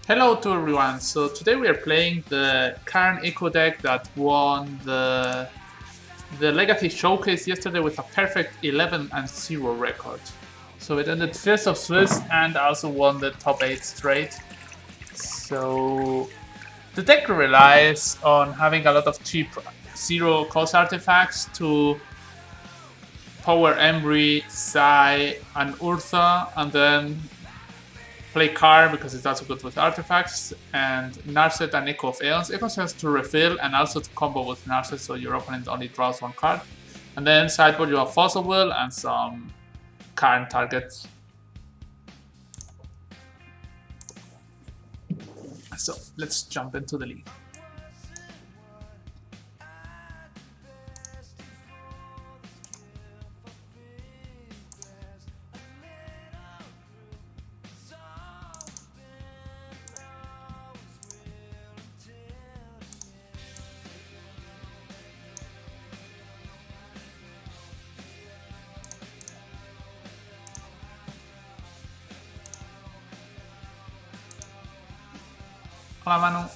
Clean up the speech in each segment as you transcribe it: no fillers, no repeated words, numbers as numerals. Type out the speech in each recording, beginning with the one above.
Hello to everyone. So today we are playing the Karn Eco deck that won the Legacy Showcase yesterday with a perfect 11-0 record. So it ended first of Swiss and also won the top 8 straight. So the deck relies on having a lot of cheap zero cost artifacts to power Embry, Sai, and Urtha, and then play Karn because it's also good with artifacts, and Narset and Echo of Aeons. Echo has to refill and also to combo with Narset, so your opponent only draws one card. And then sideboard you have Fossil Will and some Karn targets. So let's jump into the league. Con la mano.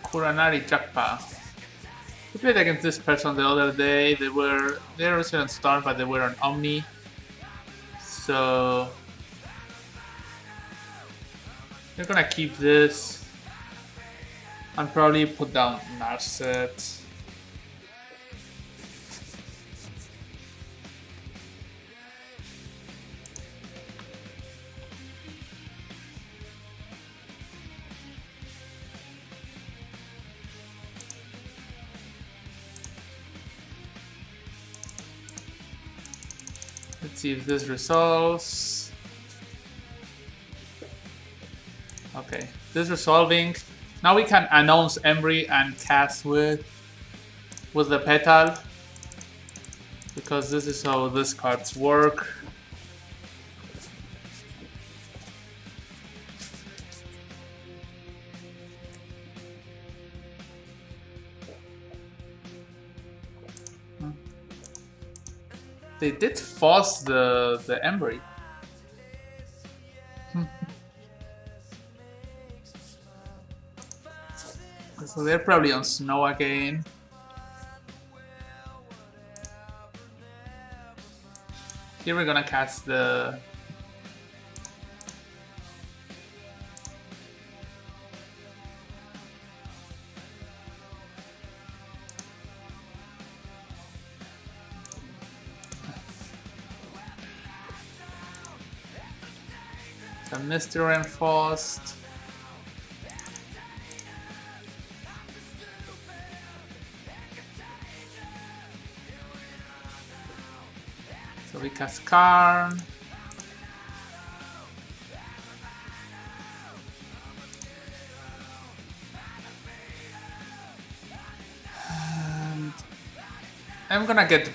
Kuranari Jakpa. We played against this person the other day. They're Resident Storm, but they were on Omni. So we're gonna keep this and probably put down Narset. Let's see if this resolves. Okay, this resolving. Now we can announce Embry and cast with the Petal, because this is how these cards work. They did force the Embry. So they're probably on Snow again. Here we're gonna cast the Mystery Reinforced. So we cast Karn. And I'm gonna get...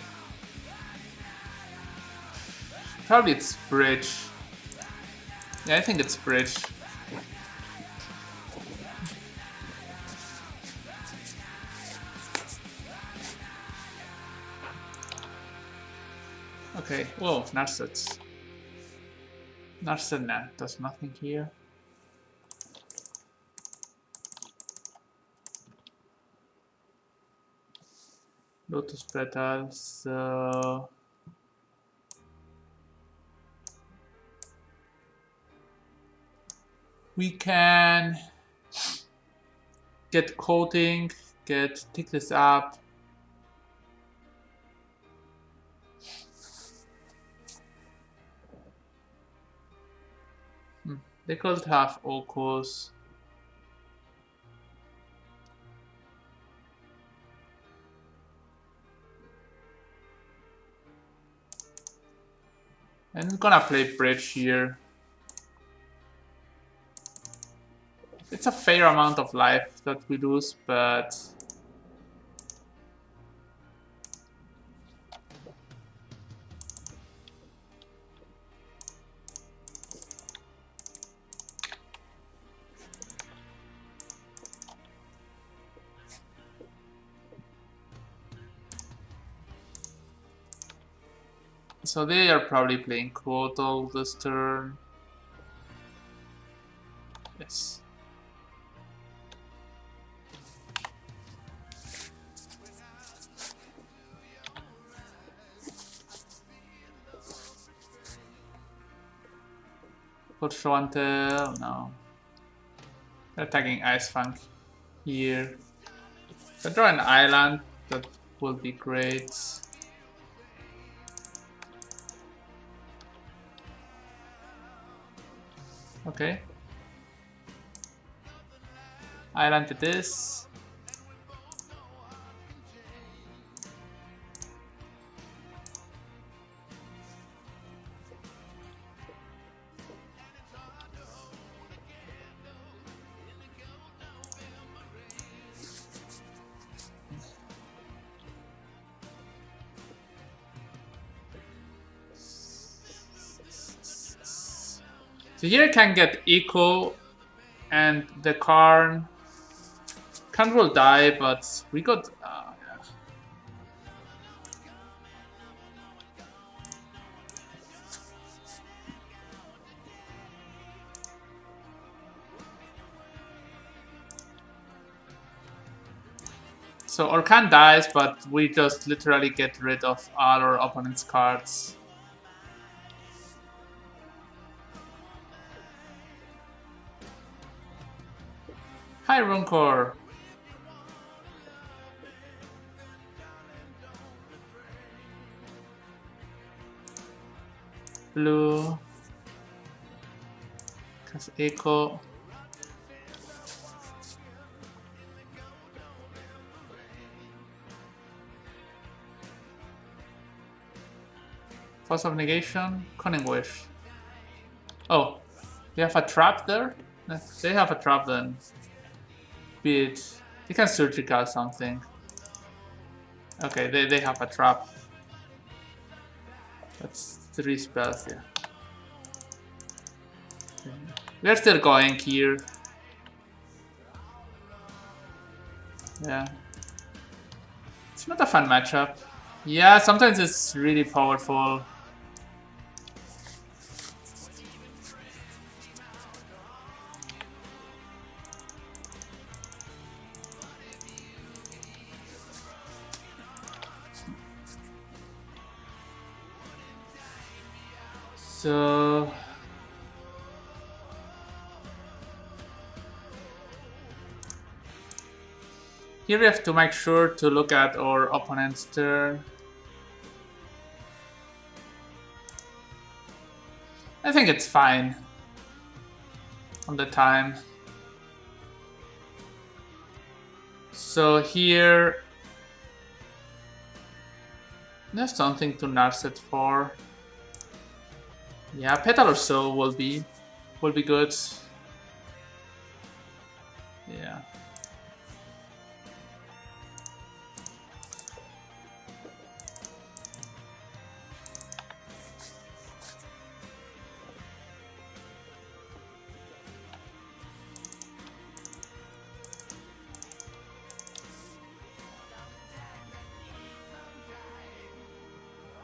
Probably it's Bridge. Yeah, I think it's Bridge. Okay, whoa, Narset. Narset does nothing here. Lotus Petal, so... we can get coating, tick this up. They could have Okos. I'm gonna play Bridge here. It's a fair amount of life that we lose, but... So they are probably playing Quotal this turn. Yes. Put show and tell. No. They're attacking Ice Funk here. If I draw an island, that will be great. Okay. Island it is. So here I can get Eco and the Karn. Karn will die, but we got... yeah. So Orkan dies, but we just literally get rid of all our opponent's cards. Hi, Runkor. Blue. Cast Echo. Force of Negation. Cunning Wish. Oh, they have a trap there? They have a trap then. Beat. They can surgical something. Okay, they have a trap. That's 3 spells, yeah. We're still going here. Yeah. It's not a fun matchup. Yeah, sometimes it's really powerful. So here we have to make sure to look at our opponent's turn. I think it's fine on the time. So here there's something to nurse it for. Yeah, Petal or so will be good. Yeah.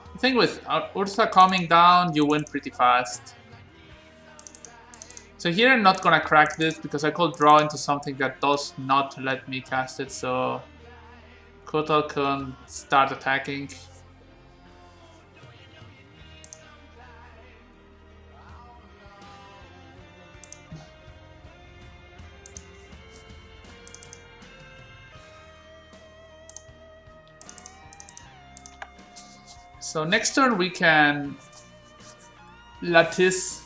I think with Ursa coming down, you win pretty fast. So here I'm not gonna crack this because I could draw into something that does not let me cast it, so Kotal can start attacking. So next turn we can Lattice.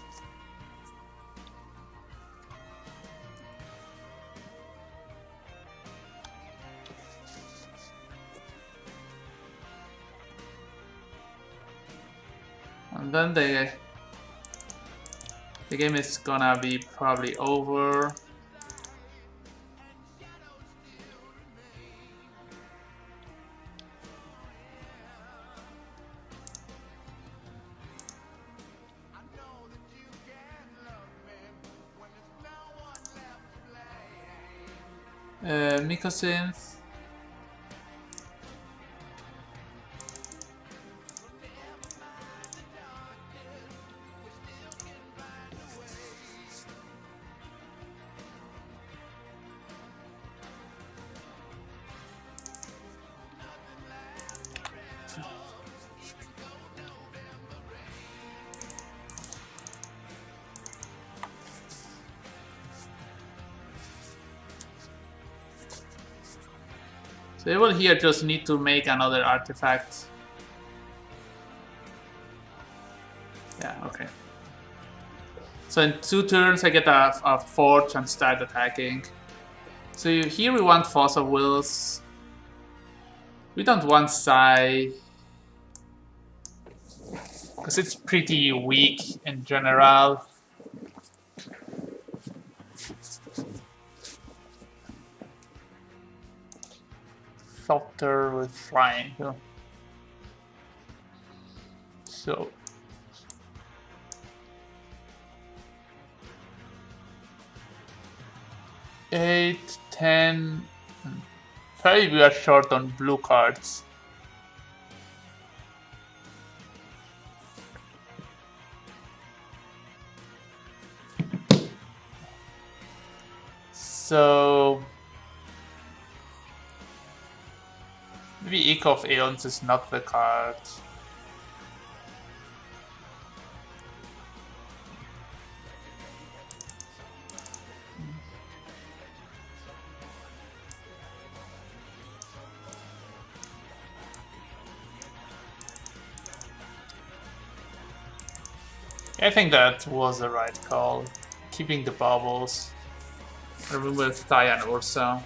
And then the game is gonna be probably over. Mycosynth. So they will here just need to make another artifact. Yeah, okay. So in 2 turns I get a forge and start attacking. So here we want Fossil Wills. We don't want Sai. Because it's pretty weak in general. Softer with flying. So 8, 10. Probably we are short on blue cards. So maybe Echo of Aeons is not the card. I think that was the right call. Keeping the bubbles. Remove Sai and Ursa.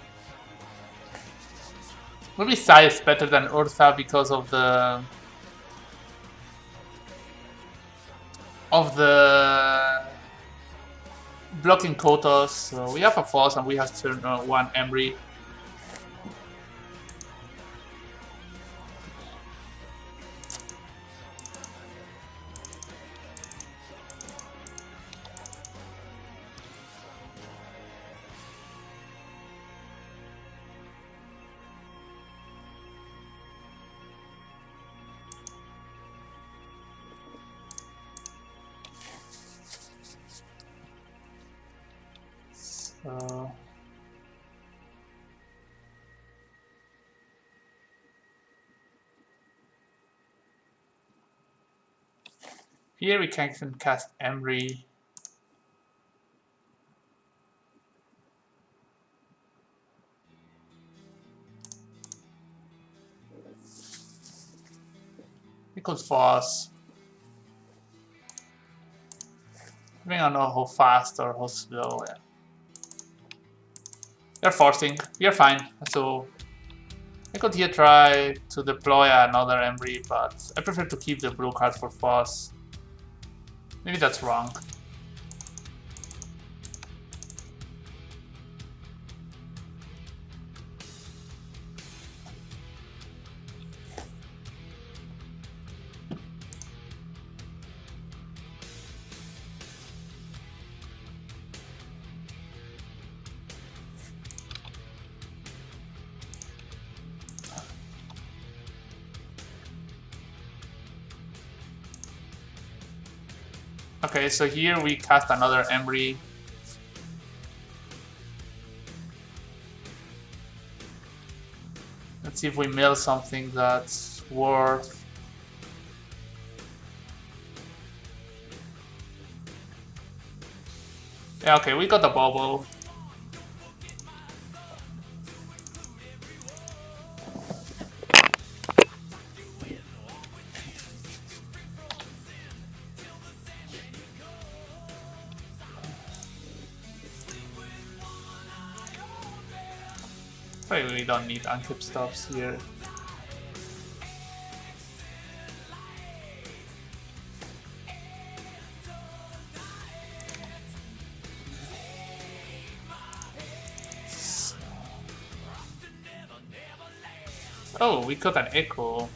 Maybe Sai is better than Ursa because of the blocking quotas. So we have a Force and we have turn 1 Emery. Here we can cast Emery. We could force. I don't know how fast or how slow. Yeah. They're forcing. We are fine. So I could here try to deploy another Emery, but I prefer to keep the blue card for force. Maybe that's wrong. Okay, so here we cast another Emery. Let's see if we mill something that's worth. Yeah, okay, we got a bubble. Probably we don't need unclip stops here. Oh, we got an echo.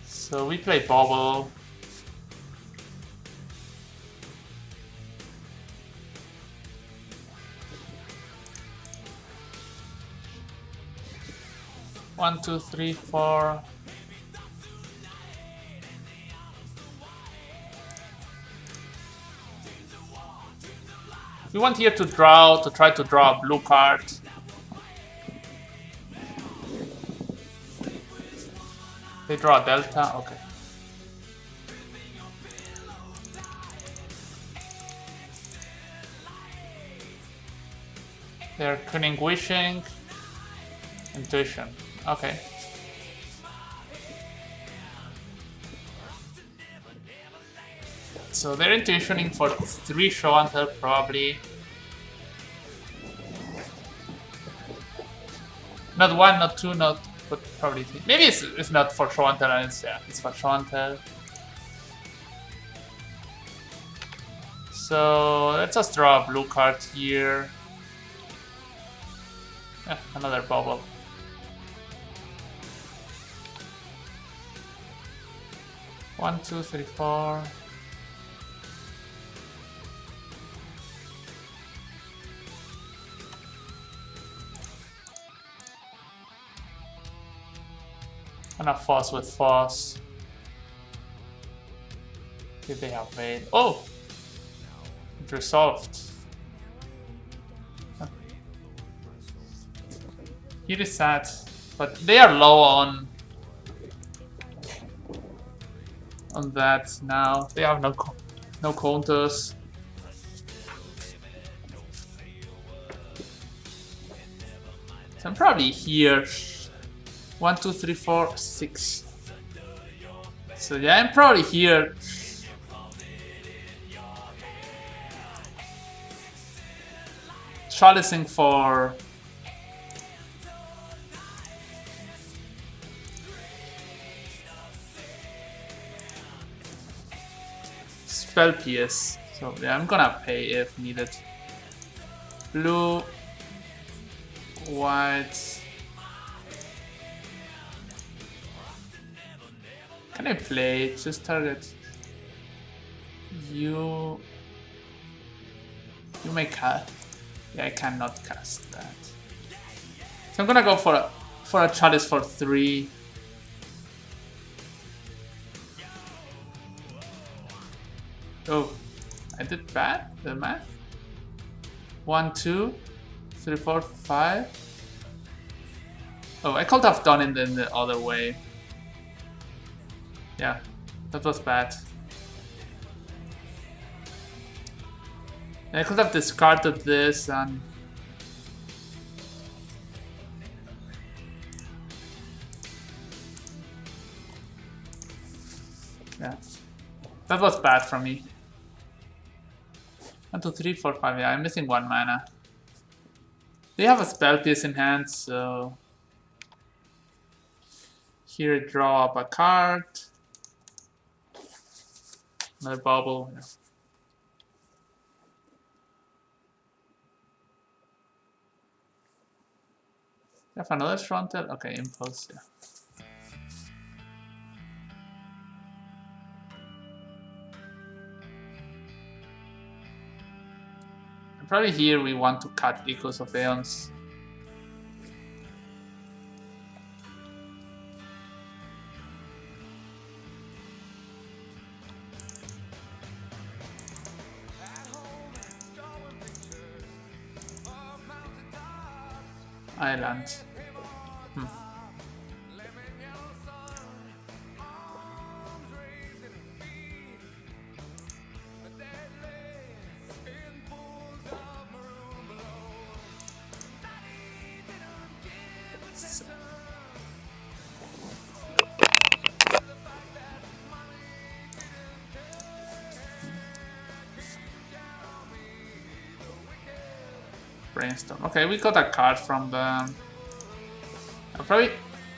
So we play bubble. One, two, three, four. We want here to try to draw a blue card. They draw a delta, okay. They're Cunning Wishing. Intuition. Okay. So they're intuitioning for 3 show and tell probably. Not 1, not 2, not but probably 3. Maybe it's not for show and tell, and it's for show and tell. So let's just draw a blue card here. Another bubble. One, two, three, four. Gonna force with force. Did they have made? Oh! It resolved. Here is sad, but they are low on that now. They have no counters. So I'm probably here. 1, 2, 3, 4, 6. So yeah, I'm probably here. Chalicing for spell PS. So yeah, I'm gonna pay if needed. Blue, white. Can I play? Just target you. You may cast. Yeah, I cannot cast that. So I'm gonna go for a chalice for 3. Oh, I did bad. The math. 1, 2, 3, 4, 5. Oh, I could have done it in the other way. Yeah, that was bad. I could have discarded this and... Yeah, that was bad for me. 1, 2, 3, 4, 5. Yeah, I'm missing 1 mana. They have a spell piece in hand, so... Here, draw up a card. Another bubble. Yeah. You have another frontal? Okay, impulse, yeah. And probably here we want to cut Echoes of Aeons. Island. Brainstorm. Okay, we got a card from the... Probably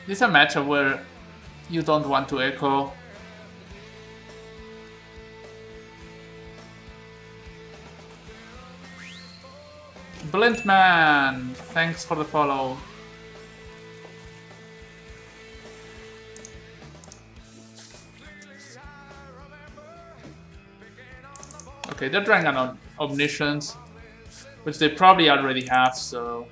this is a matchup where you don't want to echo. Blind Man, thanks for the follow. Okay, they're drawing an Omniscience, which they probably already have, so...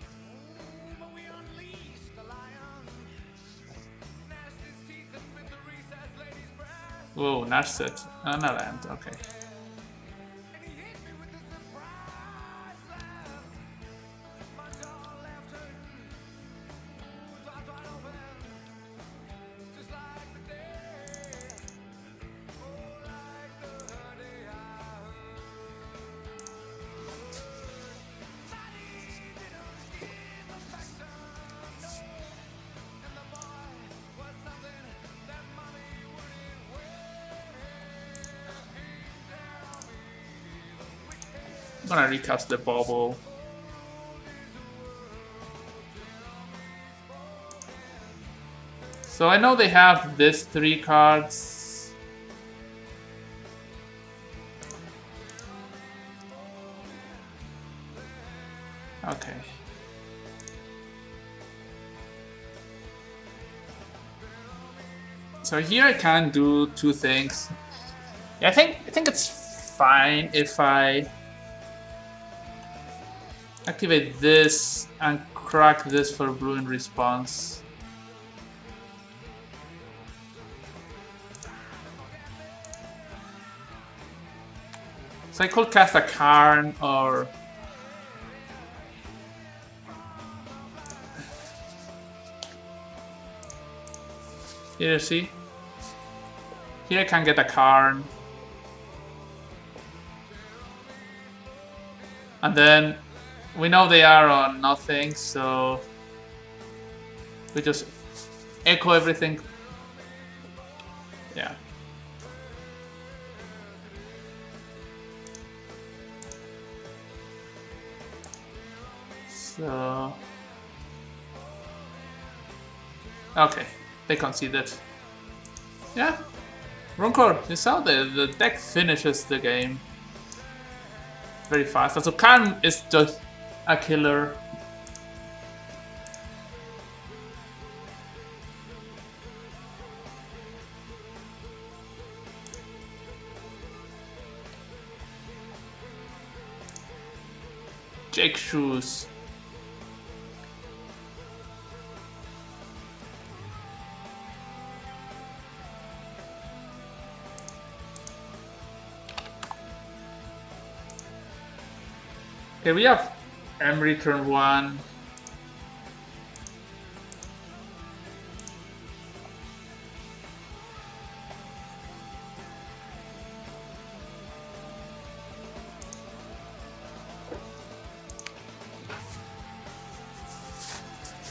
Whoa, Narset. An land, okay. gonna recast the bubble. So I know they have these 3 cards. Okay. So here I can do 2 things. Yeah, I think it's fine if I activate this and crack this for blue in response. So I could cast a Karn or... Here, see? Here I can get a Karn. And then we know they are on nothing, so we just echo everything. Yeah. So... Okay, they conceded. Yeah, Runkor, you saw the deck finishes the game very fast. Also, Karn is just a killer. Jake Shoes. Okay, we have Emery turn 1.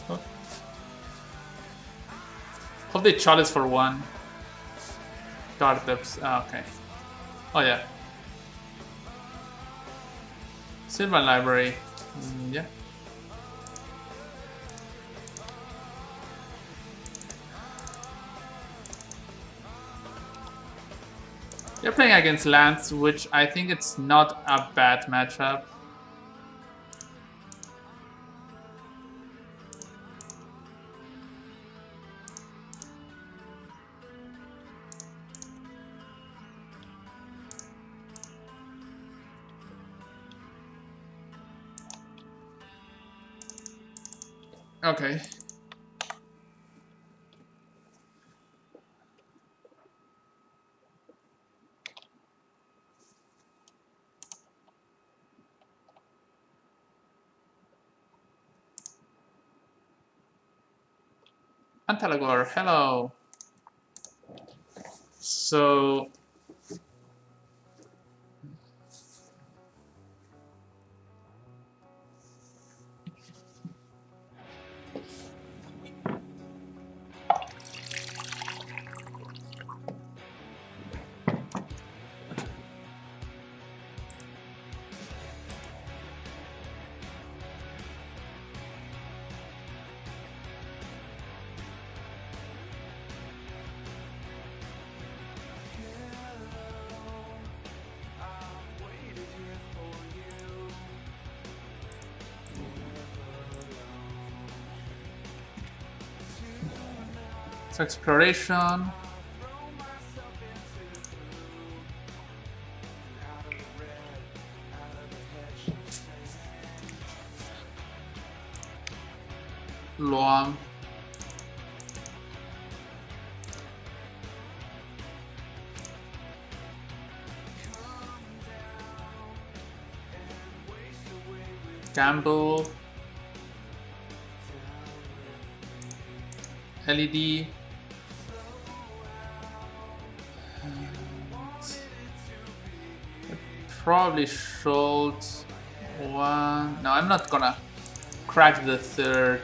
Oh. Hope they chalice for 1. Startups. Ah, okay. Oh yeah. Silver Library. Yeah. They're playing against Lance, which I think it's not a bad matchup. Okay. Antalagor, hello. So exploration. Loam. Gamble. LED. Probably should 1. No, I'm not gonna crack the 3rd.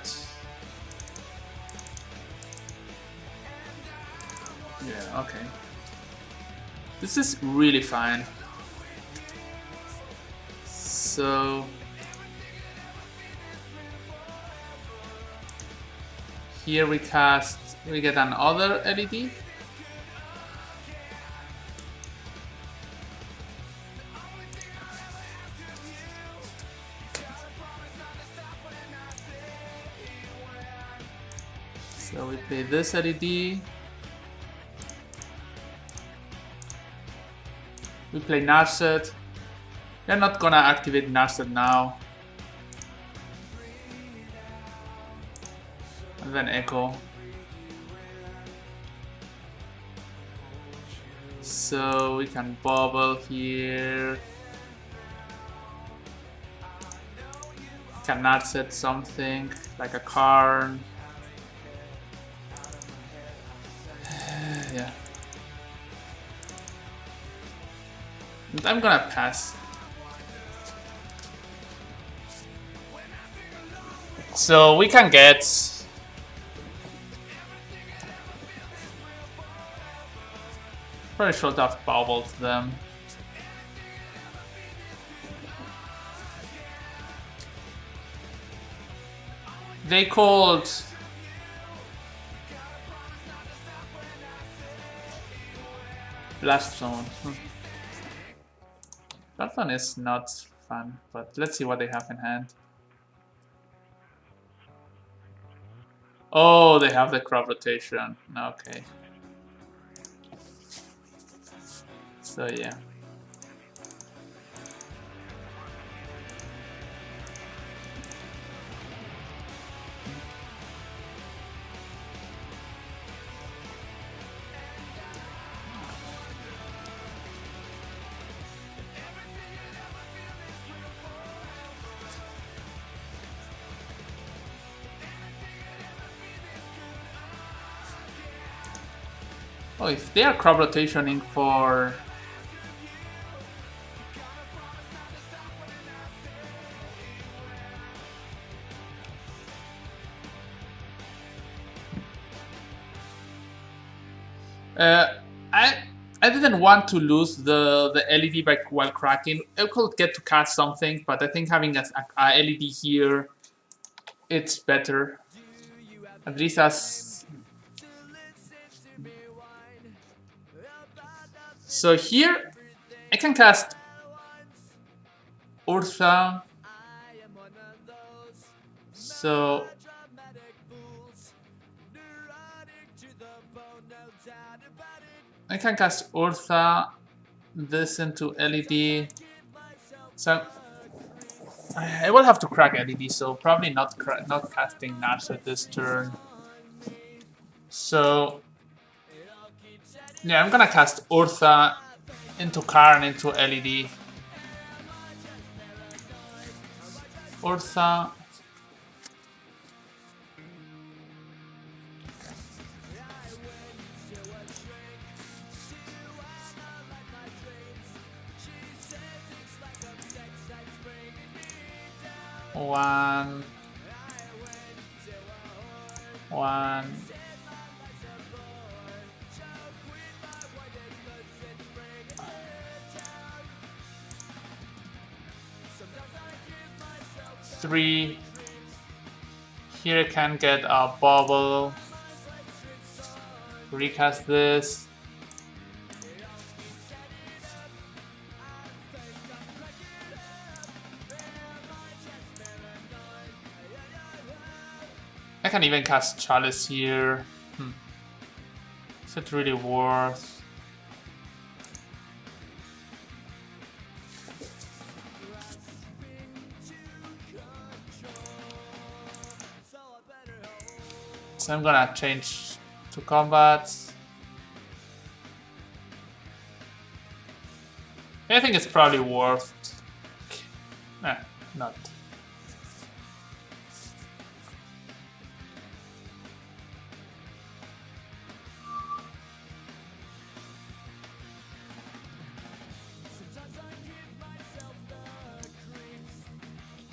Yeah, okay. This is really fine. So here we get another LED. So we play this LED. We play Narset. We're not gonna activate Narset now. And then Echo. So we can bubble here. We can Narset something like a Karn. Yeah. And I'm gonna pass. So we can get very short of bubble to them. They called Blast Zone. That one is not fun, but let's see what they have in hand. Oh, they have the crop rotation. Okay. So yeah. Oh, if they are crop rotationing for I didn't want to lose the LED while cracking. I could get to catch something, but I think having a LED here, it's better. At least as... So here, I can cast Ursa. So I can cast Ursa, this into LED. So I will have to crack LED, so probably not casting Narset this turn. So yeah, I'm gonna cast Ursa into Karn into LED. Ursa. One. 3. Here I can get a bubble. Recast this. I can even cast Chalice here. Is it really worth? So I'm gonna change to combat. I think it's probably worth. Not.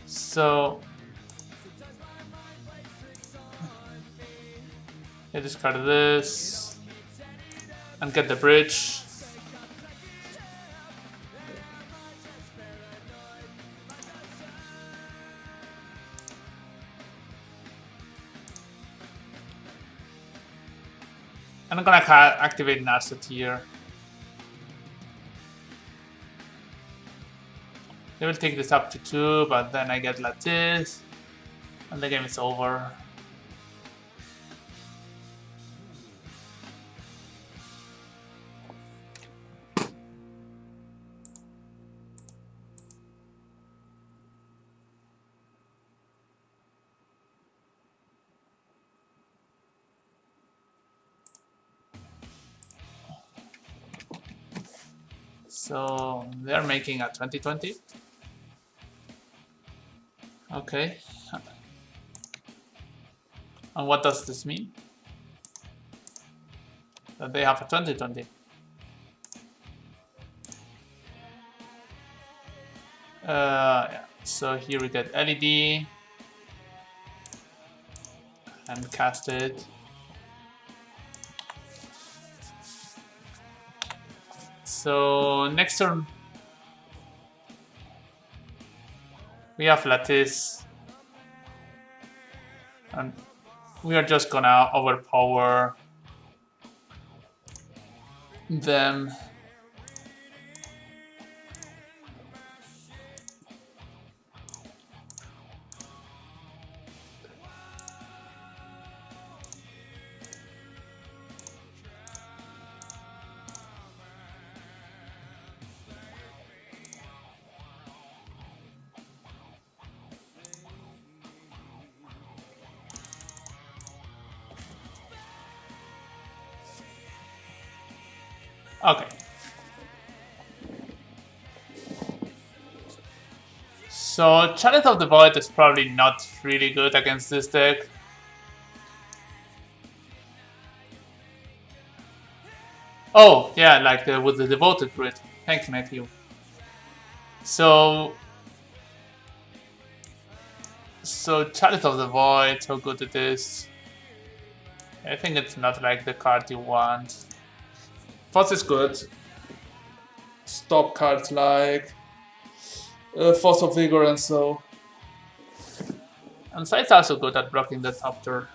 So I discard this and get the bridge. I'm gonna activate Narset here. They will take this up to 2, but then I get like this, and the game is over. So they're making a 2020. Okay. And what does this mean? That they have a 2020. Yeah. So here we get LED and cast it. So next turn we have Lattice, and we are just gonna overpower them. Okay. So Chalice of the Void is probably not really good against this deck. Oh, yeah, like with the Devoted Grid. Thanks, Matthew. So Chalice of the Void, how good it is. I think it's not like the card you want. Force is good. Stop cards like Force of Vigor and so. And Sight's also good at blocking the top turn.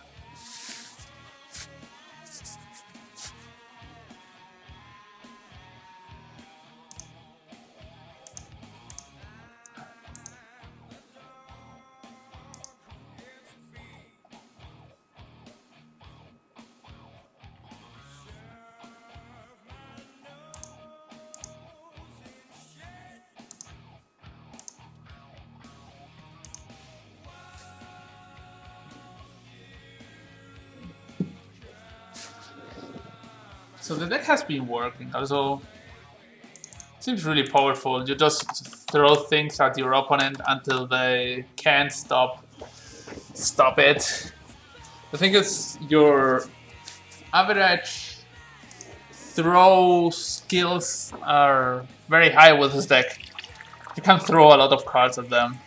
So the deck has been working, also seems really powerful. You just throw things at your opponent until they can't stop it. The thing is, your average throw skills are very high with this deck. You can throw a lot of cards at them.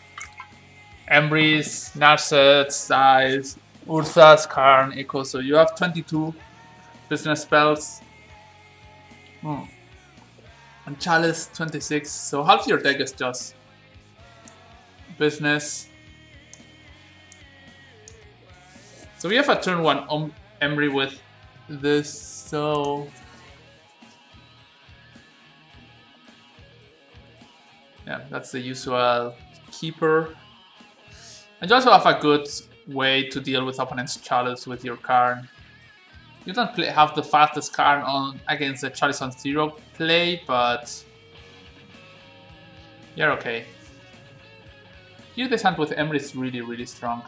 Emrys, Narsets, Size, Urthas, Karn, Echo, so you have 22 business spells. And Chalice 26, so half your deck is just business. So we have a turn 1 Emry with this, so yeah, that's the usual keeper. And you also have a good way to deal with opponent's Chalice with your Karn. You don't have the fastest Karn on against the Chalice on 0 play, but you're okay. Here this hand with Emry is really, really strong.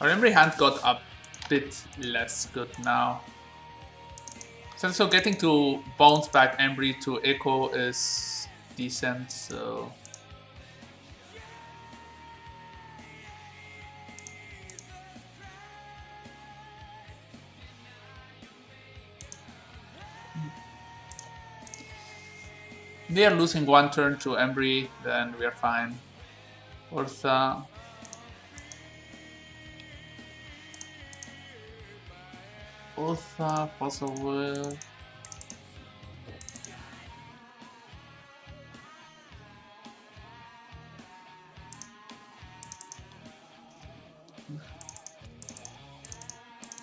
Our Emry hand got a bit less good now. So getting to bounce back Emry to Echo is decent, so they are losing 1 turn to Emry, then we are fine. Urtha. Urtha, Fossil Will.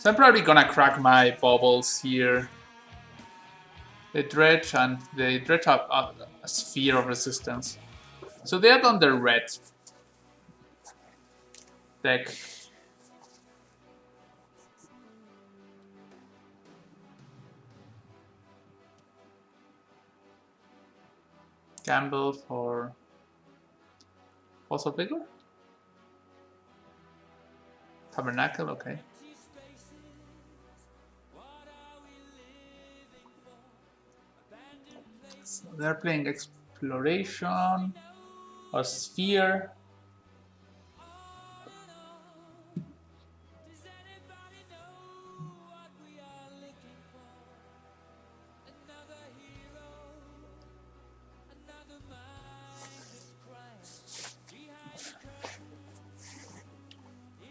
So I'm probably gonna crack my bubbles here. They dredge and they dredge up a sphere of resistance. So they are on the red deck. Gamble for Force of Vigor? Tabernacle, okay. So they're playing Exploration or Sphere.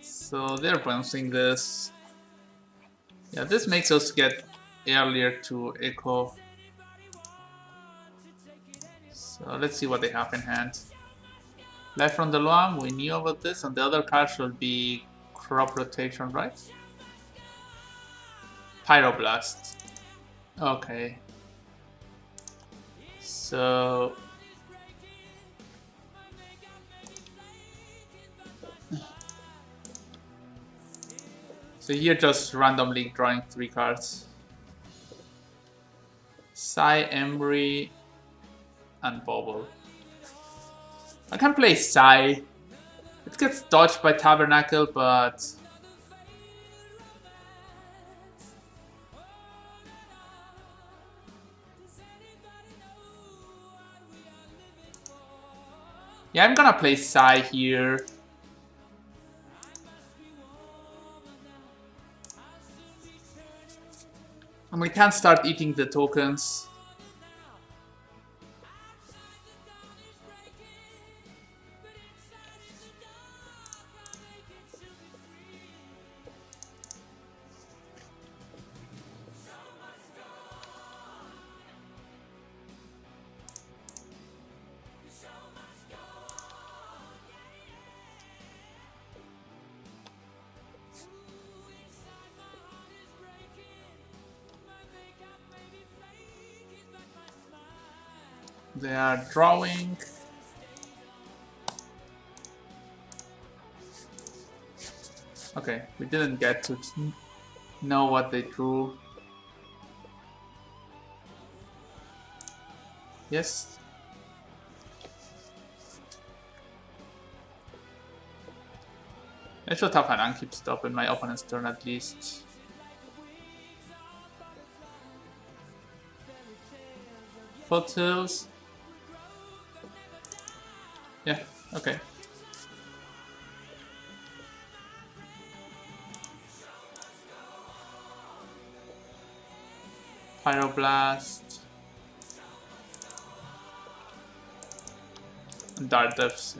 So they're bouncing this. Yeah, this makes us get earlier to Echo. So let's see what they have in hand. Life from the Loam, we knew about this, and the other card should be Crop Rotation, right? Pyroblast. Okay. So here just randomly drawing 3 cards. Psy, Embry, and Bobble. I can play Psy. It gets dodged by Tabernacle, but yeah, I'm gonna play Psy here. And we can't start eating the tokens. They are drawing. Okay, we didn't get to know what they drew. Yes. I should have an Unkeep stop in my opponent's turn at least. Foothills. Yeah, okay. Pyroblast. And Dart Depths.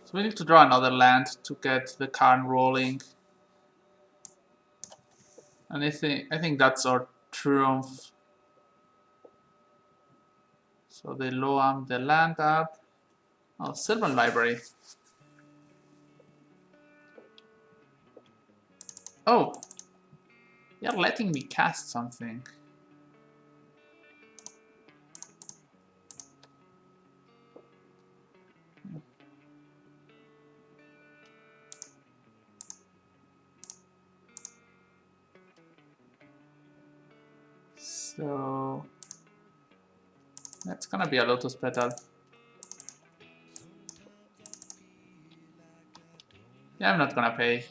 So we need to draw another land to get the Karn rolling. And I think that's our triumph. So they low arm the land up. Oh, Sylvan Library. Oh, you're letting me cast something. So that's gonna be a Lotus Petal. Yeah, I'm not gonna pay.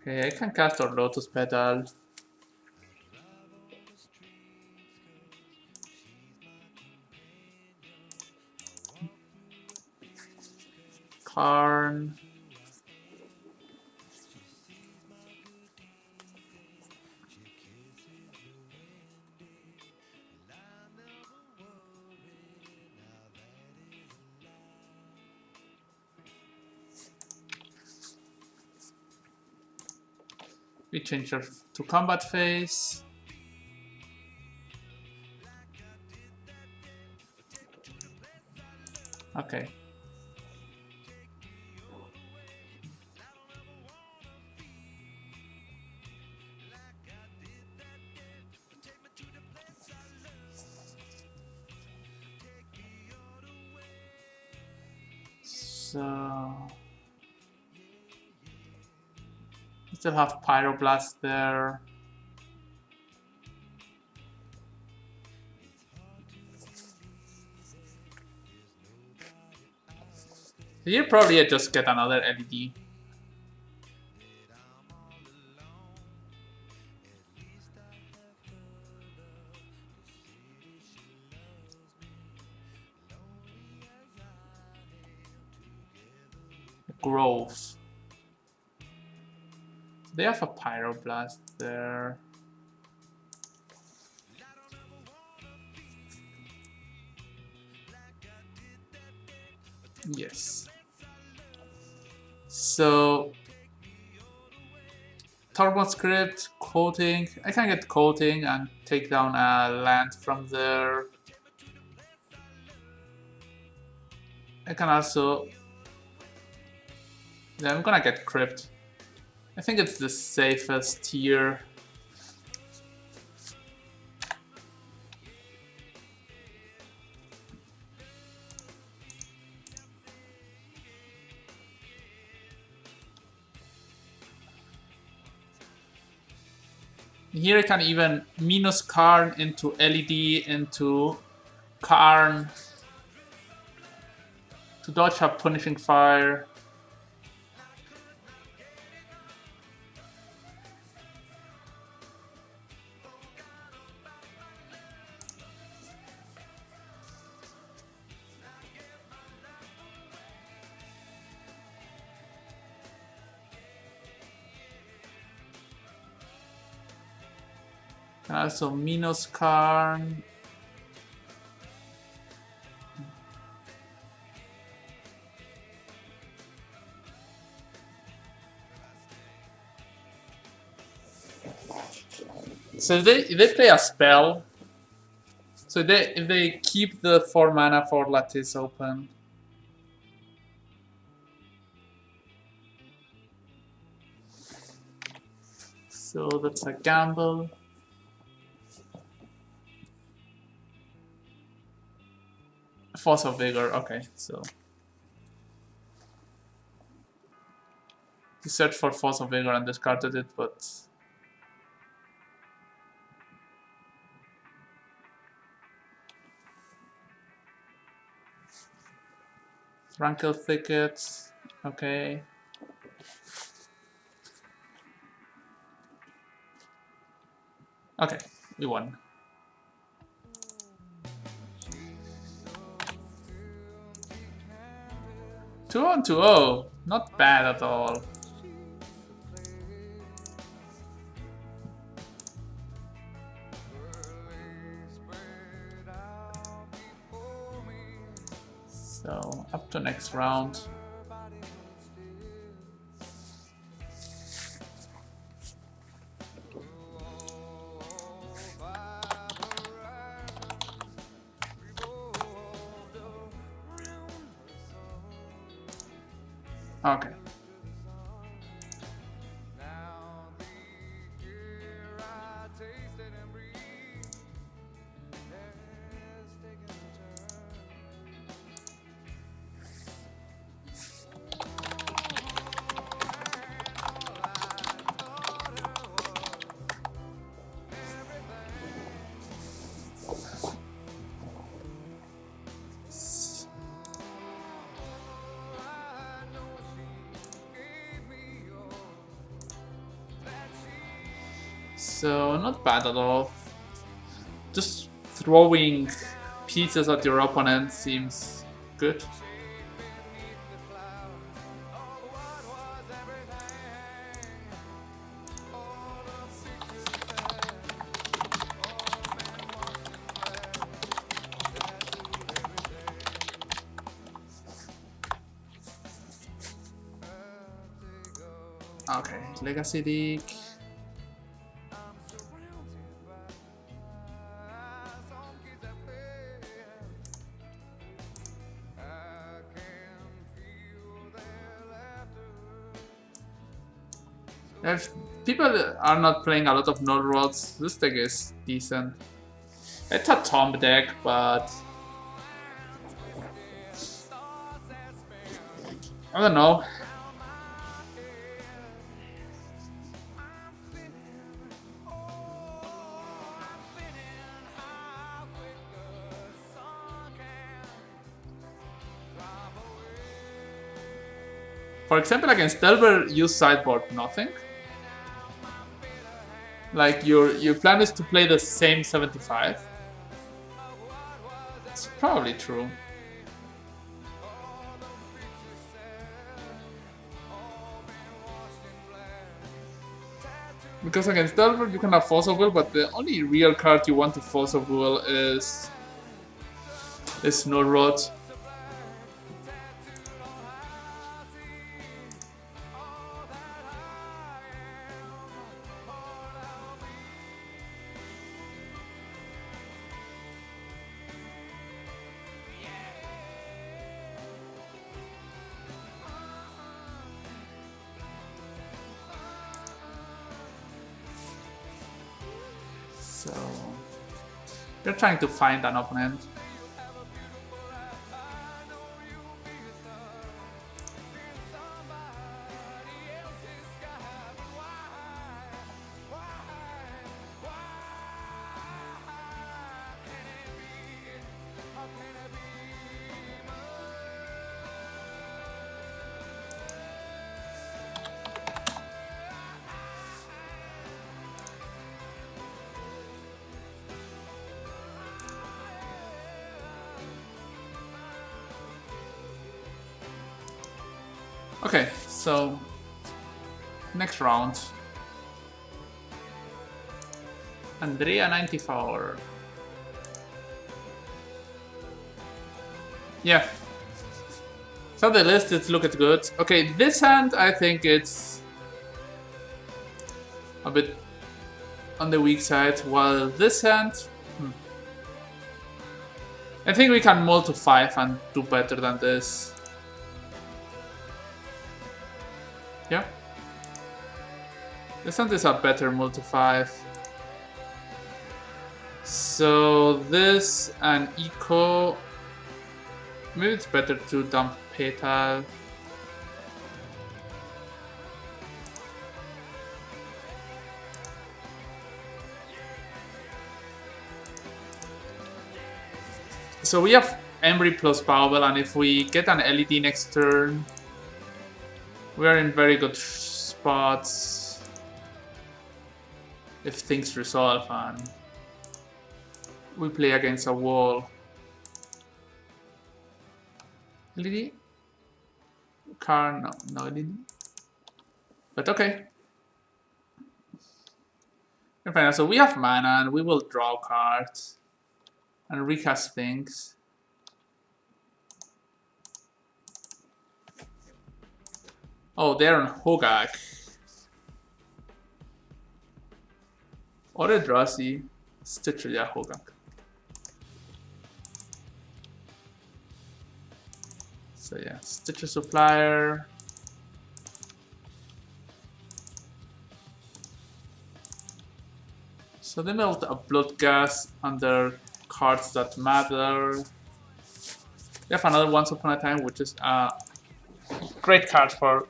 Okay, I can cast our Lotus Petal. Karn. We change her to combat phase. Okay. So we still have Pyroblast there. Here probably I just get another LED. Growth. They have a Pyroblast there. Yes. So Turbo Script, Coating. I can get Coating and take down a land from there. I can also... Yeah, I'm gonna get Crypt. I think it's the safest here. Here I can even minus Karn into LED into Karn to dodge a Punishing Fire. And also minus Karn. So if they play a spell, so if they keep the 4 mana for Lattice open. So that's a gamble. Force of Vigor, okay, so. He searched for Force of Vigor and discarded it, but. Rankle Thickets, okay. Okay, we won. Two on 2-0, not bad at all. So up to next round. Okay. So not bad at all. Just throwing pieces at your opponent seems good. Okay, Legacy Deck. If people are not playing a lot of null rods, this deck is decent. It's a tomb deck, but I don't know. For example, against Delver, use sideboard nothing. Like your plan is to play the same 75. It's probably true. Because against Delver you can have Force of Will, but the only real card you want to Force of Will is Null Rod. So you're trying to find an opponent. Okay, so next round. Andrea 94. Yeah. So the list is looking good. Okay, this hand I think it's a bit on the weak side, while this hand I think we can mull to 5 and do better than this. Yeah. This hand is a better multi 5. So this and eco. Maybe it's better to dump Petal. So we have Embry plus Bowel, and if we get an LED next turn, we are in very good spots if things resolve and we play against a wall. LED? Karn? No LED. But okay. And so we have mana and we will draw cards and recast things. Oh, they're on Hogak. Or Eldrazi. Stitcher, yeah, Hogak. So yeah, Stitcher Supplier. So they melt a Blood Gas under cards that matter. We have another Once Upon a Time, which is a great card for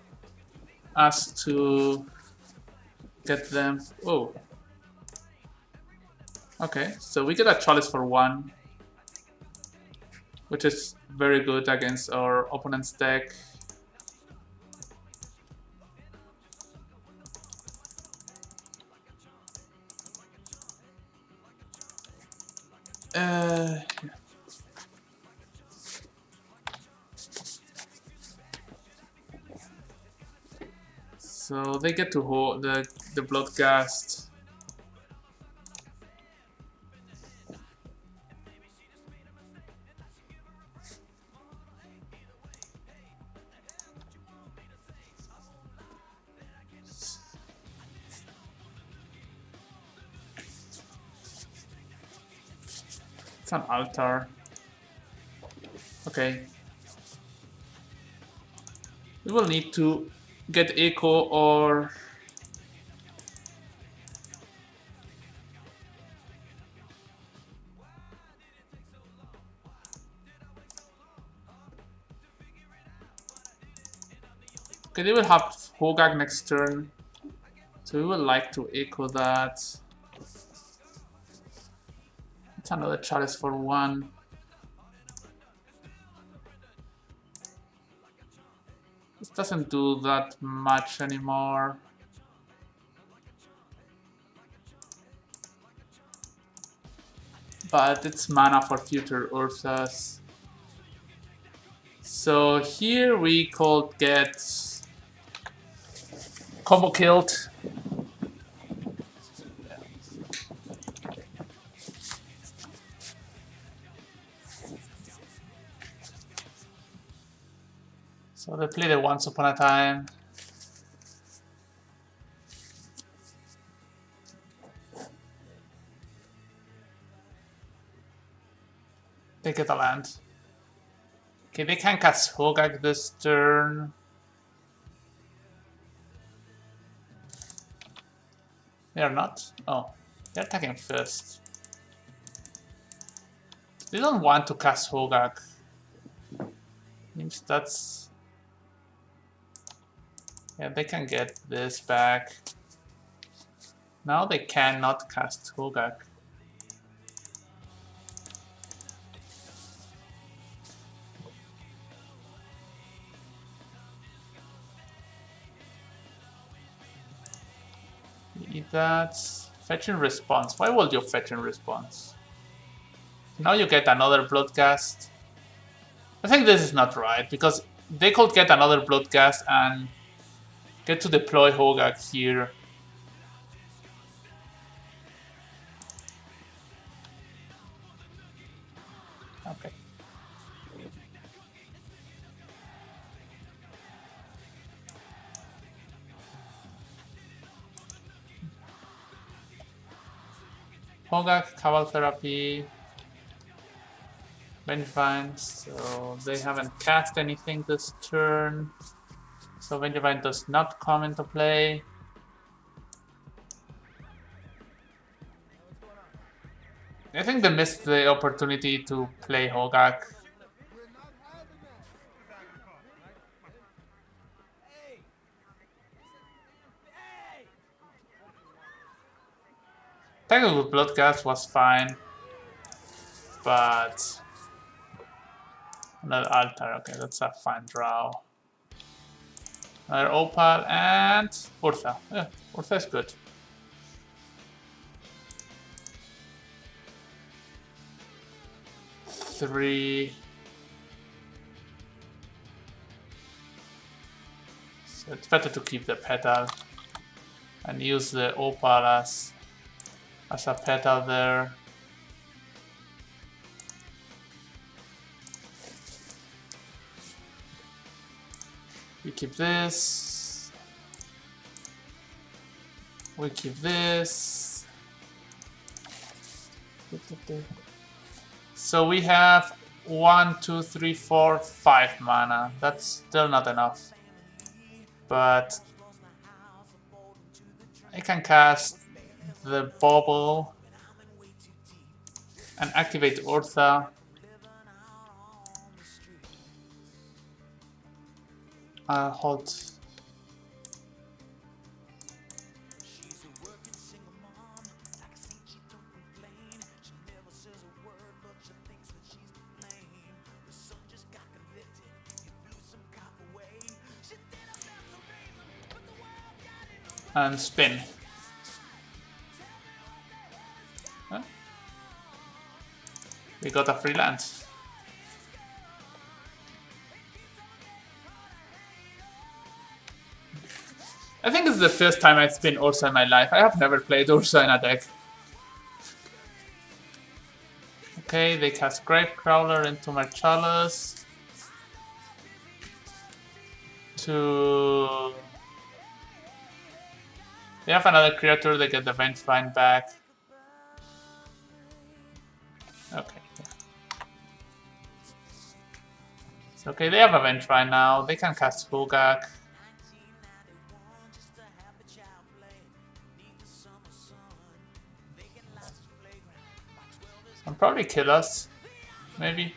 us to get them. Oh. Okay, so we get a Chalice for 1, which is very good against our opponent's deck. So they get to hold the Bloodgast. It's an altar. Okay. We will need to get Echo or... Okay, they will have Hogak next turn. So we would like to echo that. It's another chalice for 1. This doesn't do that much anymore. But it's mana for future Urthas. So here we could get combo killed. So they played it once upon a time. They get a land. Okay, they can cast Hogak this turn. They are not? Oh, they're attacking first. They don't want to cast Hogak. Means that's... Yeah, they can get this back. Now they cannot cast Hogak. Eat that. Fetch and response. Why would you fetch and response? Now you get another Bloodgast. I think this is not right, because they could get another Bloodgast and get to deploy Hogak here. Okay. Hogak, Cabal Therapy, Vengevine, so they haven't cast anything this turn. So Vengevine does not come into play. I think they missed the opportunity to play Hogak. Tangle with Bloodgast was fine, but another altar. Okay, that's a fine draw. Another Opal and Urtha. Yeah, Urtha is good. Three. So it's better to keep the petal and use the Opal as a petal there. We keep this. We keep this. So we have 1, 2, 3, 4, 5 mana. That's still not enough. But I can cast the bubble and activate Urtha. Hold. And spin. We got a free land. I think it's the first time I spin Ursa in my life. I have never played Ursa in a deck. Okay, they cast Gravecrawler into Marchalus. They have another creature, they get the Vengevine back. Okay. So, okay, they have a Vengevine now. They can cast Hogak. I'll probably kill us. Maybe.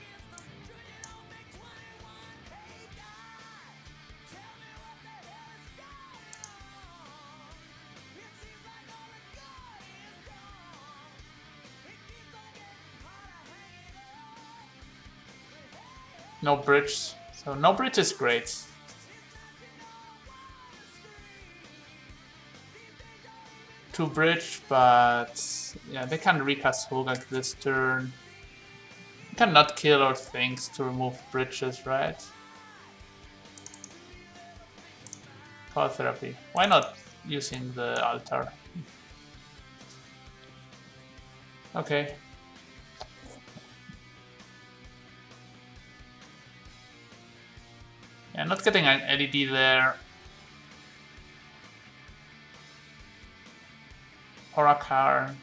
No bridge. So no bridge is great. Two bridge, but yeah, they can recast Hogak this turn. You cannot kill our things to remove bridges, right? Call therapy. Why not using the altar? Okay. Yeah, not getting an LED there. Or a Karn.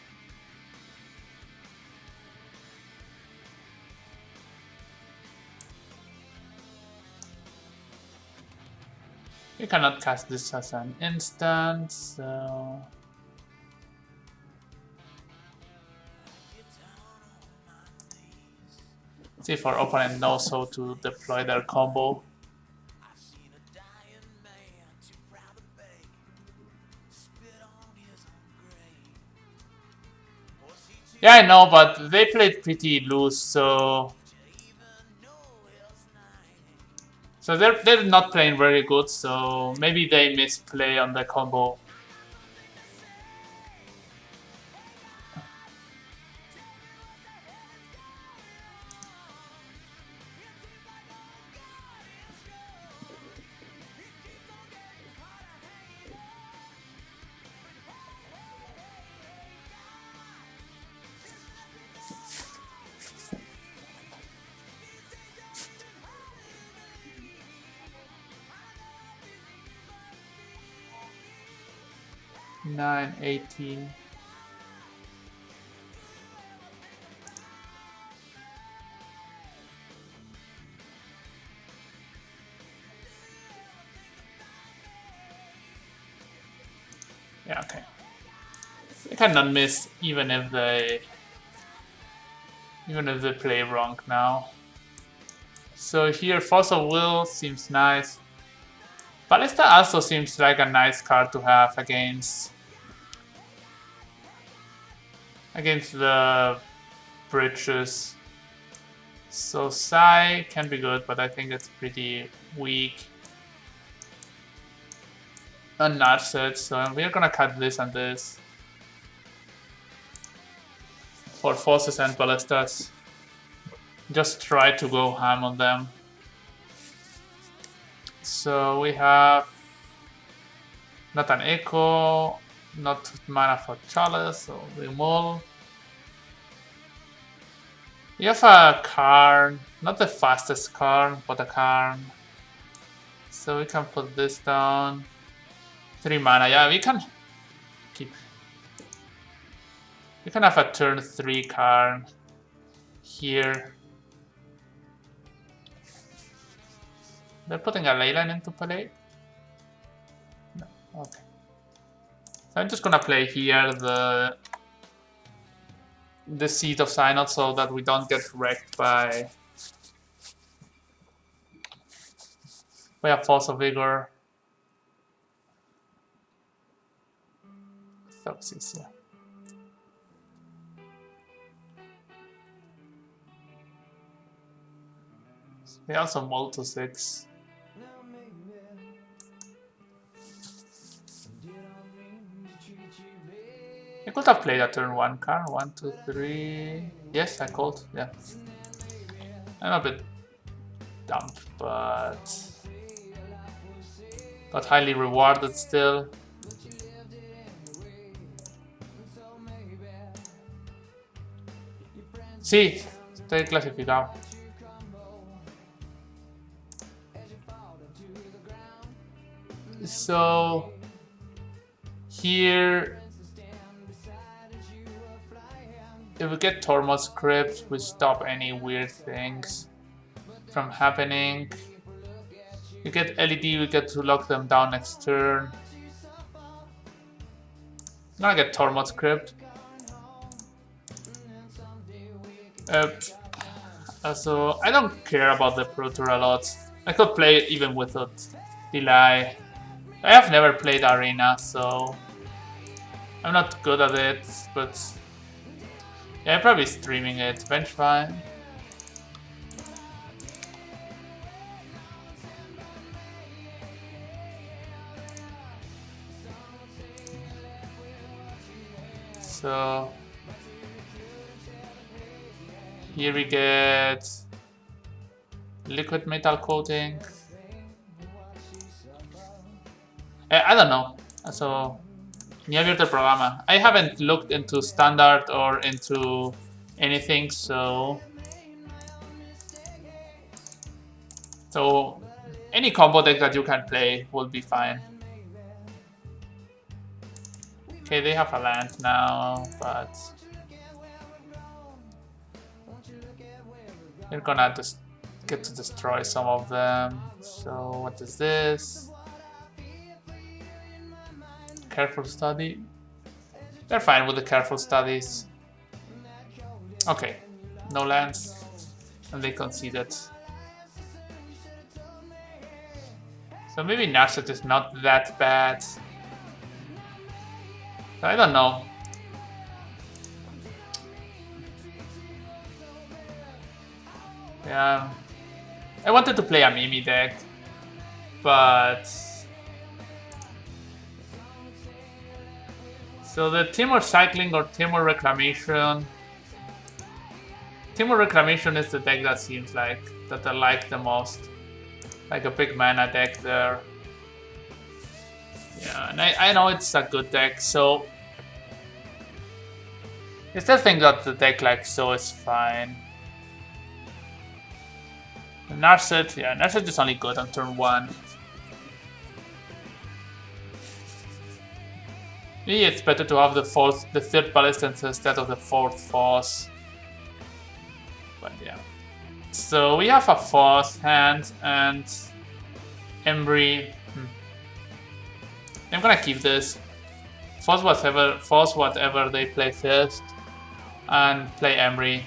You cannot cast this as an instant, so... See if our opponent knows how to deploy their combo. Yeah, I know, but they played pretty loose, so they're not playing very good, so maybe they misplay on the combo. Nine, 18. Yeah, okay. They cannot miss even if they play wrong now. So here Force of Will seems nice. Ballista also seems like a nice card to have against the bridges. So Sai can be good, but I think it's pretty weak. And Narset, so we're gonna cut this and this. For forces and ballistas. Just try to go ham on them. So we have not an echo, not mana for Chalice, so remove. You have a Karn, not the fastest Karn, but a Karn. So we can put this down. 3 mana, yeah, we can keep. We can have a turn 3 Karn here. They're putting a Leyline into play? No, okay. So I'm just gonna play here the Seed of Synod so that we don't get wrecked by a Force of Vigor. Thoxis, yeah. They also mold to 6. I could have played a turn 1 card. 1, 2, 3. Yes, I could. Yeah. I'm a bit dumb, but highly rewarded still. Sí, estoy clasificado. So here, if we get Tormod's Crypt, we stop any weird things from happening. You get LED, we get to lock them down next turn. I'm gonna get Tormod's Crypt. So I don't care about the Pro Tour a lot. I could play it even without delay. I have never played Arena, so I'm not good at it, but yeah, I'm probably streaming it. Bench fine. So here we get liquid metal coating. I don't know. So ni abierto el programa. I haven't looked into standard or into anything, so any combo deck that you can play will be fine. Okay, they have a land now, but they're gonna just get to destroy some of them. So what is this? Careful study. They're fine with the careful studies. Okay, no lands, and they conceded. So maybe Narset is not that bad. I don't know. Yeah, I wanted to play a Mimi deck, but so the Timur Cycling or Timur Reclamation. Timur Reclamation is the deck that seems like that I like the most. Like a big mana deck there. Yeah, and I know it's a good deck, so I still think that the deck like so is fine. Narset, yeah, Narset is only good on turn 1. Maybe it's better to have the third Ballistance instead of the 4th Force. But yeah. So we have a Force hand and Embry. I'm gonna keep this. Force whatever they play first. And play Embry.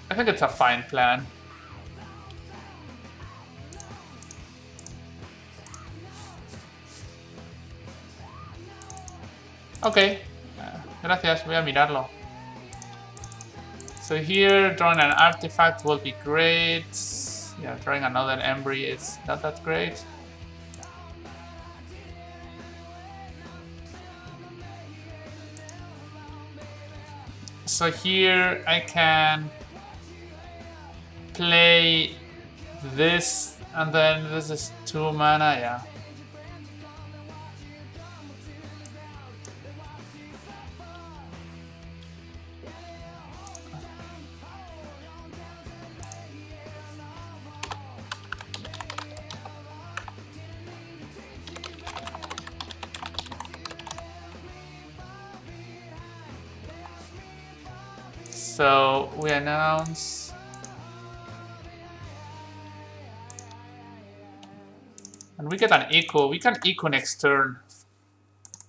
I think it's a fine plan. Okay, gracias, voy a mirarlo. So here, drawing an artifact will be great. Yeah, drawing another Embry is not that great. So here I can play this, and then this is 2 mana, yeah. So we announce and we get an echo. We can echo next turn,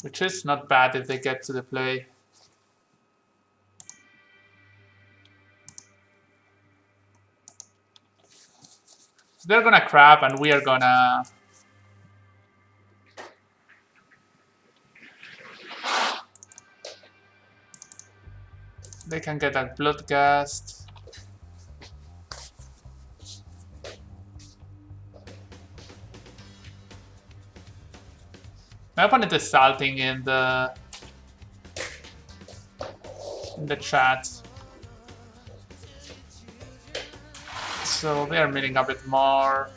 which is not bad if they get to the play. So they're gonna crap and we are gonna they can get a Bloodgast. My opponent is salting in the chat. So they are milling a bit more.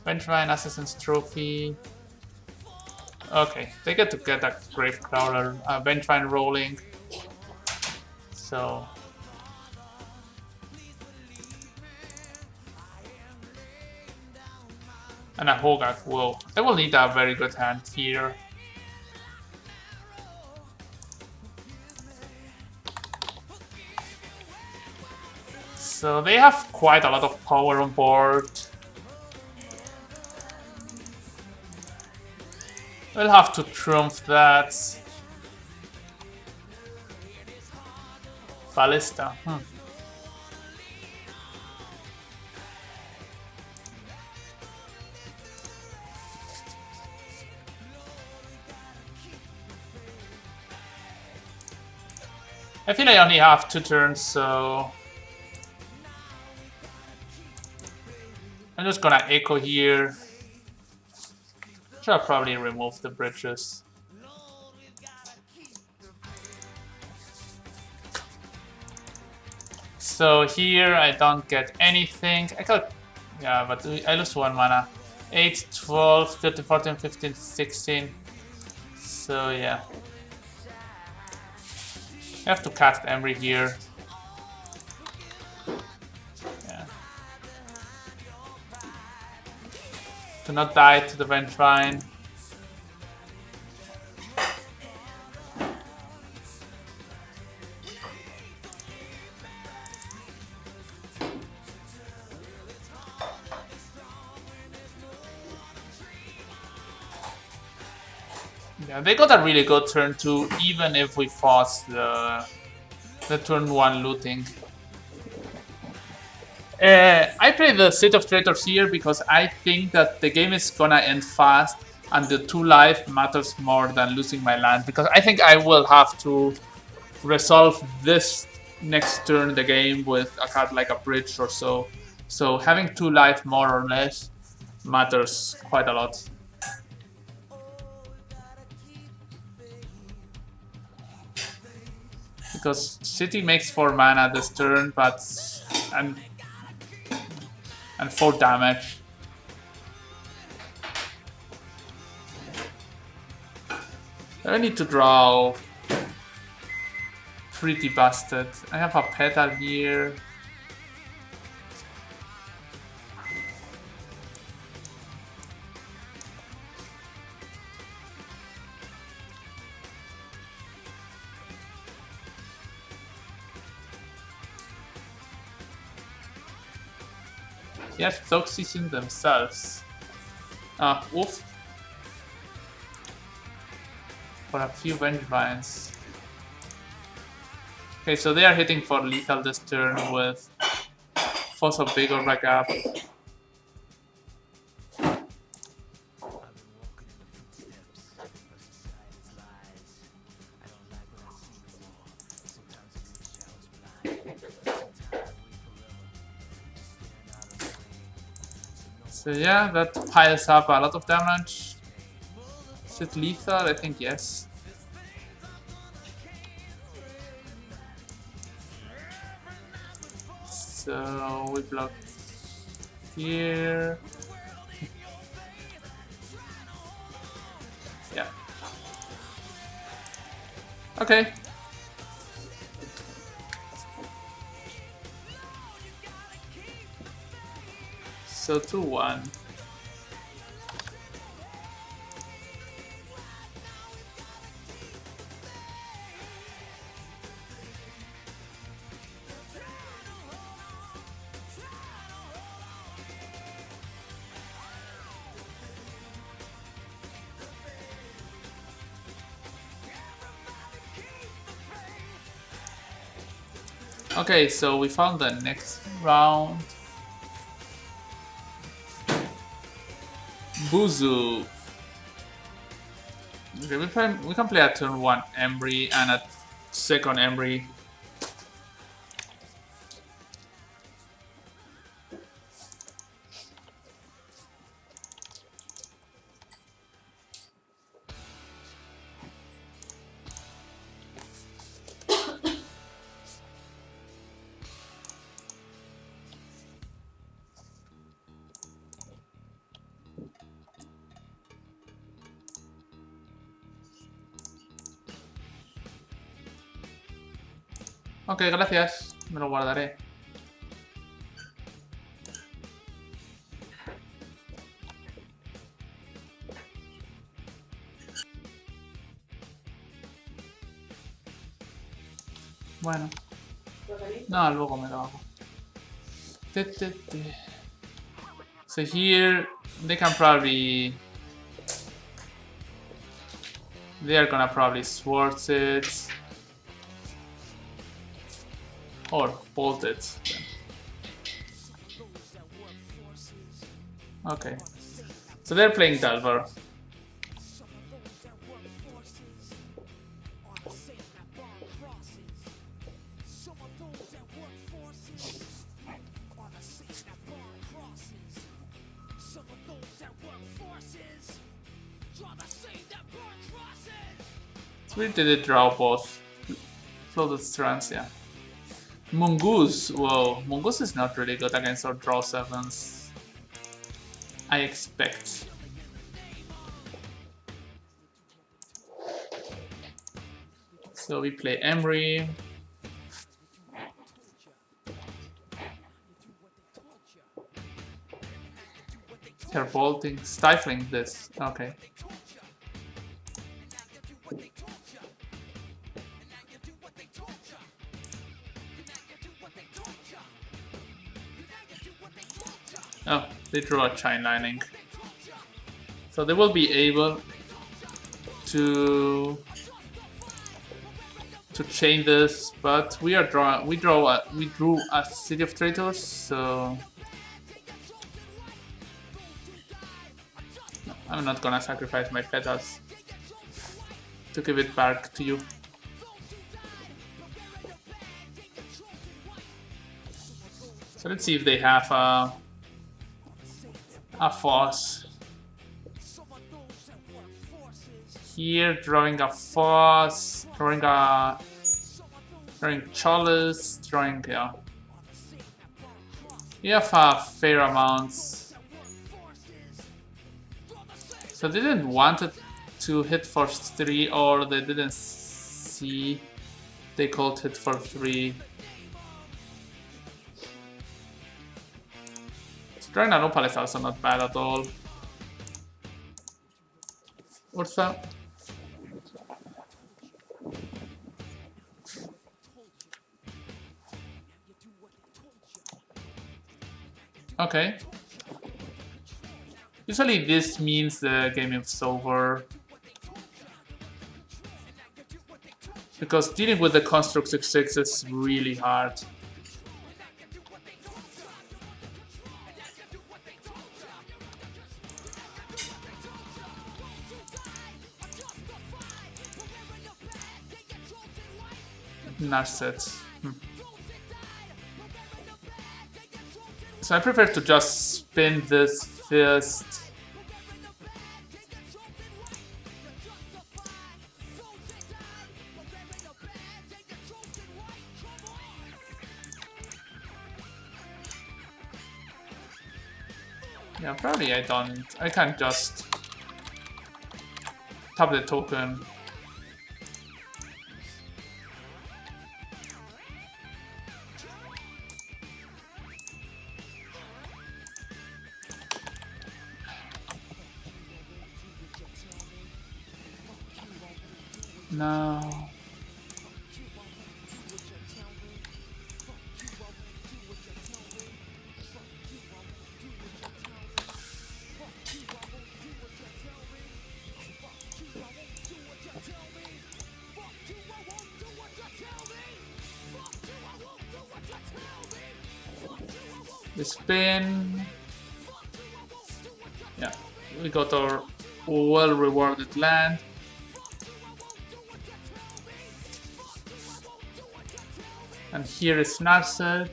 Vengevine, Assassin's Trophy. Okay, they get to get a Gravecrawler, Vengevine rolling. So. And a Hogak will. They will need a very good hand here. So they have quite a lot of power on board. We'll have to trump that. Ballista. I feel I only have 2 turns, so I'm just gonna echo here. Should probably remove the bridges. So here I don't get anything. I got, yeah, but I lose 1 mana. 8, 12, 13, 14, 15, 16. So yeah. I have to cast Emry here. Yeah. To not die to the Vengevine. Yeah, they got a really good turn 2, even if we force the turn 1 looting. I play the State of Traitors here because I think that the game is gonna end fast and the 2 life matters more than losing my land, because I think I will have to resolve this next turn the game with a card like a bridge or so. So having 2 life more or less matters quite a lot. Because City makes 4 mana this turn, but and 4 damage. I need to draw pretty busted. I have a Petal here. Yes, Toxicing themselves. Oof. For a few Vengevines. Okay, so they are hitting for lethal this turn with Force of Vigor back up. So yeah, that piles up a lot of damage. Is it lethal? I think yes. So we block here. Yeah. Okay. So 2-1. Okay, so we found the next round. Buzu. Okay, we can play a turn 1 Emry and a second Emry. Ok, gracias. Me lo guardaré. Bueno. No, luego me lo hago. So here, they can probably... They are gonna probably swords it. Or bolt it. Okay. So they're playing Delver. So we did it draw both. Floated strands, yeah. Mongoose, whoa. Mongoose is not really good against our draw 7s. I expect. So we play Emery. They're bolting, stifling this. Okay. Oh, they drew a chain lining. So they will be able to chain this, but we drew a City of Traitors, so no, I'm not gonna sacrifice my petals to give it back to you. So let's see if they have a Foss. Here, drawing a Foss, drawing Chalice, drawing, yeah. We have fair amounts. So they didn't want it to hit for 3, or they didn't see they called hit for 3. So drawing an Opal is also not bad at all. Ursa. Okay. Usually this means the game is over. Because dealing with the Construct 6/6 is really hard. Narset. So I prefer to just spin this first. Yeah, probably I can't just tap the token. No. The spin. Yeah, we got our well-rewarded land. And here is Narset.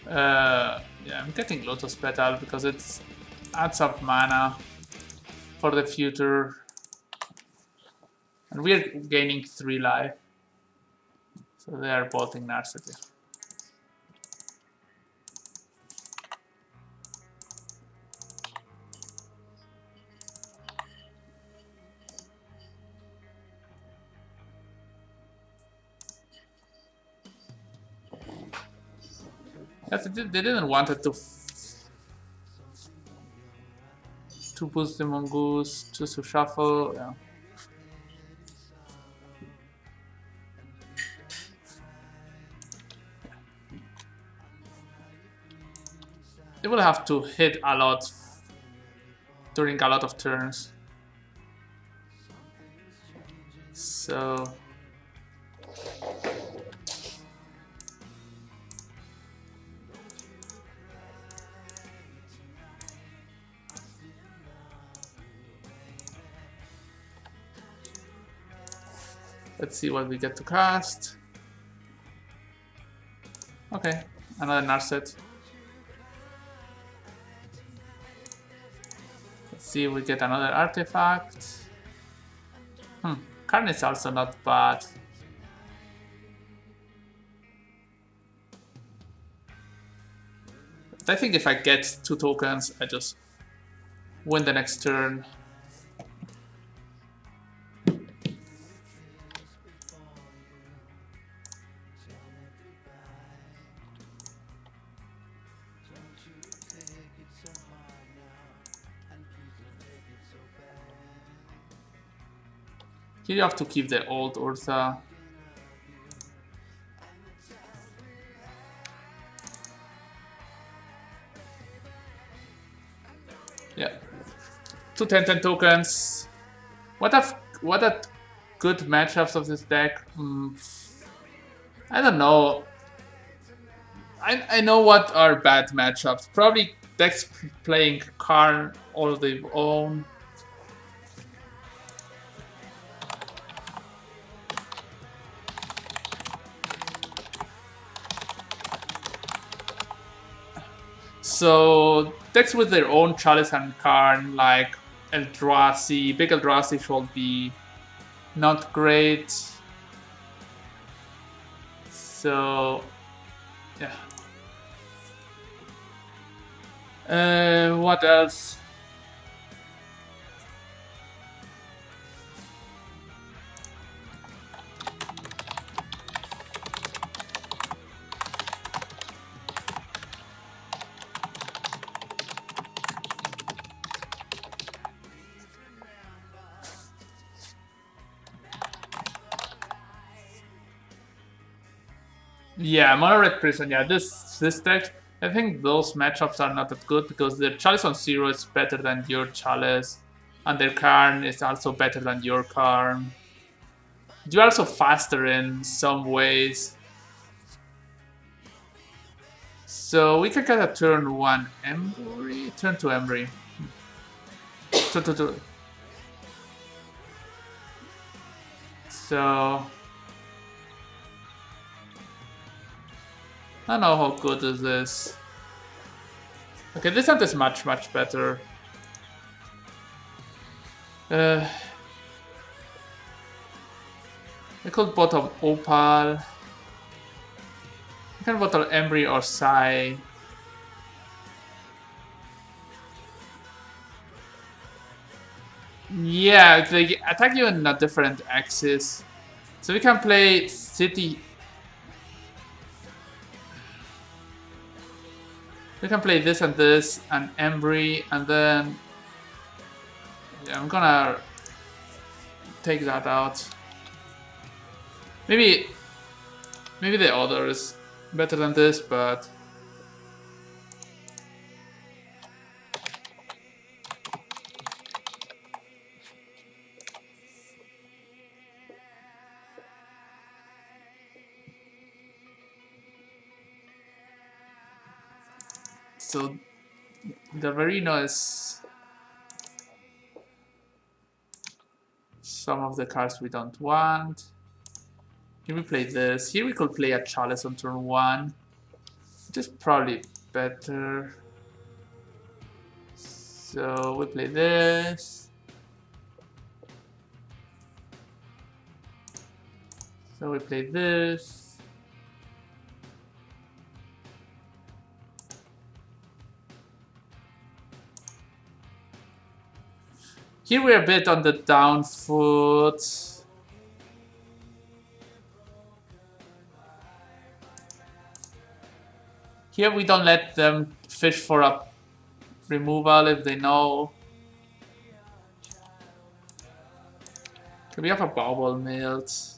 Yeah, I'm getting Lotus Petal because it adds up mana for the future. And we're gaining 3 life. So they are bolting Narset. Yes, they didn't want it to boost the mongoose, just to shuffle. Yeah. They will have to hit a lot during a lot of turns. So let's see what we get to cast. Okay, another Narset. Let's see if we get another artifact. Karn is also not bad. But I think if I get 2 tokens, I just win the next turn. Here you have to keep the old Urtha. Yeah. 2 10-10 tokens. What a good matchups of this deck. I don't know. I know what are bad matchups. Probably decks playing Karn all of their own. So decks with their own Chalice and Karn, like Eldrazi, big Eldrazi should be not great. So yeah. What else? Yeah, Mono Red Prison. Yeah, this deck. I think those matchups are not that good because their Chalice on 0 is better than your Chalice, and their Karn is also better than your Karn. You're also faster in some ways. So we can get a turn 1 Emry. Turn 2 Emry. So I don't know how good is this. Okay, this hand is much better. I could bottom Opal. I can bottom Embry or Sai. Yeah, they attack you in a different axis. So we can play City. We can play this and Embry, and then yeah, I'm gonna take that out. Maybe the other is better than this, but so the Verino is some of the cards we don't want. Here we play this. Here we could play a Chalice on turn 1. Which is probably better. So we play this. So we play this. Here we're a bit on the down foot. Here we don't let them fish for a removal if they know. Okay, we have a bubble milled. So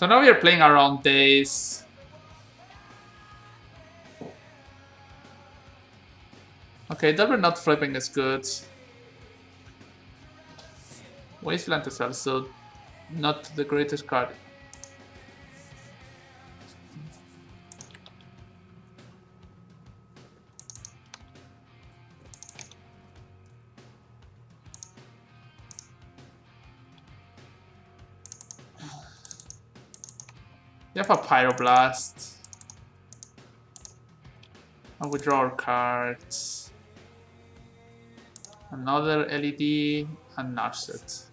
now we are playing around days. Okay, double not flipping is good. Wasteland is also not the greatest card. You have a Pyroblast. And we draw our cards. Another LED and Narset.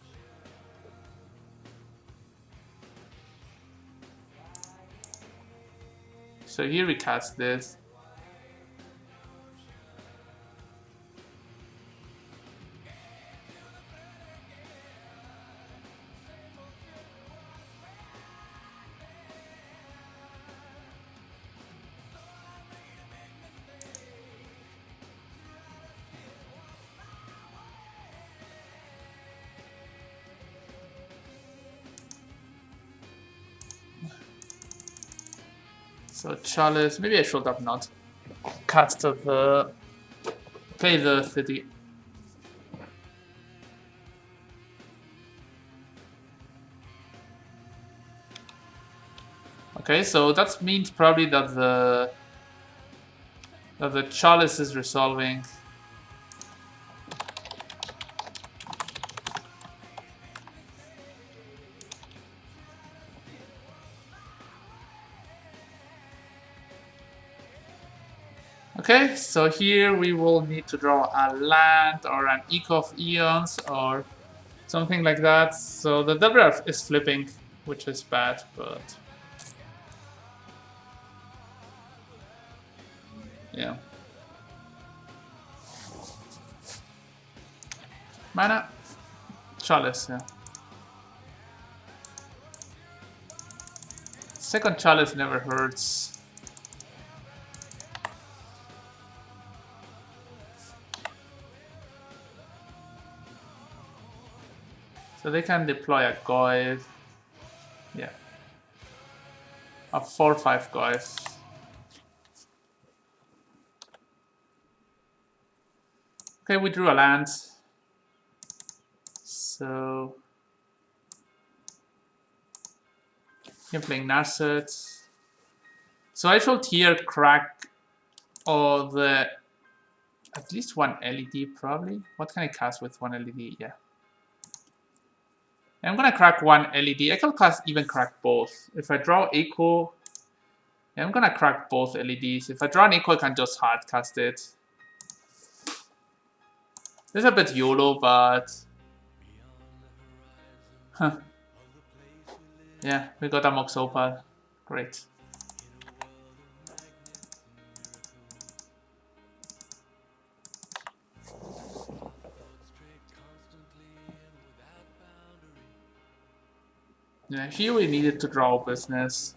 So here we cast this. So Chalice, maybe I should have not cast the play the city. Okay, so that means probably that the Chalice is resolving. Okay, so here we will need to draw a land or an Echo of Eons or something like that. So the double is flipping, which is bad, but yeah. Mana, Chalice, yeah. Second Chalice never hurts. So they can deploy a Goyf. Yeah. A 4/5 Goyf. Okay, we drew a land. So I'm playing Narset. So I should here crack all the at least one LED probably. What can I cast with one LED? Yeah. I'm gonna crack one LED. I can even crack both. If I draw Echo, I'm gonna crack both LEDs. If I draw an Echo, I can just hard cast it. This is a bit YOLO, but huh. Yeah, we got a Mox Opal. Great. Yeah, here we needed to draw business.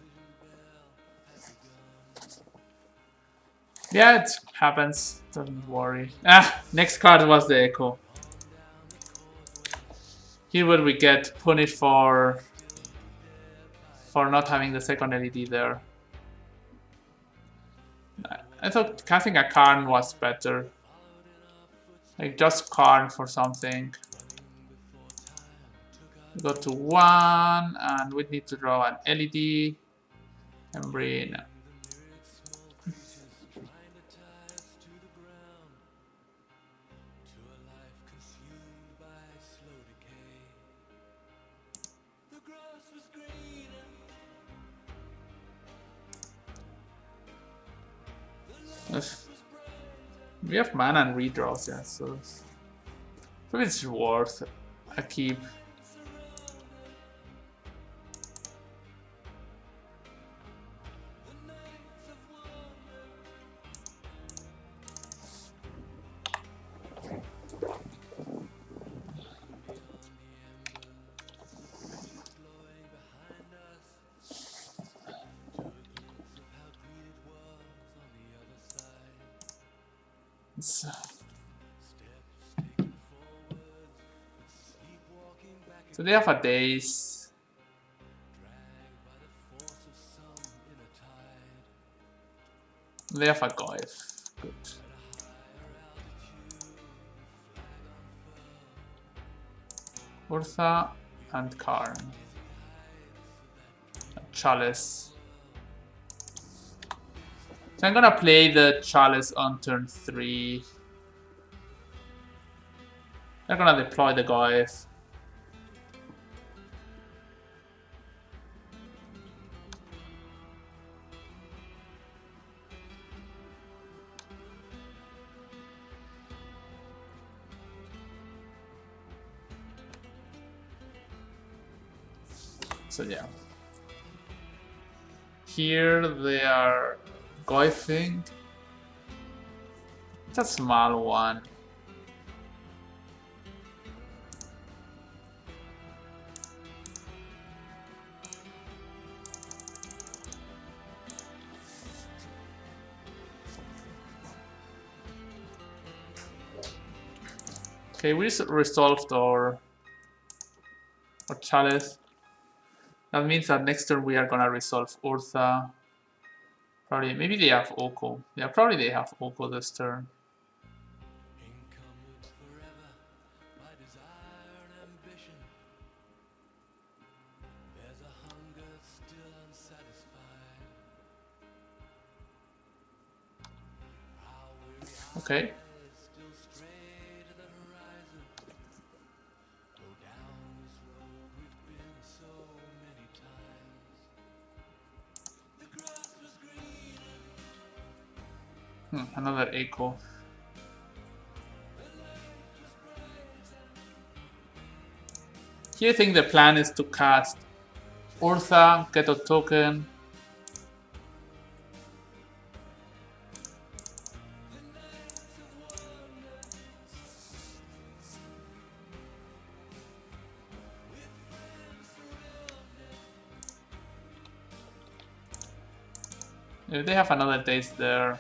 Yeah, it happens. Don't worry. Ah, next card was the Echo. Here will we get punished for not having the second LED there. I thought casting a Karn was better. Like just Karn for something. We go to 1 and we need to draw an LED. And bring. We have mana and redraws, yeah, so it's worth a keep. So they have a daze. They have a Goif. Good. Urtha and Karn. Chalice. So I'm gonna play the Chalice on turn 3. They're gonna deploy the Goif. So yeah. Here they are Goifing. It's a small one. Okay, we resolved our Chalice. That means that next turn we are gonna resolve Urtha. Probably, maybe they have Oko. Yeah, probably they have Oko this turn. Okay. Another Echo. Here I think the plan is to cast Urtha, get a token. If they have another daze there.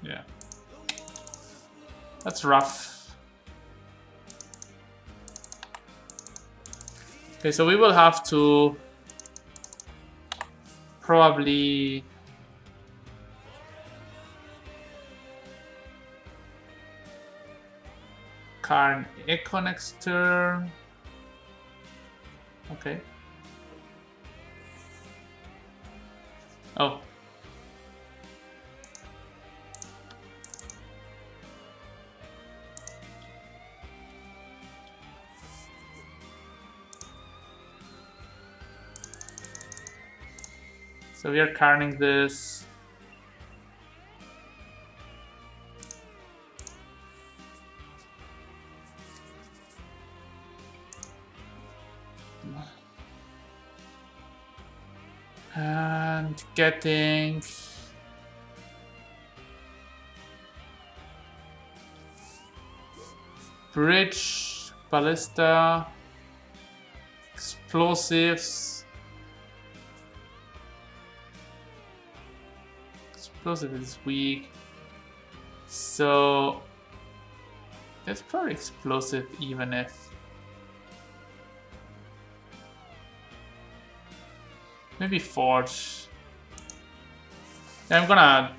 Yeah. That's rough. Okay, so we will have to probably Karn Echo next turn. Okay. Oh. So we are carrying this. And getting bridge, ballista, explosives. Explosive is weak. So that's probably explosive even if maybe Forge. Yeah, I'm gonna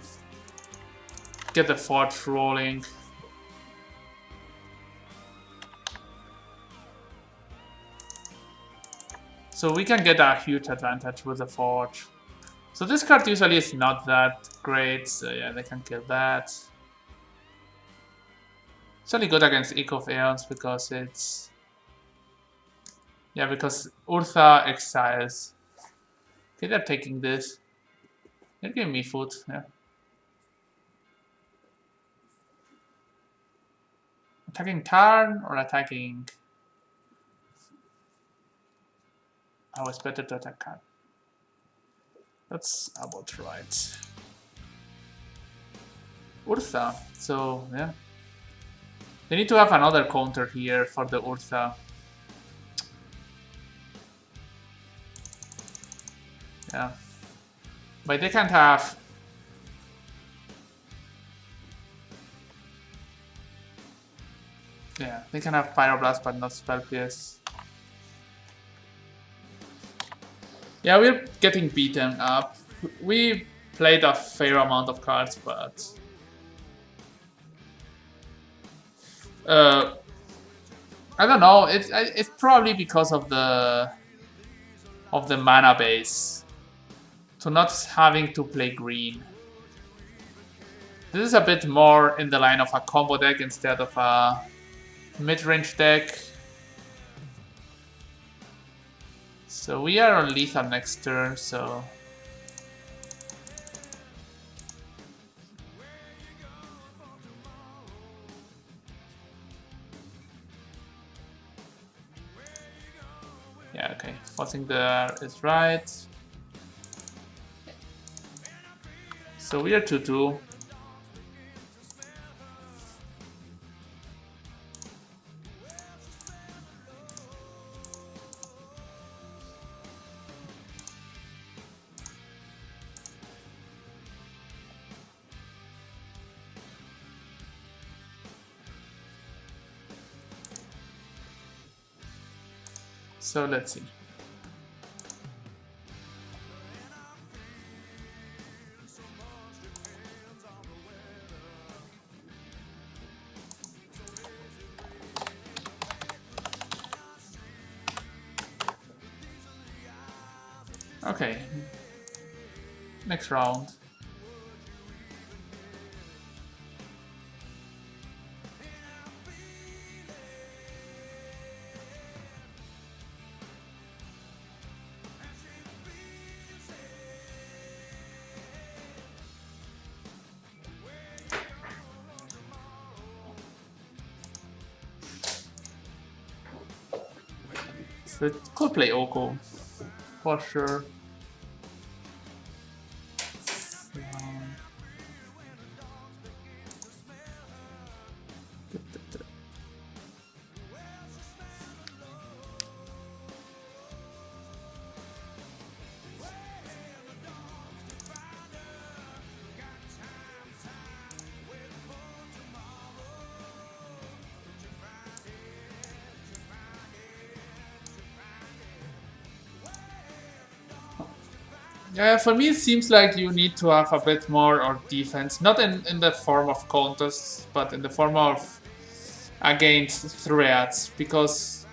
get the Forge rolling. So we can get a huge advantage with the Forge. So this card usually is not that great, so yeah, they can kill that. It's only good against Echo of Aeons because it's... Yeah, because Urtha exiles. Okay, they're taking this. They're giving me food, yeah. Attacking Karn or attacking... Oh, it's better to attack Karn. That's about right. Urtha, so yeah. They need to have another counter here for the Urtha. Yeah. But they can't have... Yeah, they can have Pyroblast but not Spell Pierce. Yeah, we're getting beaten up. We played a fair amount of cards, but... I don't know, it's probably because of the mana base. To not having to play green. This is a bit more in the line of a combo deck instead of a mid-range deck. So we are on lethal next turn, so... Yeah, okay. Forcing there is right. So we are 2-2. So let's see. Okay. Next round. So it could play Oko, for sure. Yeah, for me it seems like you need to have a bit more of defense, not in the form of contests, but in the form of against threats, because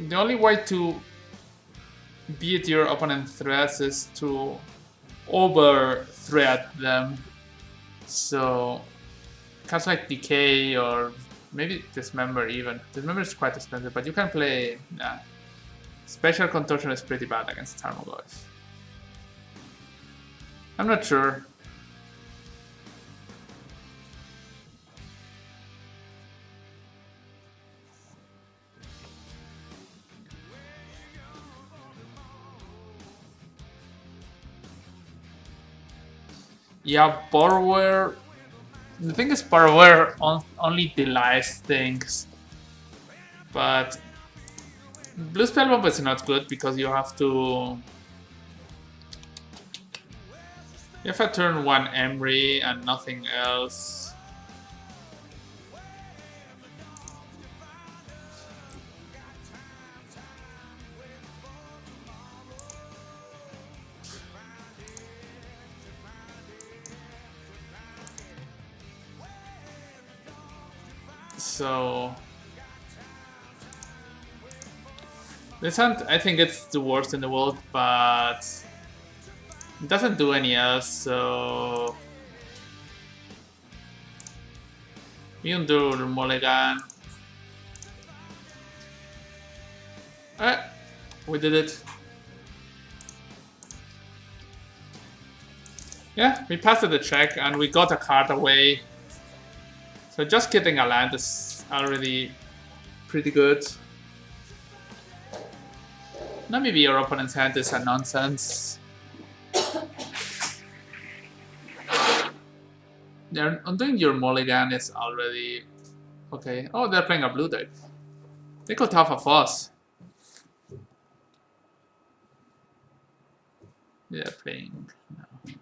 the only way to beat your opponent's threats is to over threat them. So cards like Decay or maybe Dismember even. Dismember is quite expensive, but you can play... Nah. Special Contortion is pretty bad against Tarmogoyf. I'm not sure. Yeah, Borrower... The thing is, Borrower only delays things. But... Blue Spellbomb is not good because you have to... You have to turn one Emery and nothing else. So... This hand, I think it's the worst in the world, but... It doesn't do any else, so... Yundur Mulligan. We did it. Yeah, we passed the check and we got a card away. So just getting a land is already pretty good. Now maybe your opponent's hand is a nonsense. They're undoing your mulligan is already okay. Oh, they're playing a blue deck. They could have a Foss. Yeah, playing. No.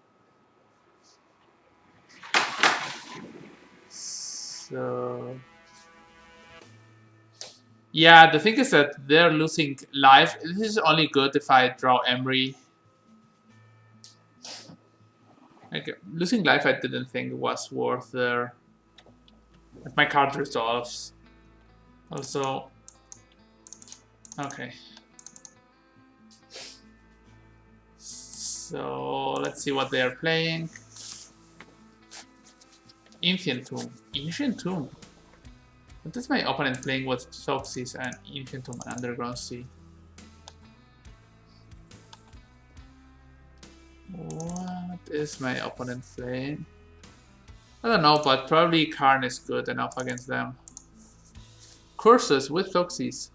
So yeah, the thing is that they're losing life. This is only good if I draw Emery. Okay, losing life I didn't think was worth there. If my card resolves. Also, okay. So let's see what they are playing. Ancient Tomb. Ancient Tomb. What is my opponent playing with Soxys and Ancient Tomb and Underground Sea? What is my opponent playing? I don't know, but probably Karn is good enough against them. Curses with Soxys.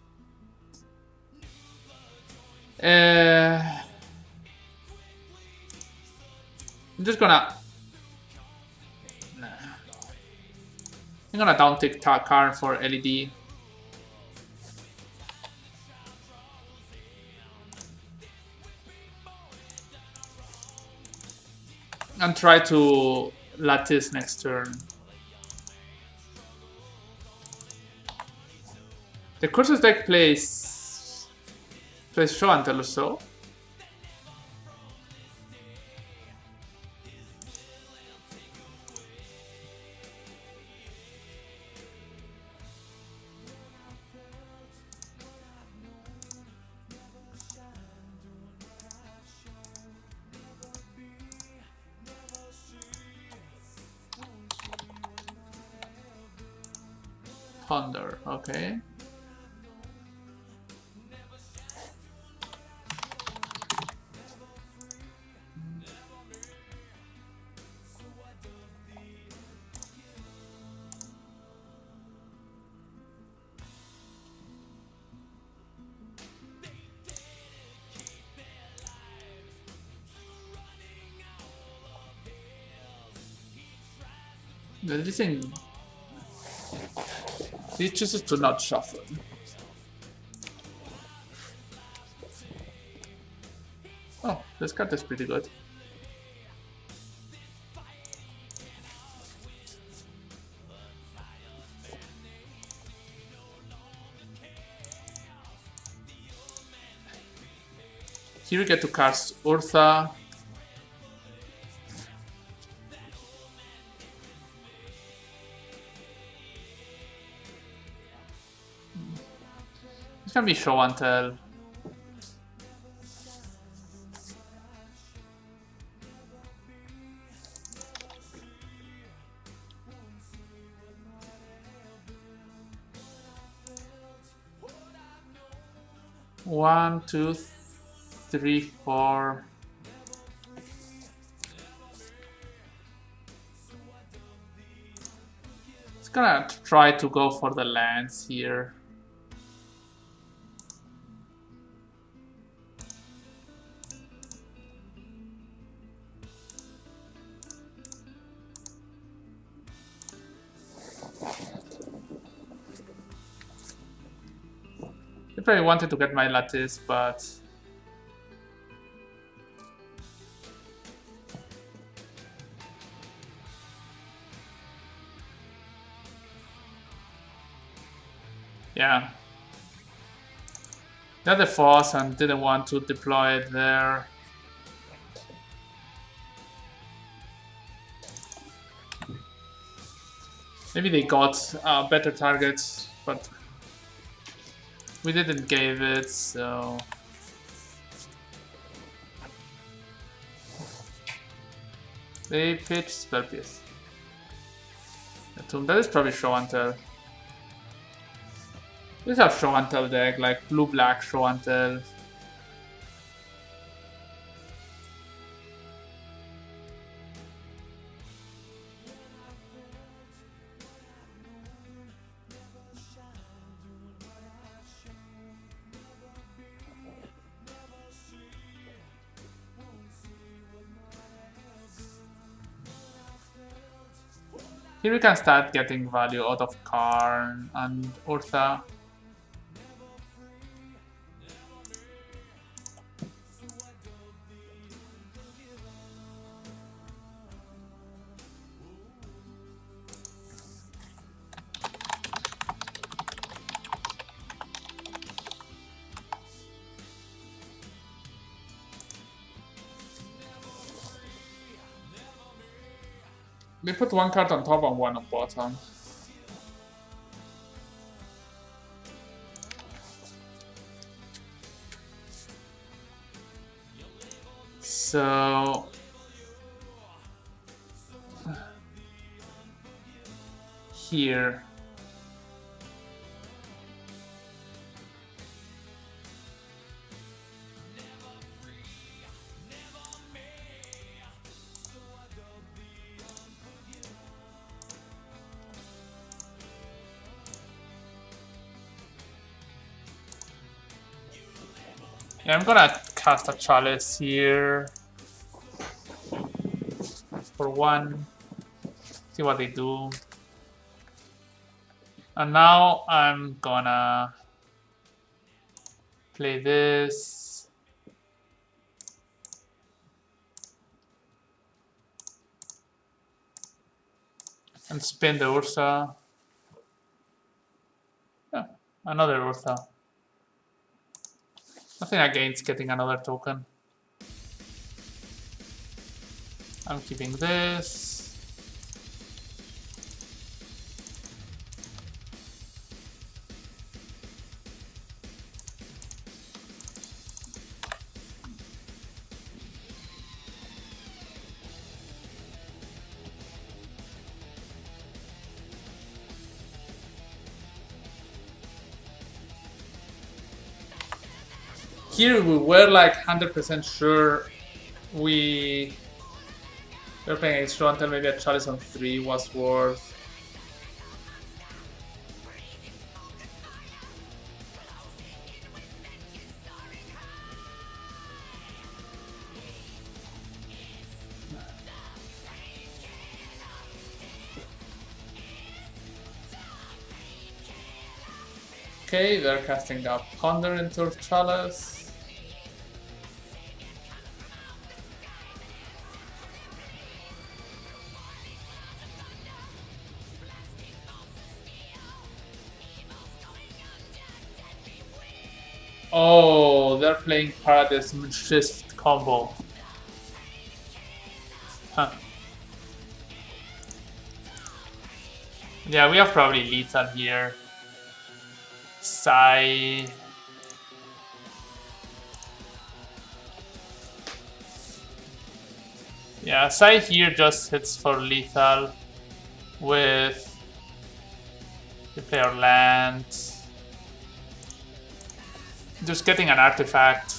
I'm just gonna... Nah. I'm gonna downtick Karn for LED. And try to Lattice next turn. The Curses deck plays Show and Tell or so. Thunder, okay. This thing... He chooses to not shuffle. Oh, this card is pretty good. Here we get to cast Urtha. This can be Show and Tell. One, two, three, four. It's gonna try to go for the lands here. I probably wanted to get my Lattice, but... yeah. They had the force and didn't want to deploy it there. Maybe they got better targets, but we didn't give it, so... They pitched Spell Pierce. That is probably Show and Tell. These have Show and Tell deck, like blue-black Show and Tell. Here we can start getting value out of Karn and Urtha. We put one card on top and one on bottom. So here. Yeah, I'm gonna cast a chalice here for one. See what they do. And now I'm gonna play this. And spin the Ursa. Yeah, another Ursa. Nothing against getting another token. I'm keeping this. Here we were like 100% sure we were playing extra until maybe a chalice on 3 was worth. Okay, they're casting a Ponder into Chalice. Oh, they're playing Paradigm Shift combo. Huh. Yeah, we have probably lethal here. Sai. Yeah, Sai here just hits for lethal with the player land. Just getting an artifact.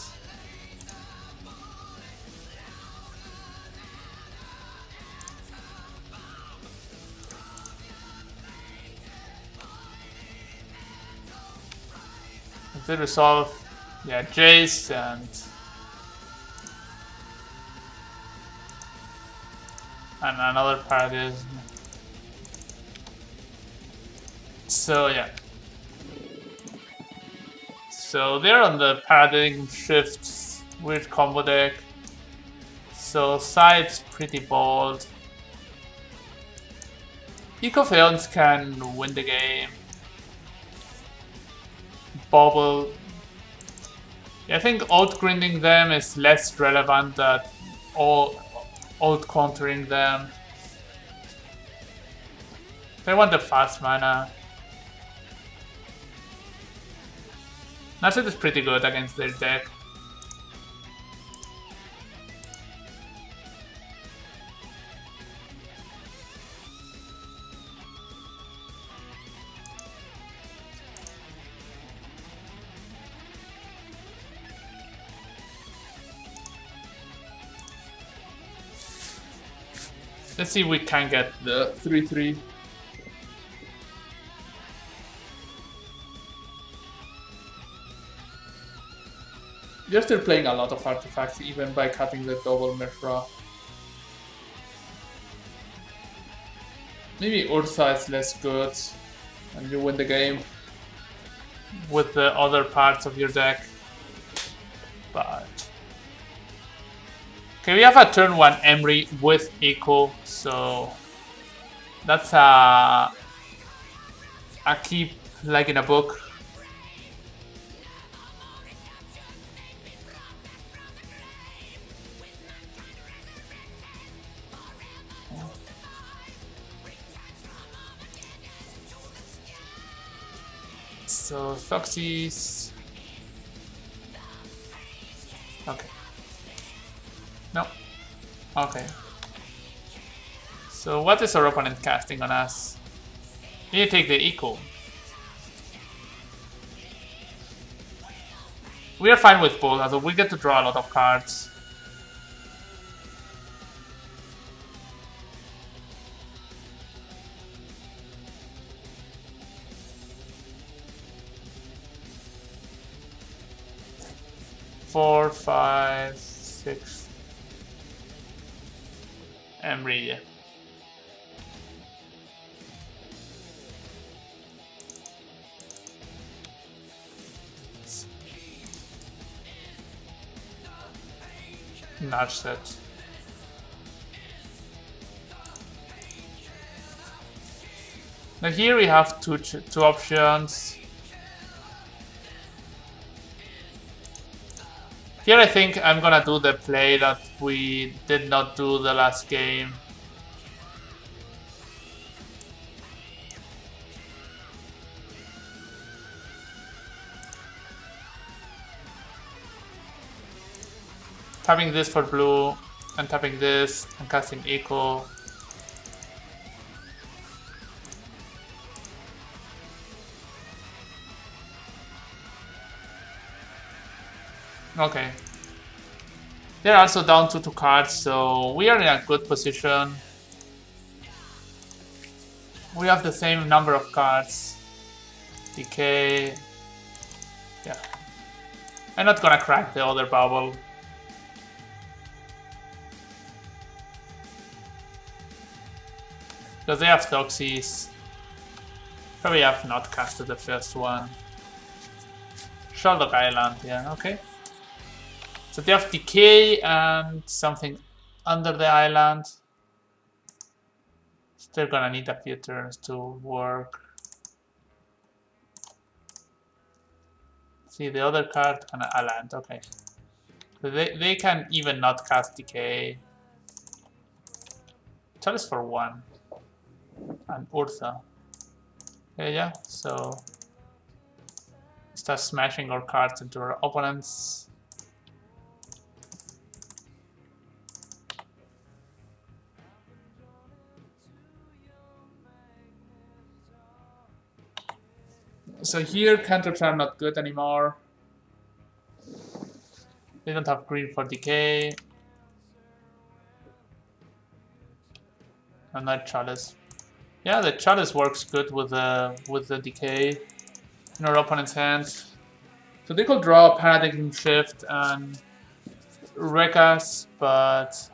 If they resolve, yeah, Jace and another Paradigm. So yeah. So they're on the Paradigm Shift weird combo deck. So side's pretty bold. Ecophions can win the game. Bobble. I think outgrinding them is less relevant than out-countering them. They want the fast mana. Nashid is pretty good against their deck. Let's see if we can get the 3-3. They're still playing a lot of artifacts, even by cutting the double Mishra. Maybe Ursa is less good, and you win the game with the other parts of your deck. But okay, we have a turn 1 Emery with Echo, so that's a keep like in a book. So Foxy's. Okay. No. Okay. So what is our opponent casting on us? You take the eco. We are fine with both, although we get to draw a lot of cards. Four, five, six. Emery. Nudge set. Now here we have two options. Here I think I'm gonna do the play that we did not do the last game. Tapping this for blue, and tapping this, and casting Echo. Okay. They're also down to 2 cards, so we are in a good position. We have the same number of cards. Decay. Yeah. I'm not gonna crack the other bubble. Because they have Toxies. Probably have not casted the first one. Sherlock Island, yeah, okay. So they have Decay and something under the island. They're gonna need a few turns to work. See the other card and a land, okay. So they can even not cast Decay. Chalice for 1. And Ursa. Yeah, so start smashing our cards into our opponents. So here cantrips are not good anymore. They don't have green for Decay. And not Chalice. Yeah, the Chalice works good with the Decay in our opponent's hands. So they could draw Paradigm Shift and wreck us, but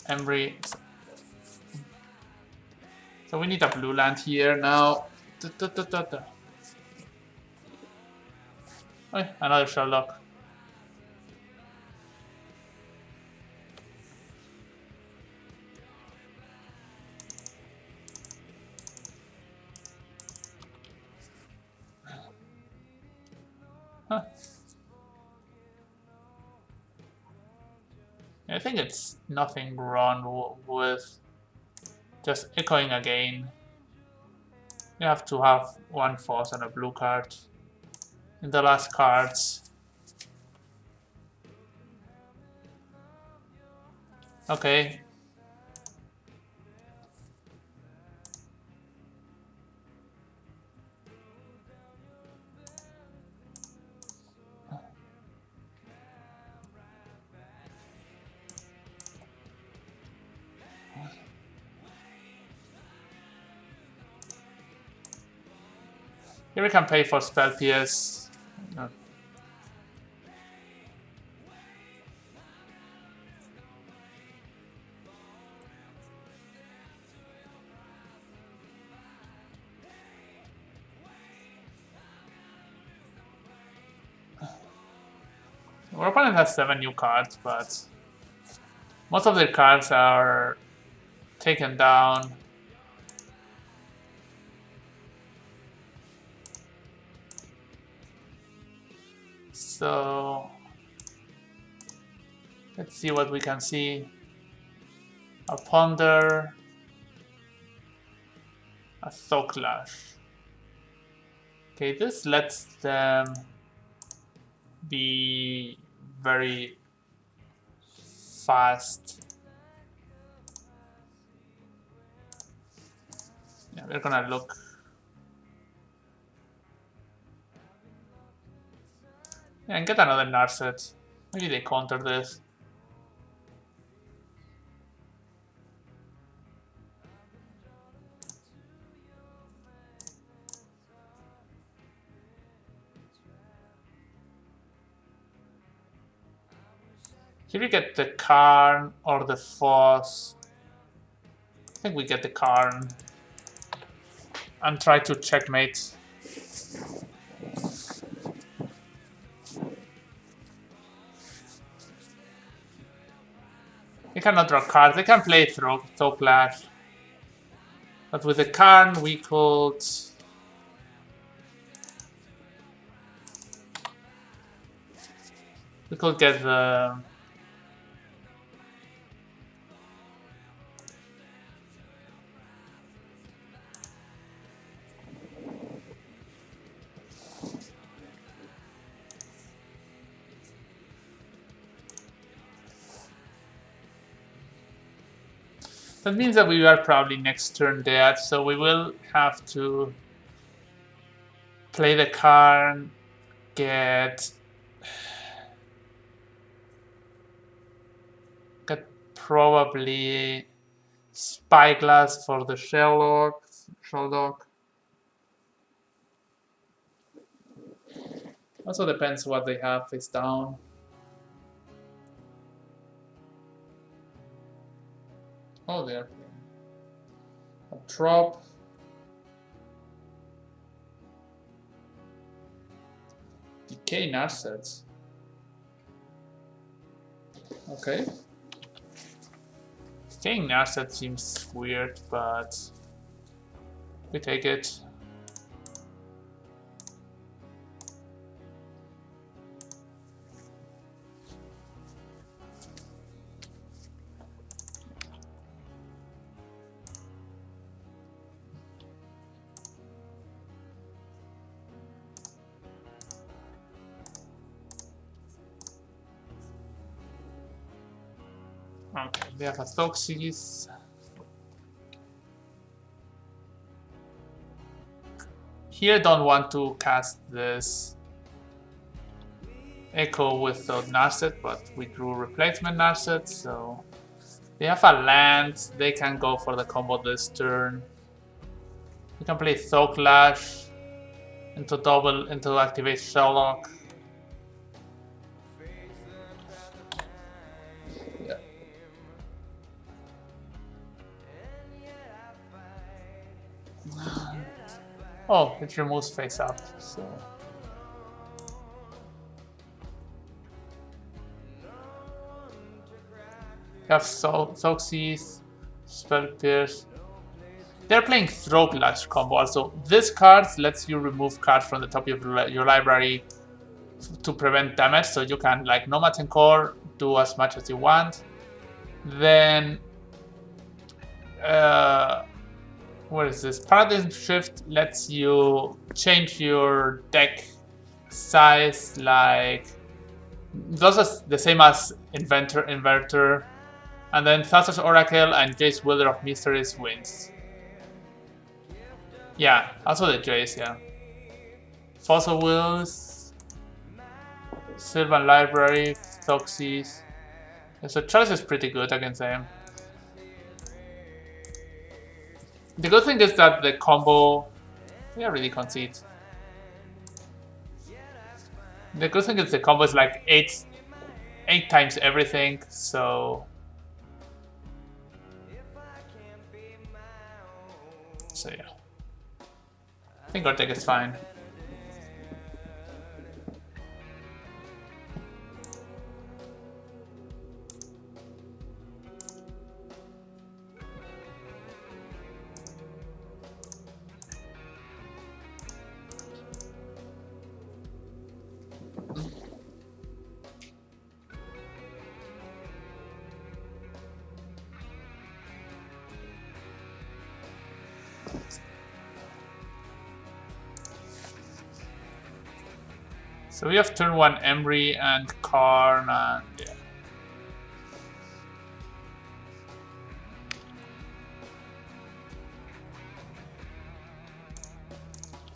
Embry. So we need a blue land here now. Oh, another Sherlock. Huh. I think it's nothing wrong with just echoing again. You have to have 1 force and a blue card in the last cards. Okay. Here we can pay for spell PS. No. Our opponent has 7 new cards, but most of their cards are taken down. So let's see what we can see. a Ponder, a Thoclash. Okay, this lets them be very fast. Yeah, we're gonna look. Yeah, and get another Narset. Maybe they counter this. Here we get the Karn or the Foss. I think we get the Karn. And try to checkmate. They cannot draw cards. They can play Thoclash. But with the Karn, we could... We could get the... That means that we are probably next turn dead, so we will have to play the Karn, get probably Spyglass for the Shellock. Also depends what they have face down. Oh, they're playing a drop. Decay Narsets. Okay. Decaying Narset seems weird, but we take it. Okay, they have a Thoxys. Here, don't want to cast this Echo with the Narset, but we drew replacement Narset, so they have a land. They can go for the combo this turn. We can play Thoclash into activate Shellock. Oh, it removes face up, so. You have Thoxys, Spell Pierce. They're playing Throatlash combo also. This card lets you remove cards from the top of your library to prevent damage, so you can, like, Nomad and Core, do as much as you want. Then, what is this? Paradigm Shift lets you change your deck size, like those are the same as Inverter, and then Thassa's Oracle and Jace Wither of Mysteries wins. Yeah, also the Jace, yeah. Fossil Wheels, Sylvan Library, Thoxys. So Charles is pretty good against them. The good thing is that the combo, yeah, really concede. The good thing is the combo is like 8 times everything, so yeah. I think our deck is fine. So we have turn 1 Emery and Karn and yeah.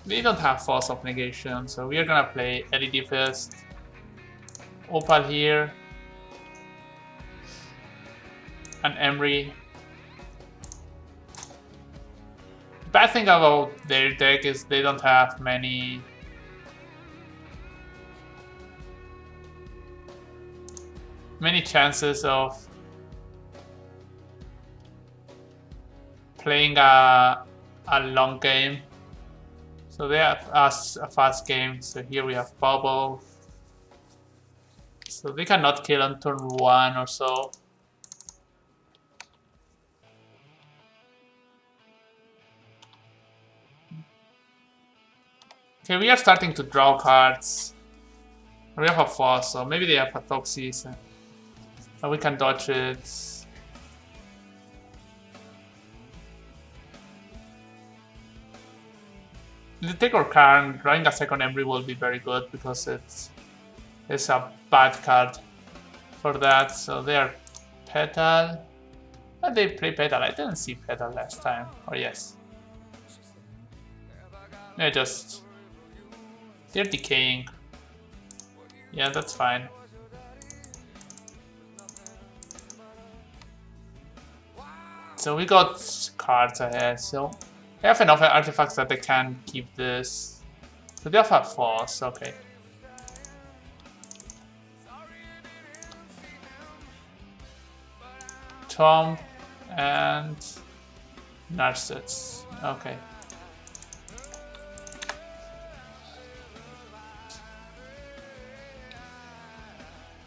We don't have Force of Negation, so we are gonna play LED first. Opal here. And Emery. The bad thing about their deck is they don't have many chances of playing a long game. So they have us a fast game. So here we have Bubble. So they cannot kill on turn 1 or so. Okay, we are starting to draw cards. We have a Force, so maybe they have a Toxis. And we can dodge it. If they take our Karn, drawing a second Emery will be very good because it's a bad card for that. So they are Petal. And they play Petal. I didn't see Petal last time. Or yes. They're decaying. Yeah, that's fine. So we got cards ahead, so they have enough artifacts that they can keep this. So they have a Force, okay. Tomb and Narcissus, okay.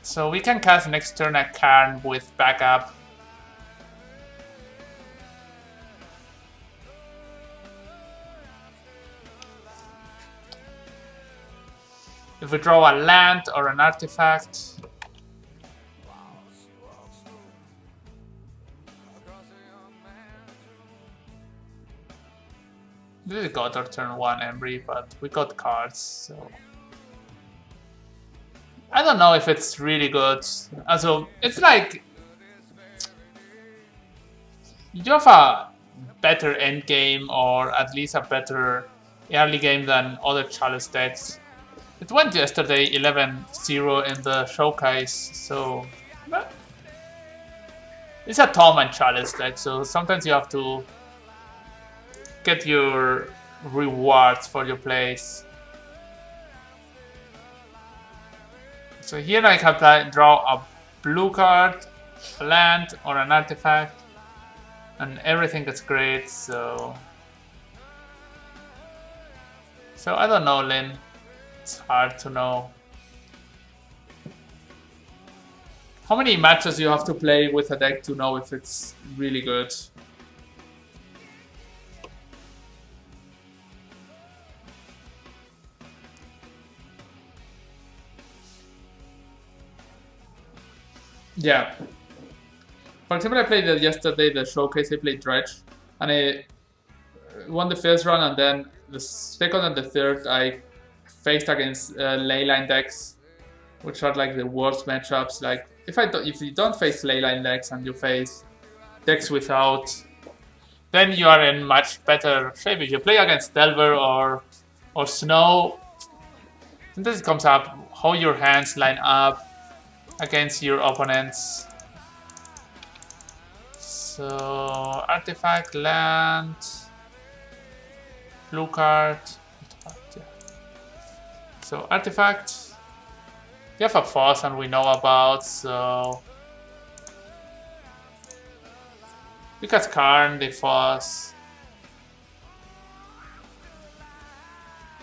So we can cast next turn a Karn with backup. If we draw a land or an artifact. We got our turn 1 Emery, but we got cards, so I don't know if it's really good. Also, it's like you have a better end game or at least a better early game than other Chalice decks. It went yesterday 11-0 in the showcase, so it's a Tom and Chalice deck, so sometimes you have to get your rewards for your plays. So here I can draw a blue card, a land, or an artifact, and everything is great, so I don't know, Lynn. It's hard to know. How many matches you have to play with a deck to know if it's really good? Yeah. For example, I played yesterday the showcase. I played Dredge, and I won the first round, and then the second and the third I faced against leyline decks, which are like the worst matchups. Like if you don't face leyline decks and you face decks without, then you are in much better shape. If you play against Delver or Snow, sometimes it comes up how your hands line up against your opponents. So artifact, land, blue card. So artifact, we have a Force and we know about, so we got Karn, the Force.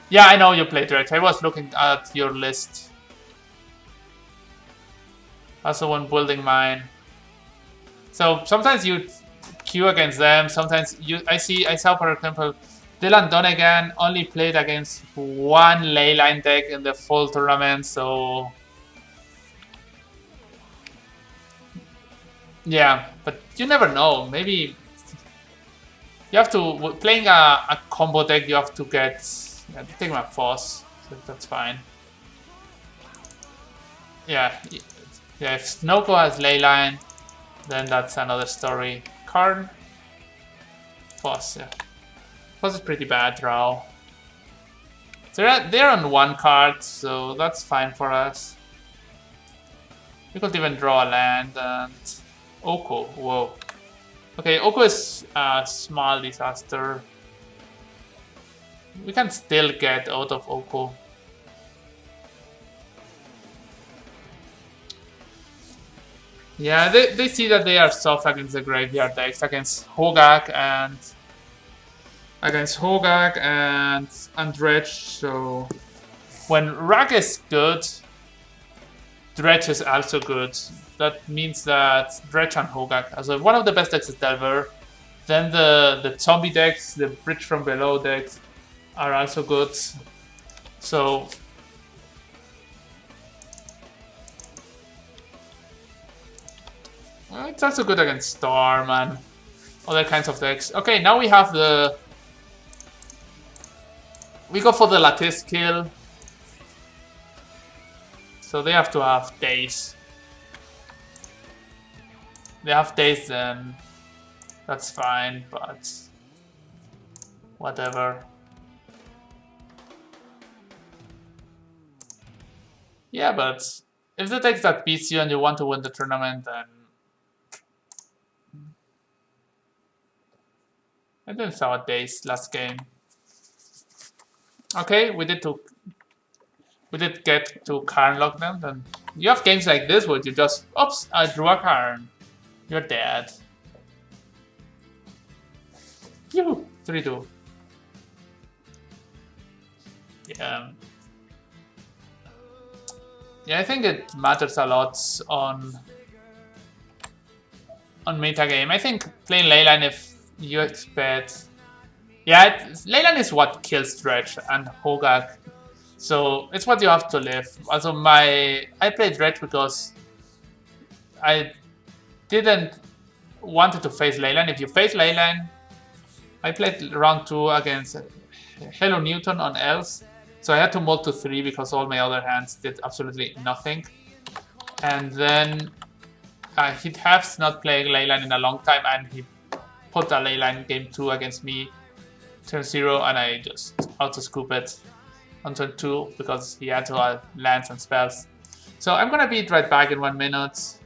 Yeah, I know you played Dredge. I was looking at your list. Also one building mine. So sometimes you queue against them. Sometimes I saw for example Dylan Donegan only played against one leyline deck in the full tournament. So yeah, but you never know. Maybe you have to playing a combo deck. You have to get take my Force. So that's fine. Yeah, yeah. If Snoko has Leyline, then that's another story. Karn, Foss, yeah. Foss is pretty bad draw. They're on one card, so that's fine for us. We could even draw a land and Oko. Whoa. Okay, Oko is a small disaster. We can still get out of Oko. Yeah, they see that they are soft against the graveyard decks, against Hogak and Dredge. So when Rag is good, Dredge is also good. That means that Dredge and Hogak. So if one of the best decks is Delver, then the zombie decks, the Bridge from Below decks, are also good. So it's also good against Storm and other kinds of decks. Okay, now we have the... We go for the Lattice kill. So they have to have Daze. They have Daze, then that's fine, but whatever. Yeah, but if the deck that beats you and you want to win the tournament, then I didn't saw a Daze last game. Okay, we did get to Karn lockdown. Then you have games like this where you just, oops, I drew a Karn. You're dead. Yoo-hoo, 3-2. Yeah. Yeah, I think it matters a lot on metagame. I think playing Leyline, if you expect... Yeah, Leyline is what kills Dredge and Hogak. So it's what you have to live. Also, I played Dredge because I didn't wanted to face Leyline. If you face Leyline, I played round 2 against Hello Newton on Elves. So I had to mold to 3 because all my other hands did absolutely nothing. And then he'd have not playing Leyline in a long time, and he put a Leyline game 2 against me, turn 0, and I just auto-scoop it on turn 2 because he had to have lands and spells. So I'm gonna be right back in 1 minute.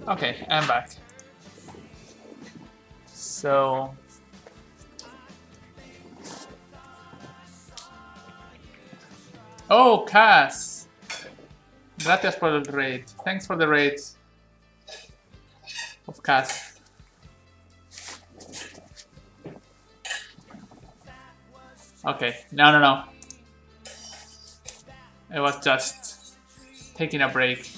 Okay, I'm back. So oh, Cass. Gracias por el raid. Thanks for the raid of Cass. Okay, no. I was just taking a break.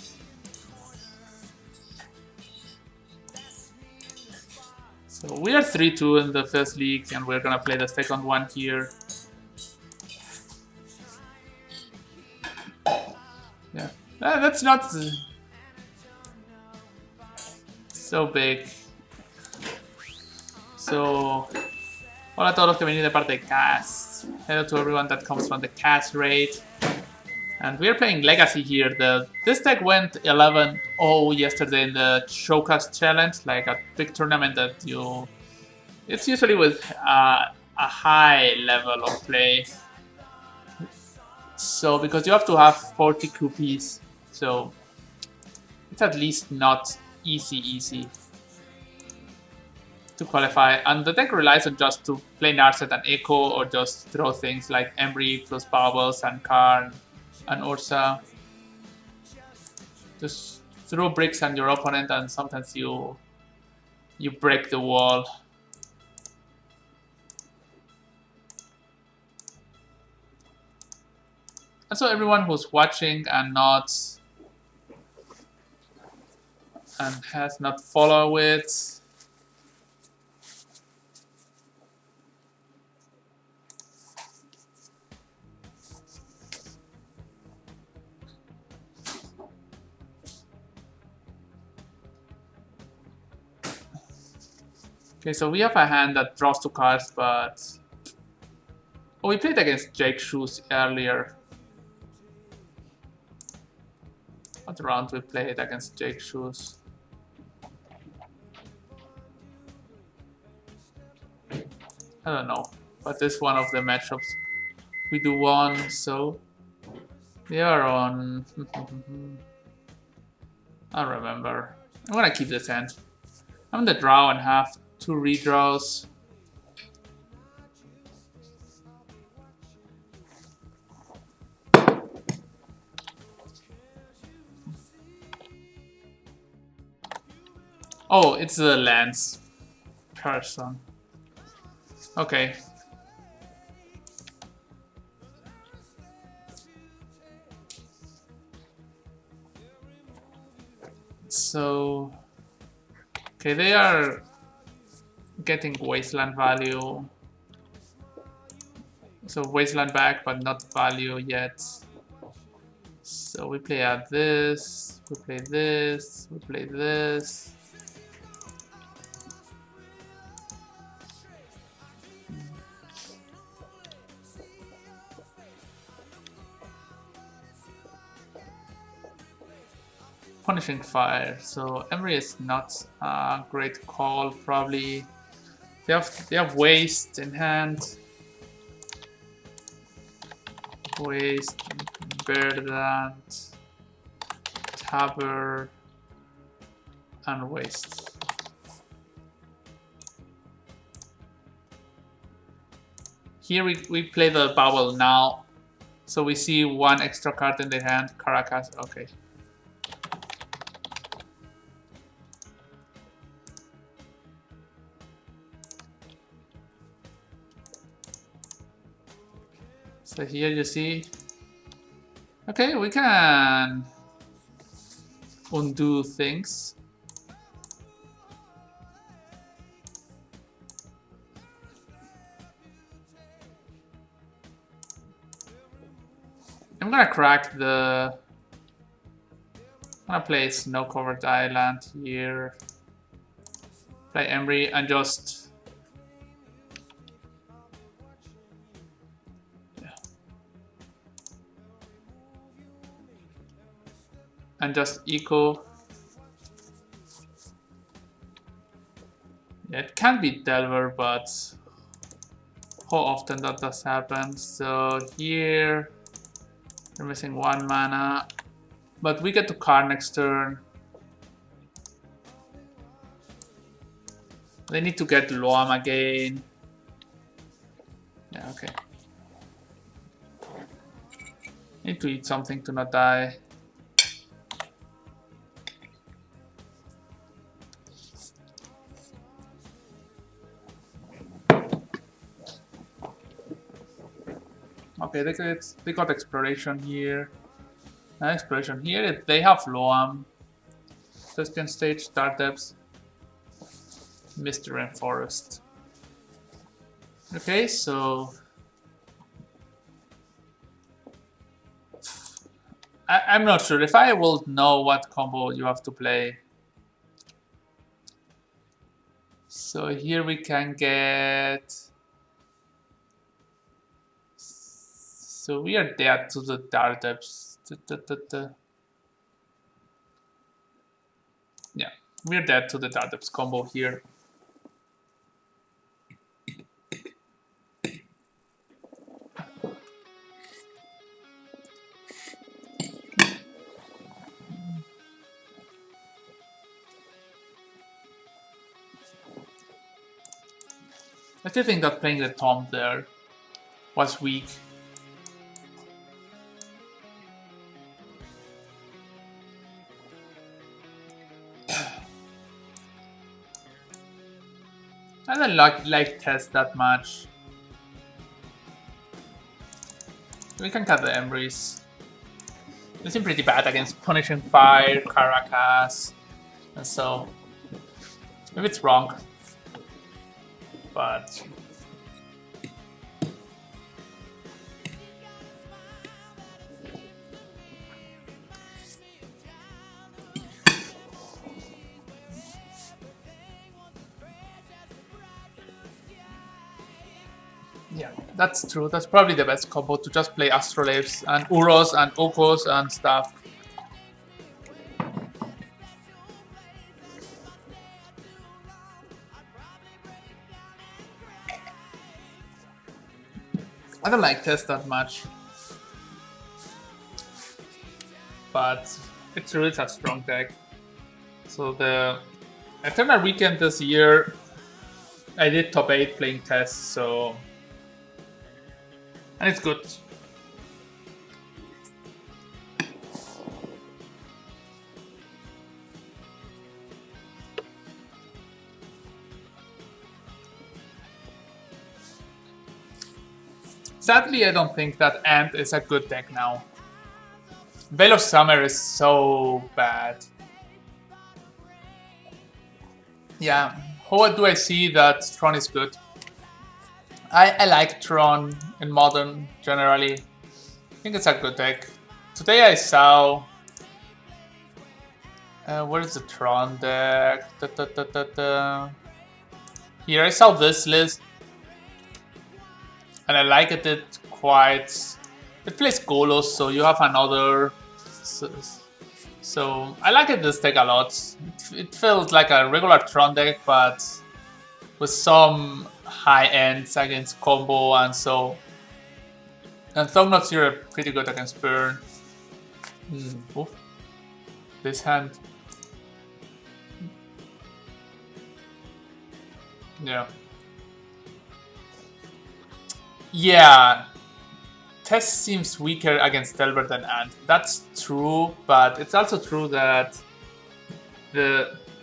So we are 3-2 in the first league, and we're gonna play the second one here. that's not so big. So, hola a todos los que vienen de parte de Cass. Hello to everyone that comes from the Cass raid. And we are playing Legacy here. This deck went 11-0 yesterday in the Showcase Challenge, like a big tournament that you... It's usually with a high level of play. So, because you have to have 40 QPs, so it's at least not easy to qualify. And the deck relies on just to play Narset and Echo, or just throw things like Emry plus Bubbles and Karn and Ursa. Just throw bricks on your opponent, and sometimes you break the wall. And so everyone who's watching and has not followed it, okay, so we have a hand that draws 2 cards, but... Oh, we played against Jake Shoes earlier. What round we played against Jake Shoes? I don't know, but this is one of the matchups. We do one, so... We are on... I don't remember. I'm gonna keep this hand. I'm gonna draw and have 2 redraws. Oh, it's the Lance person. Okay. So... Okay, they are getting Wasteland value. So Wasteland back, but not value yet. So we play out this, we play this, we play this. Punishing Fire. So Emry is not a great call. Probably they have Waste in hand. Waste, Verdant, Tabard, and Waste. Here we play the bubble now, so we see 1 extra card in the hand. Caracas. Okay. So here you see, okay, we can undo things. I'm gonna crack the... I'm gonna play Snow Covered Island here. Play Emry and just... And just eco. Yeah, it can be Delver, but how often that does happen? So here we're missing 1 mana, but we get to Karn next turn. They need to get Loam again. Yeah, okay. Need to eat something to not die. Okay, they got Exploration here. Exploration here. They have Loam. Thespian Stage, Dark Depths, Mystery and Forest. Okay, so I'm not sure. If I will know what combo you have to play. So here we can get... So we are dead to the Dardeps. Yeah, we're dead to the Dardeps combo here. I still think that playing the Tom there was weak. I don't like Test that much. We can cut the Emrys. They seem pretty bad against Punishing Fire, Caracas, and so maybe it's wrong, but yeah, that's true. That's probably the best combo, to just play Astrolabes and Uros and Okos and stuff. I don't like Test that much, but it's really a strong deck. So the Eternal Weekend this year, I did top 8 playing Test, so... and it's good. Sadly, I don't think that Ant is a good deck now. Veil of Summer is so bad. Yeah, how do I see that Tron is good? I like Tron in Modern, generally. I think it's a good deck. Today I saw... where is the Tron deck? Here I saw this list. And I liked it quite... It plays Golos, so you have another... So I liked this deck a lot. It felt like a regular Tron deck, but with some high ends against combo and so. And Thugnots here are pretty good against burn. This hand. Yeah. Yeah. Test seems weaker against Delver than Ant. That's true, but it's also true that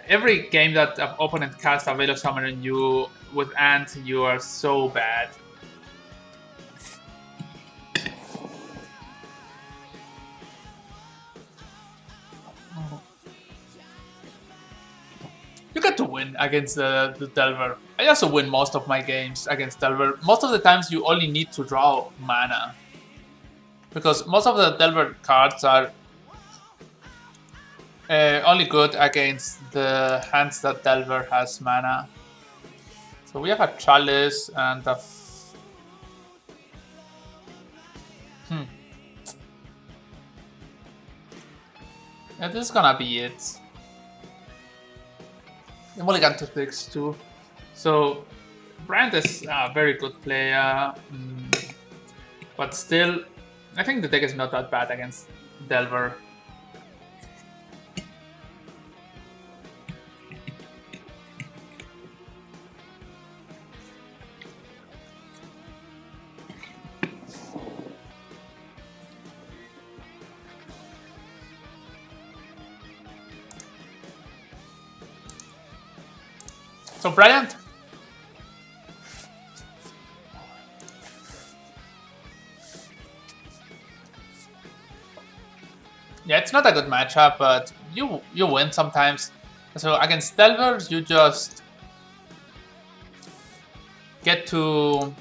every game that an opponent casts a Veil of Summer on you, with Ant, you are so bad. You get to win against the Delver. I also win most of my games against Delver. Most of the times you only need to draw mana. Because most of the Delver cards are only good against the hands that Delver has mana. So we have a Chalice and a... Yeah, this is gonna be it. The Mulligan to 6 too. So Brand is a very good player, but still, I think the deck is not that bad against Delver. So Bryant. Yeah, it's not a good matchup, but you win sometimes. So against Delvers, you just get to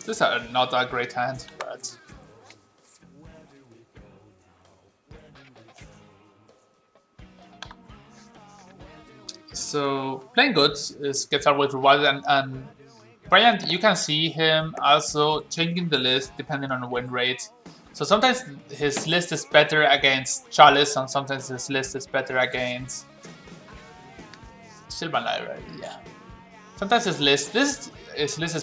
This is not a great hand, but so playing good is gets out with reward, and Brian, you can see him also changing the list depending on the win rate. So sometimes his list is better against Chalice, and sometimes his list is better against Sylvan Library. Yeah. Sometimes his list is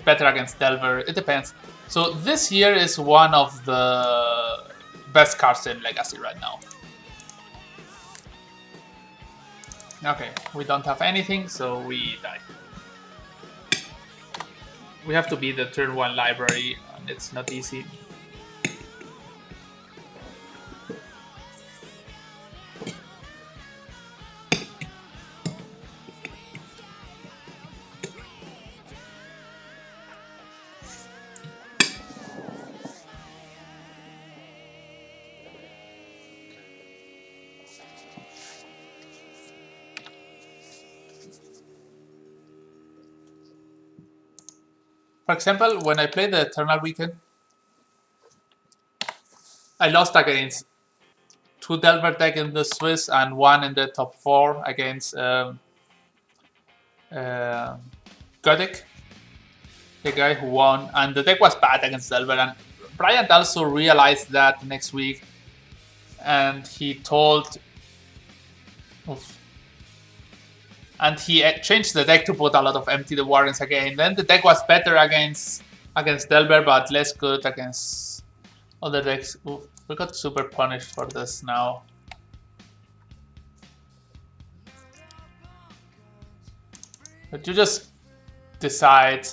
better against Delver. It depends. So this here is one of the best cards in Legacy right now. Okay, we don't have anything, so we die. We have to be the turn 1 library, and it's not easy. For example, when I played the Eternal Weekend, I lost against 2 Delver deck in the Swiss and 1 in the top 4 against Godek, the guy who won, and the deck was bad against Delver. And Bryant also realized that next week, and he told, and he changed the deck to put a lot of Empty the Warrens again. Then the deck was better against Delver, but less good against other decks. Oof, we got super punished for this now. But you just decide.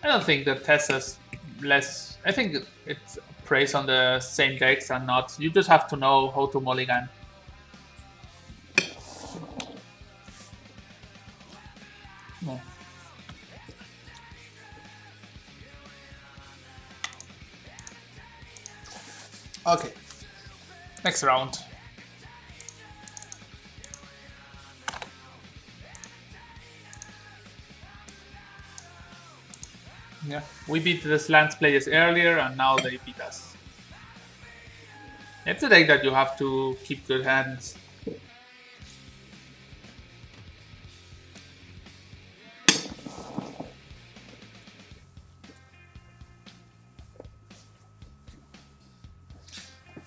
I don't think the test is less. I think it preys on the same decks and not. You just have to know how to mulligan. No. Okay. Next round. Yeah, we beat the Slants players earlier, and now they beat us. It's a deck that you have to keep good hands.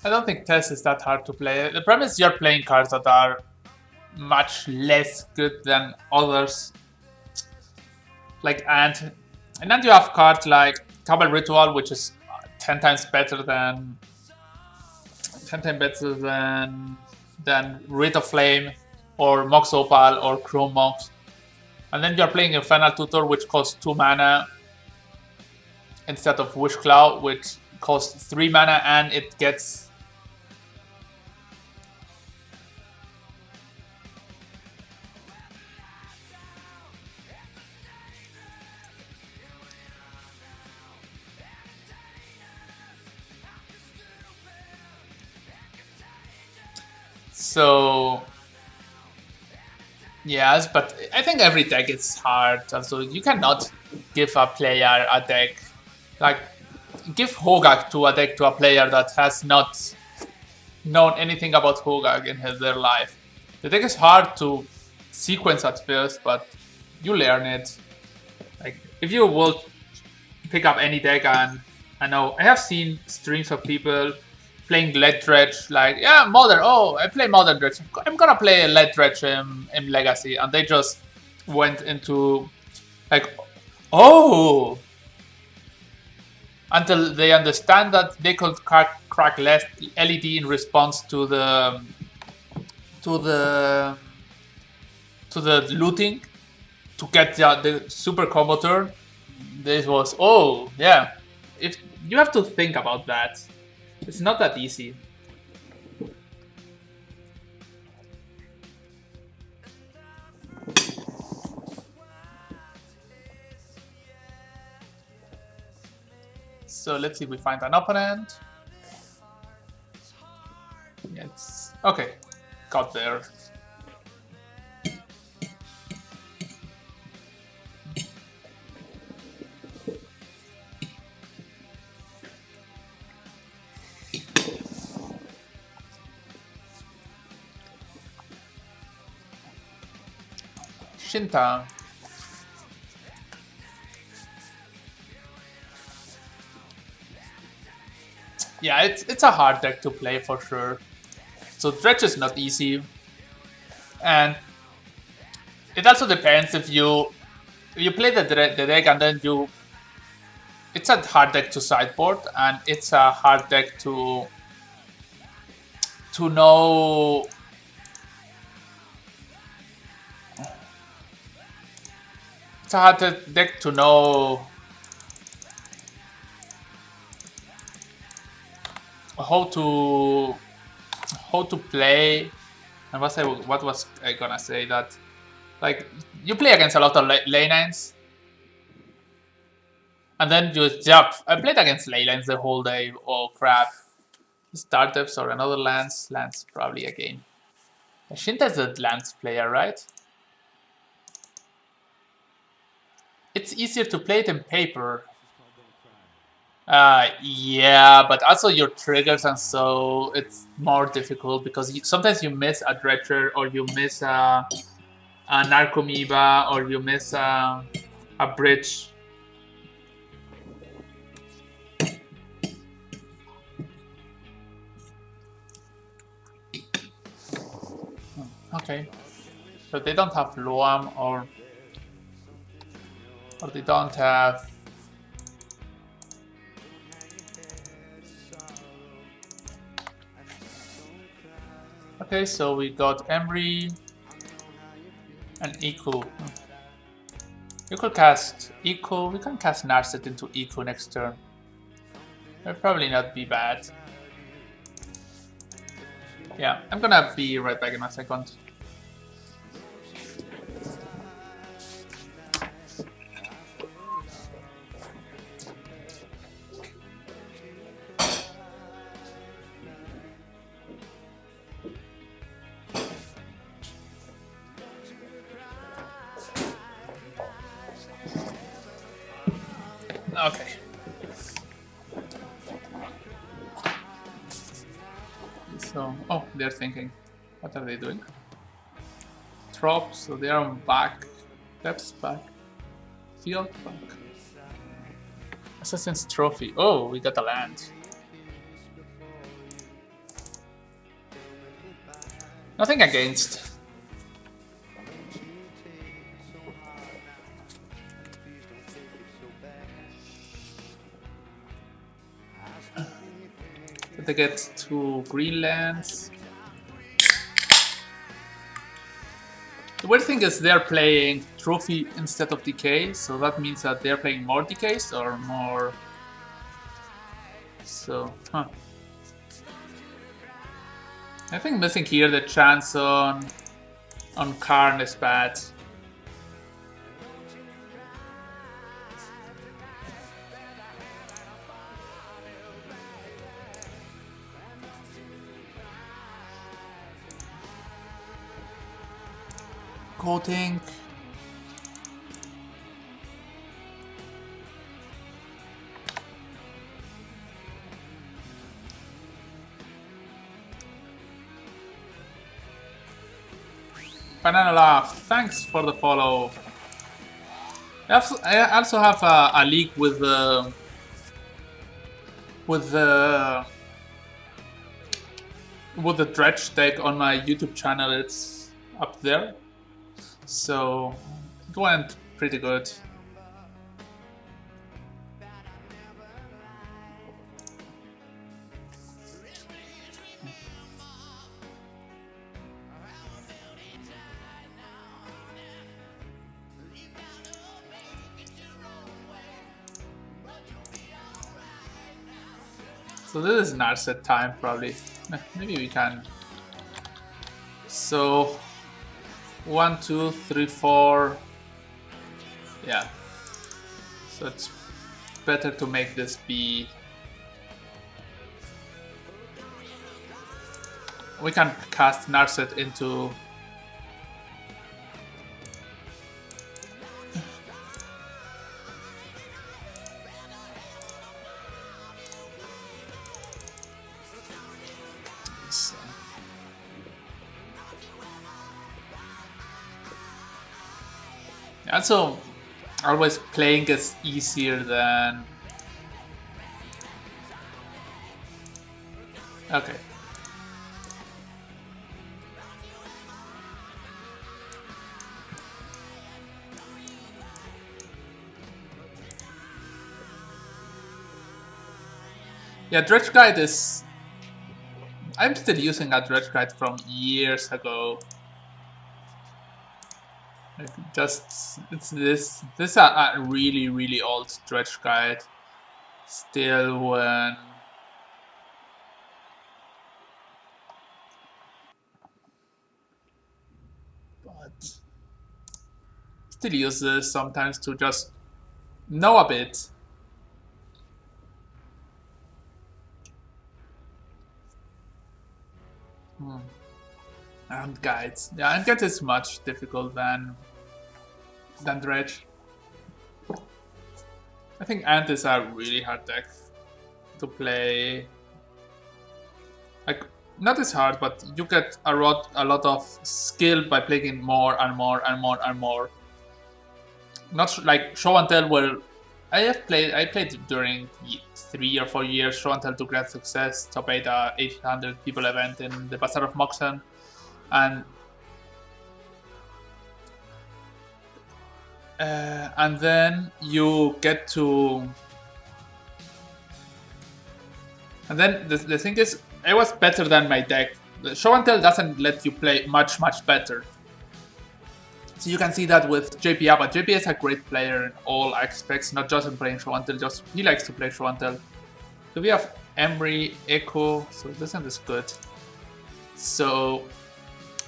I don't think Test is that hard to play. The problem is you're playing cards that are much less good than others. Like and then you have cards like Cabal Ritual, which is 10 times better than Rite of Flame or Mox Opal or Chrome Mox. And then you're playing Infernal Tutor, which costs 2 mana instead of Wish Claw, which costs 3 mana, and it gets so yes, but I think every deck is hard. Also, you cannot give a player a deck like give Hogak to a deck to a player that has not known anything about Hogak in their life. The deck is hard to sequence at first, but you learn it. Like if you will pick up any deck, and I know I have seen streams of people playing Lead Dredge, like, yeah, Modern, oh, I play Modern Dredge. I'm gonna play Lead Dredge in Legacy. And they just went into, like, oh! Until they understand that they could crack less LED in response to the looting to get the super combo turn. This was, oh, yeah. If you have to think about that. It's not that easy. So let's see if we find an opponent. Yes. Okay. Got there. Shinta. Yeah, it's a hard deck to play for sure. So Dredge is not easy. And it also depends if you play the deck and then you... It's a hard deck to sideboard, and it's a hard deck to know... It's a hard deck to know how to play. And what was I gonna say? That like you play against a lot of laylines, and then you jump. I played against laylines the whole day. Oh crap! Startups or another lands probably again. Shinta's a lands player, right? It's easier to play it in paper. Yeah, but also your triggers, and so it's more difficult because sometimes you miss a dredger, or you miss a narcomoeba, or you miss a bridge. Okay, so they don't have Loam, or they don't have... Okay, so we got Emery and Eco. You could cast Eco. We can cast Narset into Eco next turn. That'll probably not be bad. Yeah, I'm gonna be right back in a second. Okay. So, oh, they're thinking. What are they doing? Trop, so they are back. Depths back. Field back. Assassin's Trophy. Oh, we got a land. Nothing against. They get 2 green lands. The weird thing is they're playing Trophy instead of Decay, so that means that they're playing more Decays or more... So, huh. I think missing here the chance on Karn is bad. Coating. Banana Laugh, thanks for the follow. I also have a league with the Dredge deck on my YouTube channel. It's up there. So it went pretty good. So this is Narset time probably. Maybe we can. So 1, 2, 3, 4. Yeah. So it's better to make this be. We can cast Narset into. Also, always playing is easier than. Okay. Yeah, Dredge Guide is. I'm still using a Dredge Guide from years ago. Just it's this is a really old Dredge Guide. Still when. But still use this sometimes to just know a bit. And guides. Yeah, and guides is much difficult than Dredge. I think Ant is a really hard deck to play. Like, not as hard, but you get a lot of skill by playing more and more and more and more. Not like Show and Tell, where I played during 3 or 4 years Show and Tell to great success, top 8 800 people event in the Bazaar of Moxen, and then you get to. And then the thing is, I was better than my deck. The Show and Tell doesn't let you play much better. So you can see that with JP but JP is a great player in all aspects, not just in playing Show and Tell, just he likes to play Show and Tell. So we have Emery, Echo, so this end is good. So,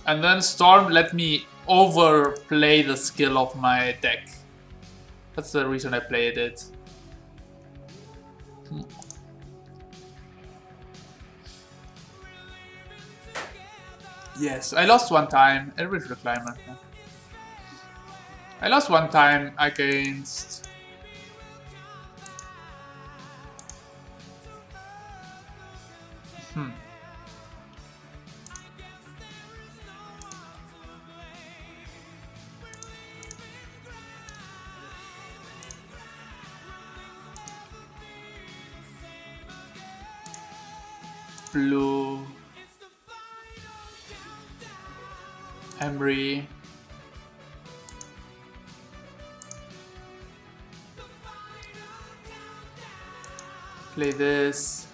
and then Storm let me overplay the skill of my deck. That's the reason I played it. Yes, I lost one time. Everybody's Reclaimer. I lost one time against. Blue. Emery. Play this.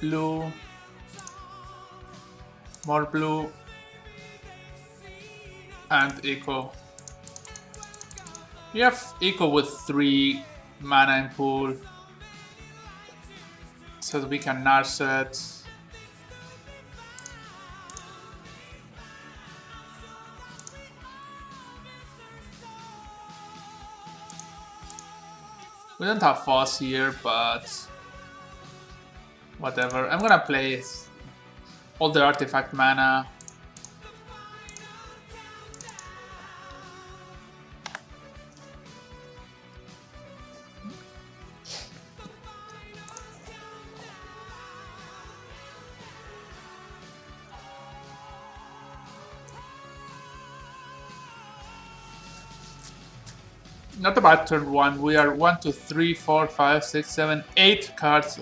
Blue. More blue. And Echo. We have Echo with 3 mana in pool. So that we can Narset. We don't have Foss here, but whatever. I'm gonna play all the artifact mana. Not a bad turn 1. We are 1, 2, 3, 4, 5, 6, 7, 8 cards.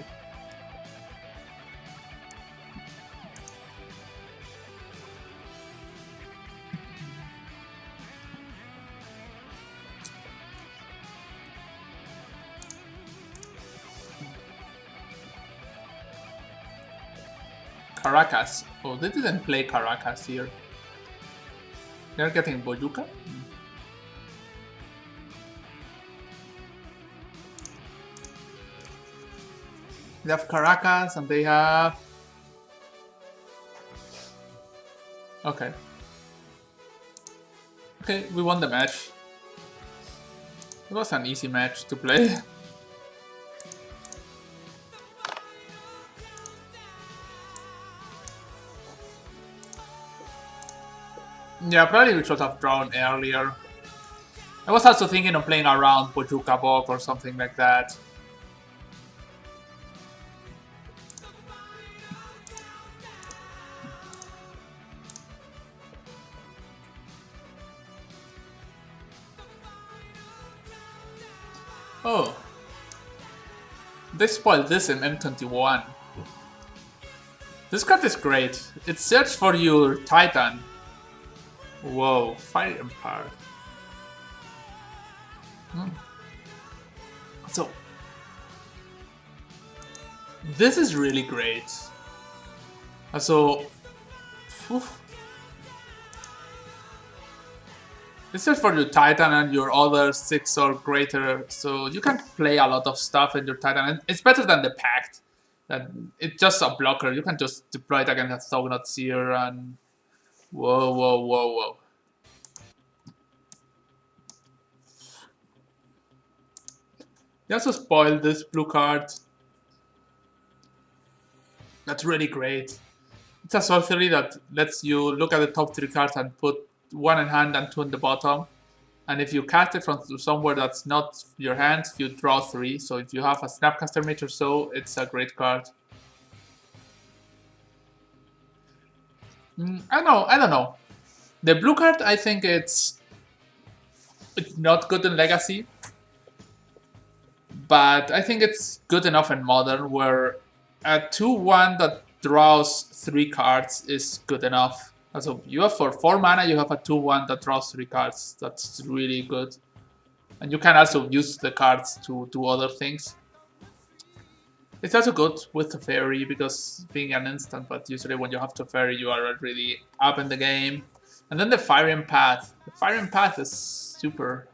Caracas. Oh, they didn't play Caracas here. They're getting Boyuka? They have Caracas and they have Okay. Okay, we won the match. It was an easy match to play. Yeah, probably we should have drawn earlier. I was also thinking of playing around Bojuka Bog or something like that. Oh. They spoiled this in M21. This card is great. It searches for your Titan. Whoa, Fire Empire. So, this is really great. So, this is for your Titan and your other 6 or greater, so you can play a lot of stuff in your Titan. And it's better than the Pact. It's just a blocker. You can just deploy it against a Thognut Seer and... Whoa, whoa, whoa, whoa. They also spoiled this blue card. That's really great. It's a sorcery that lets you look at the top 3 cards and put 1 in hand and 2 in the bottom. And if you cast it from somewhere that's not your hand, you draw 3. So if you have a Snapcaster Mage or so, it's a great card. I don't know. The blue card, I think it's not good in Legacy. But I think it's good enough in Modern, where a 2-1 that draws 3 cards is good enough. So you have for 4 mana, you have a 2-1 that draws 3 cards. That's really good. And you can also use the cards to do other things. It's also good with the Fairy, because being an instant, but usually when you have to Fairy, you are really up in the game. And then the Firing Path. The Firing Path is super.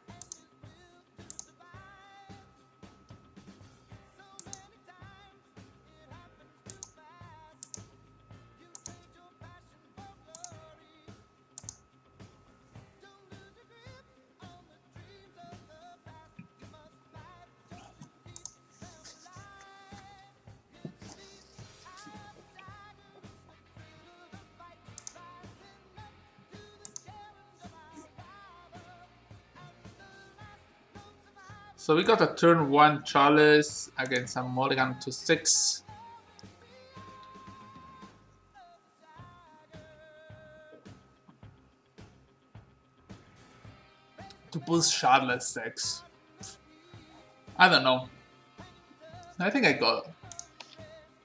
So we got a turn 1 Chalice against a mulligan to 6. To boost Shardless decks. I don't know. I think I got...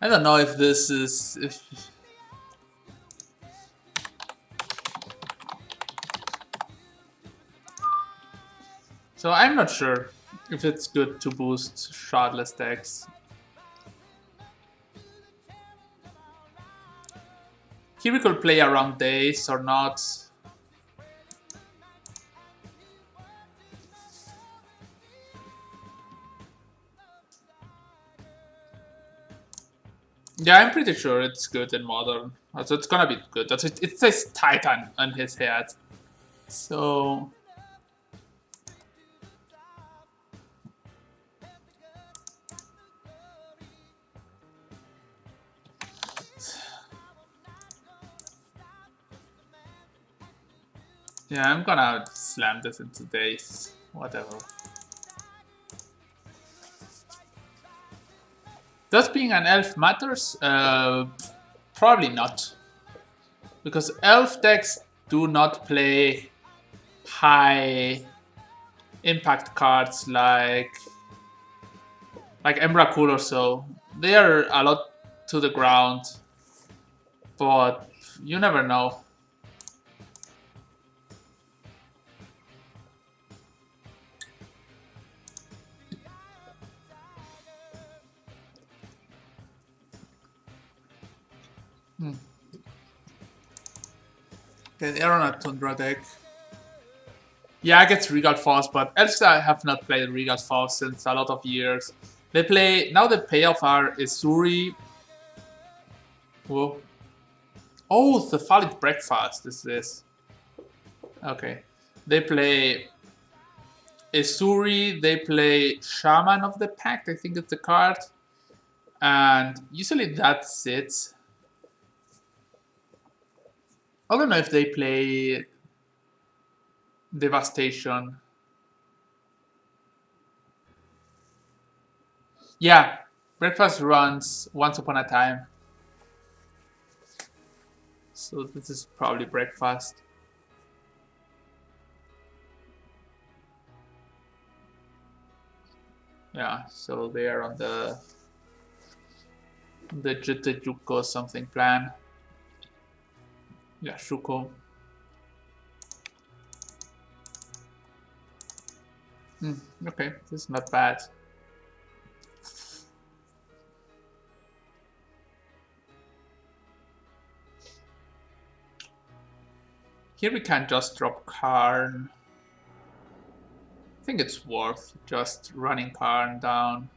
I don't know if this is... So I'm not sure if it's good to boost Shardless decks. Here we could play around days or not. Yeah, I'm pretty sure it's good in Modern. So it's gonna be good. It says Titan on his head. So... yeah, I'm gonna slam this into days. Whatever. Does being an elf matters? Probably not. Because elf decks do not play high impact cards like Emrakul or so. They are a lot to the ground, but you never know. Okay, they're on a Tundra deck. Yeah, I get Regal Falls, but elves I have not played Regal Falls since a lot of years. They play... now the payoff are Isuri. Whoa. Oh, the Valid Breakfast is this. Okay. They play Isuri, they play Shaman of the Pact, I think it's the card. And usually that's it. I don't know if they play Devastation. Yeah, Breakfast runs Once Upon a Time. So this is probably Breakfast. Yeah, so they are on the Juko something plan. Yeah, Shuko. Okay, this is not bad. Here we can just drop Karn. I think it's worth just running Karn down.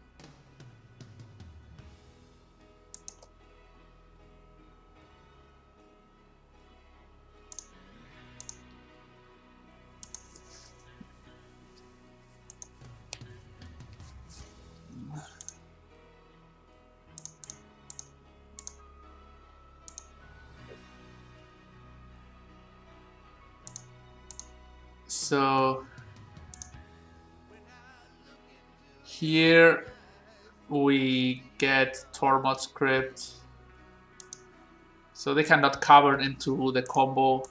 So here we get Tormod script. So they cannot cover into the combo.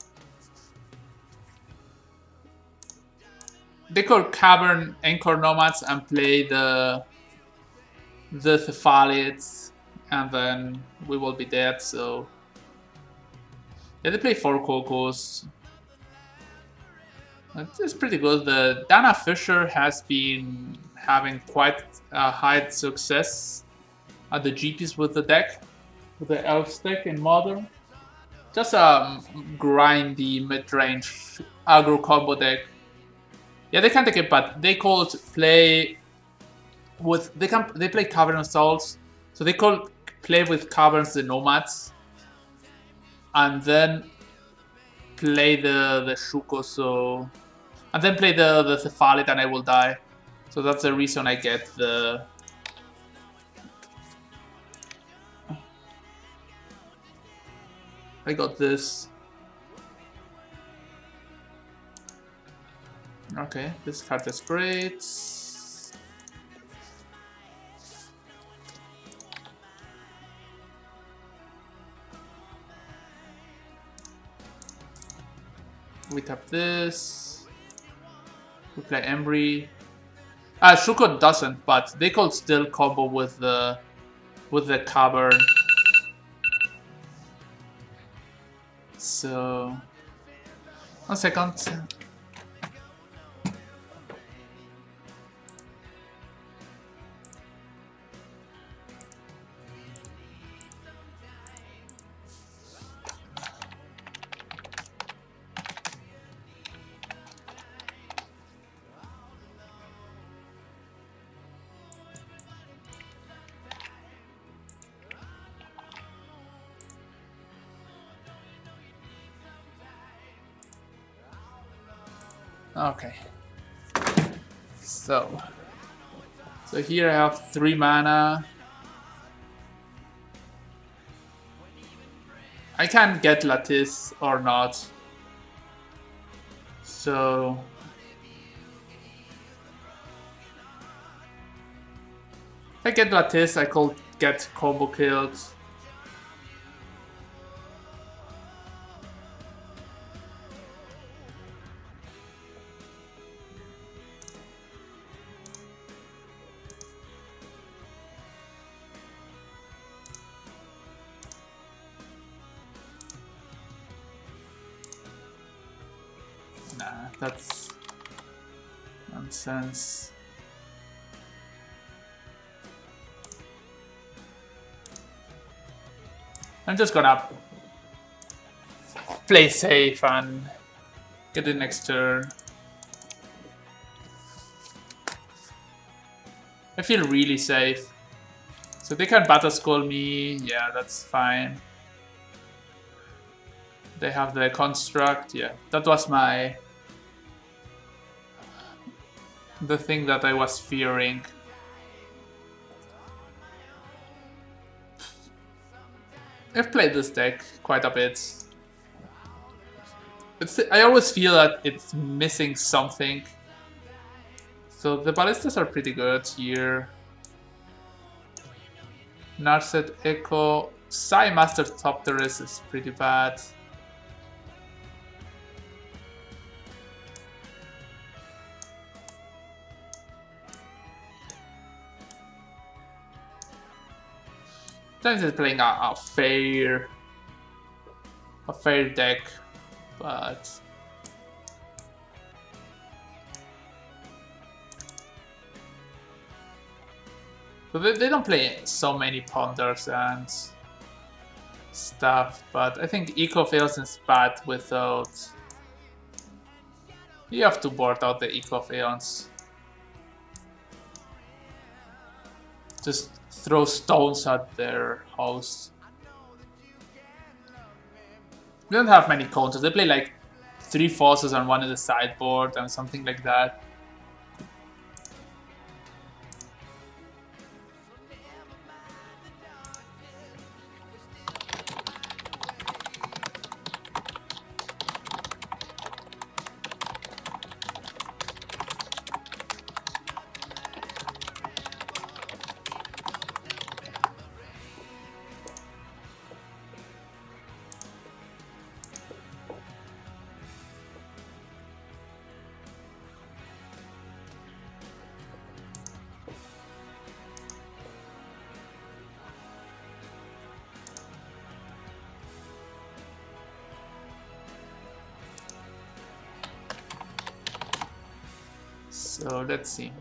They could cavern Anchor Nomads and play the Cephalids, and then we will be dead, so... Yeah, they play 4 Cocos. It's pretty good. The Dana Fisher has been having quite high success at the GPs with the deck, with the Elf deck in Modern. Just a grindy mid-range aggro combo deck. Yeah, they can take it, but they could play with they play Cavern Assaults, so they could play with Caverns the Nomads, and then play the Shuko, so... And then play the Cephalid and I will die. So that's the reason I get the... I got this. Okay, this card is great. We tap this. We play Embry. Shuko doesn't, but they could still combo with the Cavern. So 1 second. Okay. So here I have 3 mana. I can get Lattice or not. So if I get Lattice, I could get combo killed. Nah, that's nonsense. I'm just gonna play safe and get the next turn. I feel really safe. So they can Battle Skull me, yeah, that's fine. They have the construct, yeah. That was the thing that I was fearing. I've played this deck quite a bit. I always feel that it's missing something. So the ballistas are pretty good here. Narset Echo. Psy Master Top Terrace is pretty bad. Sometimes it's playing a fair deck, but they don't play so many ponders and stuff, but I think Eco Fails is bad without. You have to board out the Eco Fails. Just throw stones at their host. They don't have many counters. They play like 3 forces and 1 in the sideboard and something like that. So let's see.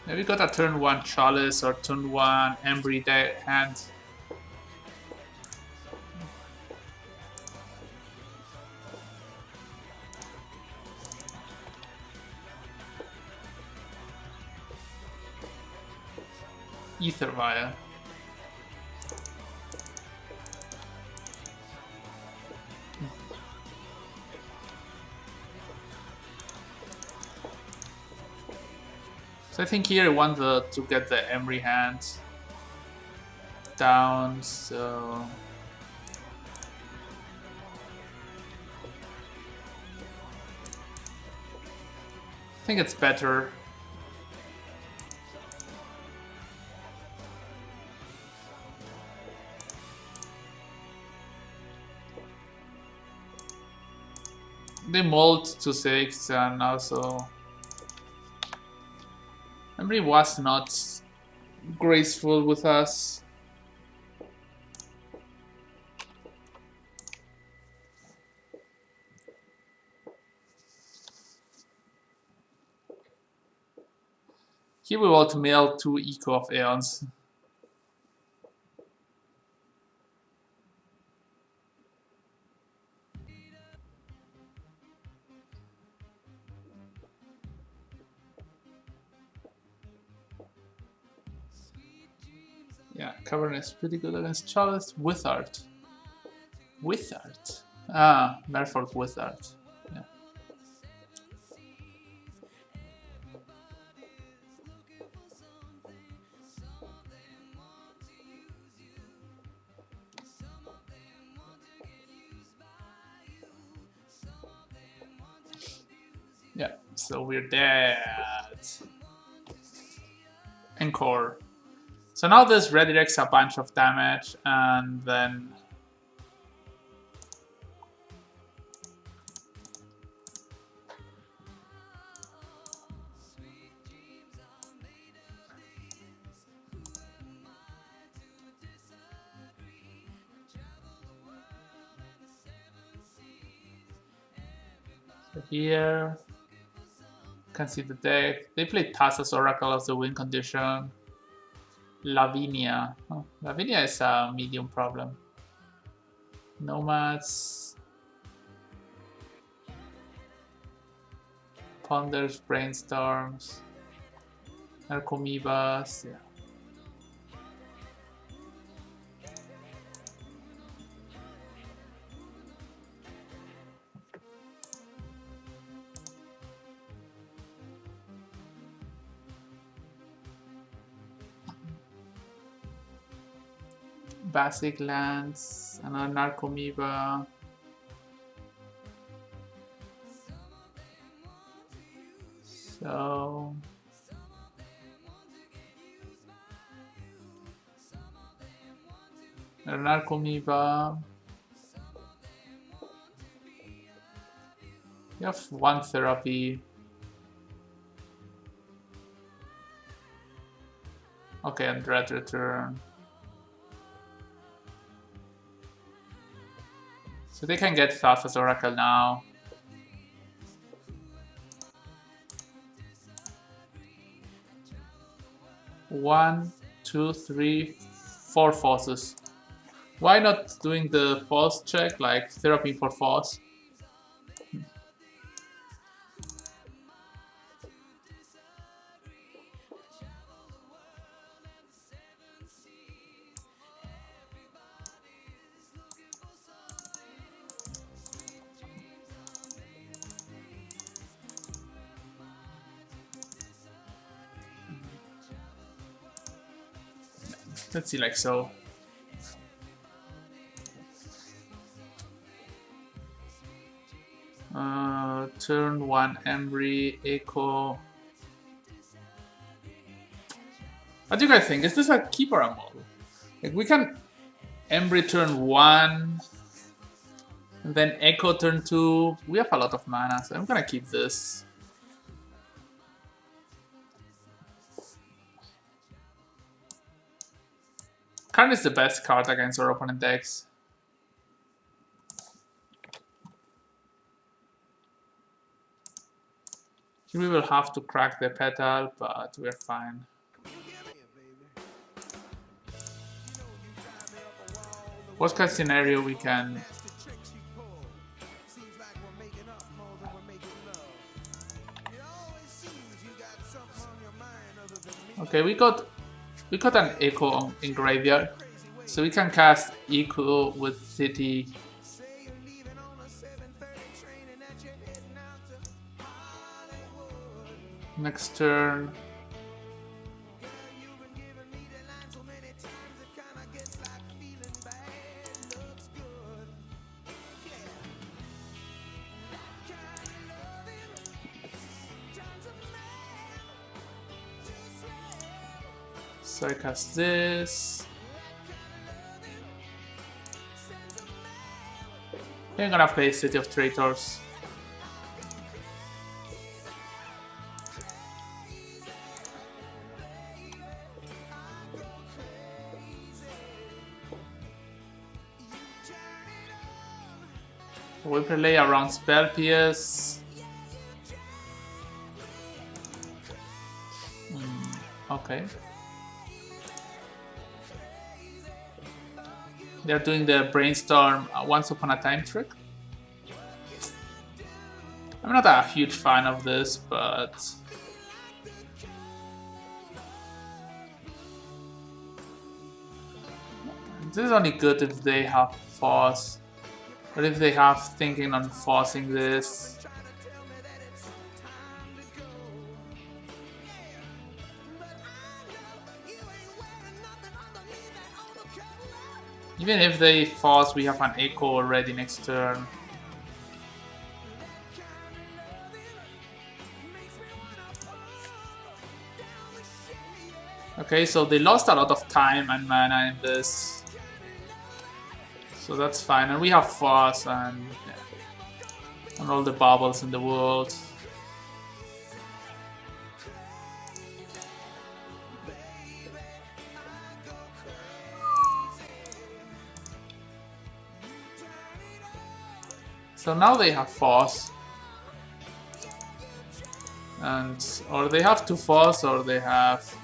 Maybe got a turn 1 Chalice or turn 1 Embry hand. Ether Vial. So I think here I want to get the Emery hand down, so I think it's better. They mold to 6 and also Emery was not graceful with us. Here we want to mail 2 Eco of Aeons. Yeah, Karn is pretty good against Chalice. Wizard. Wizard. Ah, Merfolk Wizard. Yeah. Yeah, so we're dead. Encore. So now this redirects a bunch of damage, and then so here you can see the deck. They play Tassa's Oracle as the win condition. Lavinia. Oh, Lavinia is a medium problem. Nomads. Ponders, Brainstorms. Narcomoebas. Yeah. Basic lands, another Narcomoeba. So another Narcomoeba. You have one therapy. Okay, and Dread Return. So they can get Thassa's Oracle now. One, two, three, four forces. Why not doing the force check, like therapy for force? Let's see, like so. Turn one Embry, Echo. What do you guys think? Is this a keep or a model? Like we can Embry turn one, and then Echo turn two. We have a lot of mana, so I'm gonna keep this. Karn is the best card against our opponent decks. Here we will have to crack the petal, but we're fine. Worst case scenario, we can. Okay, we got an Echo in graveyard, so we can cast Echo with City. Next turn. So I cast this. I'm gonna play City of Traitors. We play around Spell Pierce. Okay. They're doing the Brainstorm Once Upon a Time trick. I'm not a huge fan of this, but this is only good if they have force, or if they have thinking on forcing this. Even if they force, we have an Echo already next turn. Okay, so they lost a lot of time and mana in this. So that's fine. And we have Foss and, yeah, and all the bubbles in the world. So now they have Foss. And or they have 2 Foss or they have...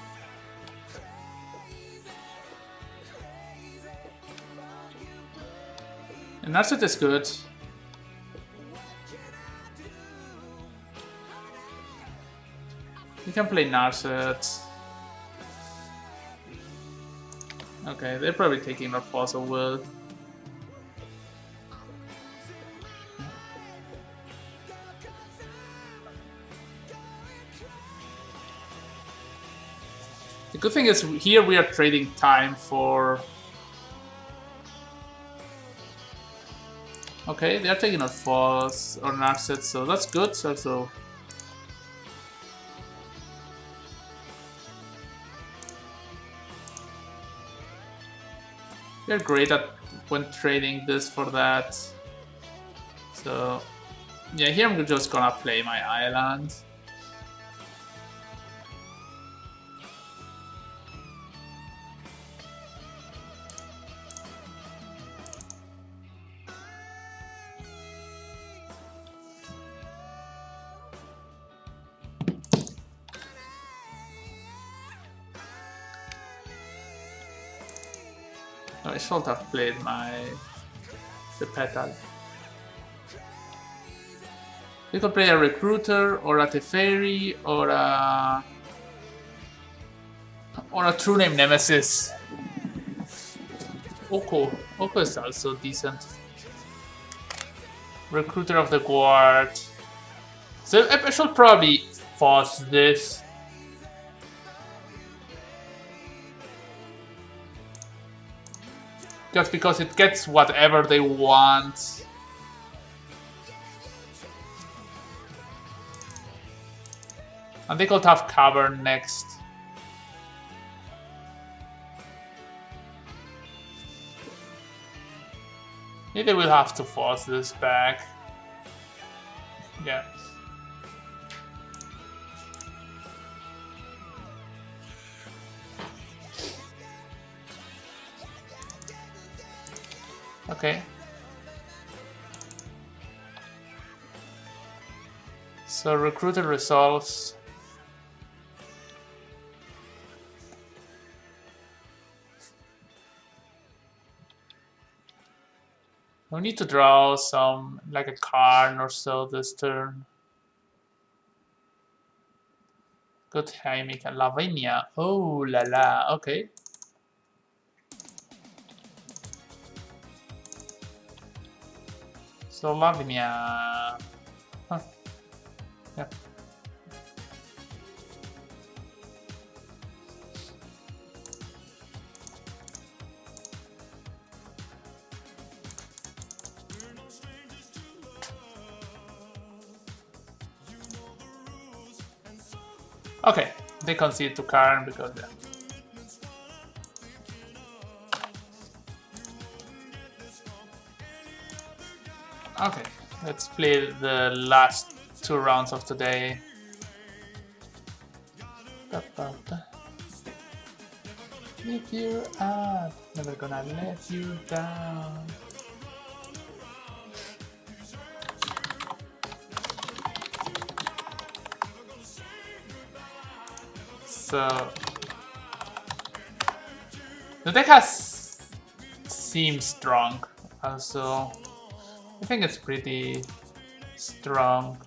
And Narset is good. You can play Narset. Okay, they're probably taking our Fossil Will. The good thing is here we are trading time for... Okay, they are taking our Foss or Narset, so that's good. So they're great at when trading this for that. So yeah, here I'm just gonna play my island. I should have played the petal. You could play a recruiter or a Teferi or a true name Nemesis. Oko is also decent. Recruiter of the Guard. So I should probably force this. Just because it gets whatever they want. And they could have Cavern next. Maybe they will have to force this back. Yeah. Okay. So recruiter resolves. We need to draw some, like a Karn or so this turn. Good Haimik and Lavinia. Oh la la, okay. So Lavinia. Huh. Yeah. Okay, they concede to Karn because yeah. Okay, let's play the last 2 rounds of today. If you're up, never gonna let you down. So the deck seems strong, also I think it's pretty strong.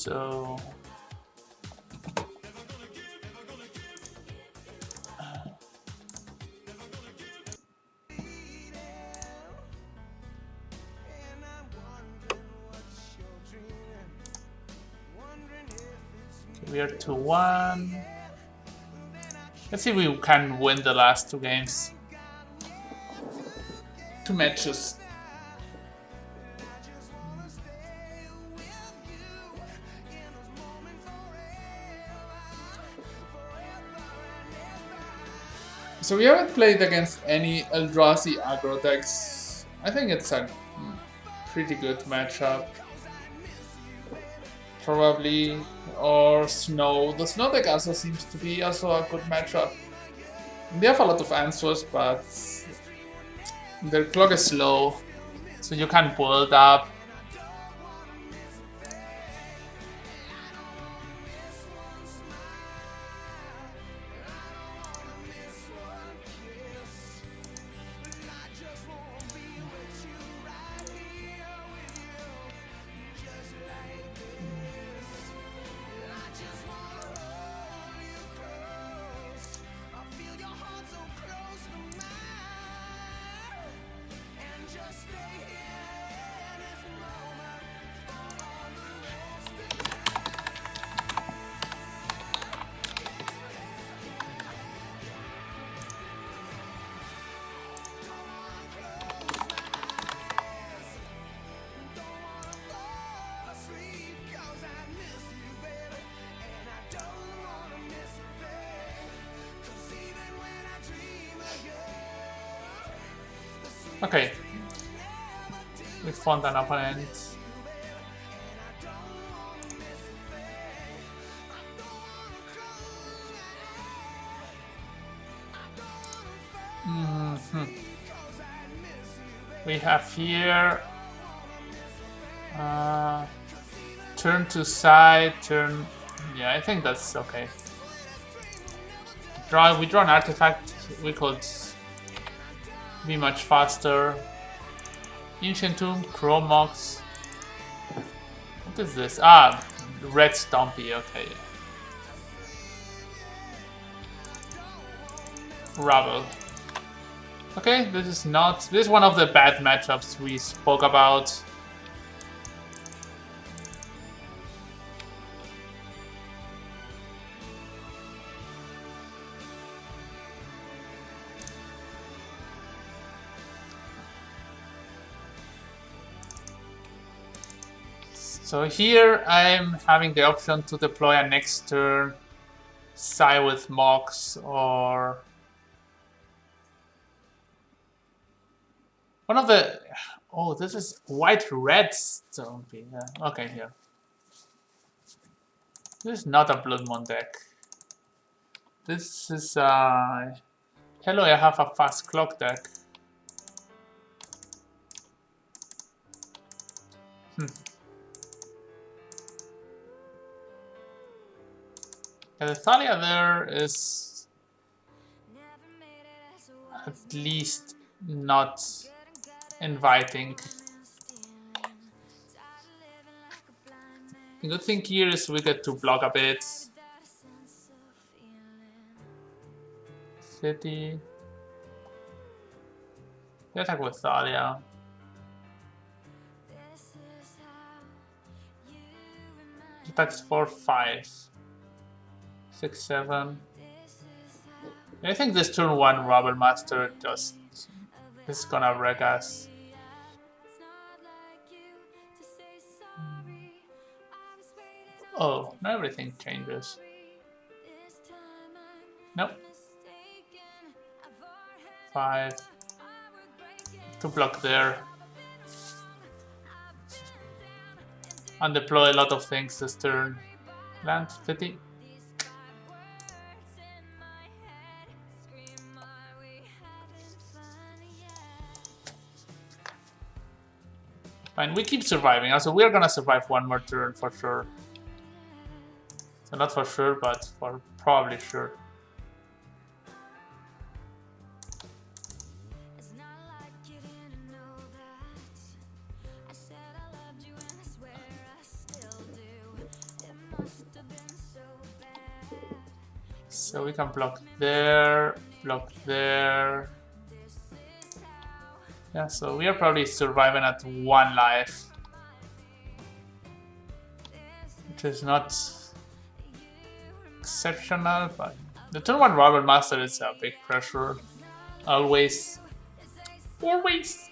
So we are 2-1. Let's see if we can win the last 2 games. 2 matches. So we haven't played against any Eldrazi aggro decks. I think it's a pretty good matchup. Probably, or Snow. The Snow deck also seems to be also a good matchup. They have a lot of answers, but their clock is slow, so you can build up. Okay, we found an opponent. We have here turn to side, turn. Yeah, I think that's okay. We draw an artifact. We could be much faster. Ancient Tomb, Chromox. What is this? Ah, Red Stompy, okay. Rubble. Okay, this is one of the bad matchups we spoke about. So here I'm having the option to deploy a next turn Psy with Mox or one of the... Oh, this is white-red Stompy. Yeah. Okay, here. This is not a Blood Moon deck. This is hello, I have a fast clock deck. Yeah, the Thalia there is at least not inviting. The good thing here is we get to block a bit. City. We attack with Thalia. Attacks 4, 5, 6, 7. I think this turn 1 Rubble Master just is gonna wreck us. Oh, now everything changes. Nope. 5. To block there. And deploy a lot of things this turn. Land 50. Fine, we keep surviving. Also, we're gonna survive one more turn for sure. So not for sure, but for probably sure. So we can block there, block there. Yeah, so we are probably surviving at 1 life, which is not exceptional, but the turn 1 Robber Master is a big pressure. Always. Always.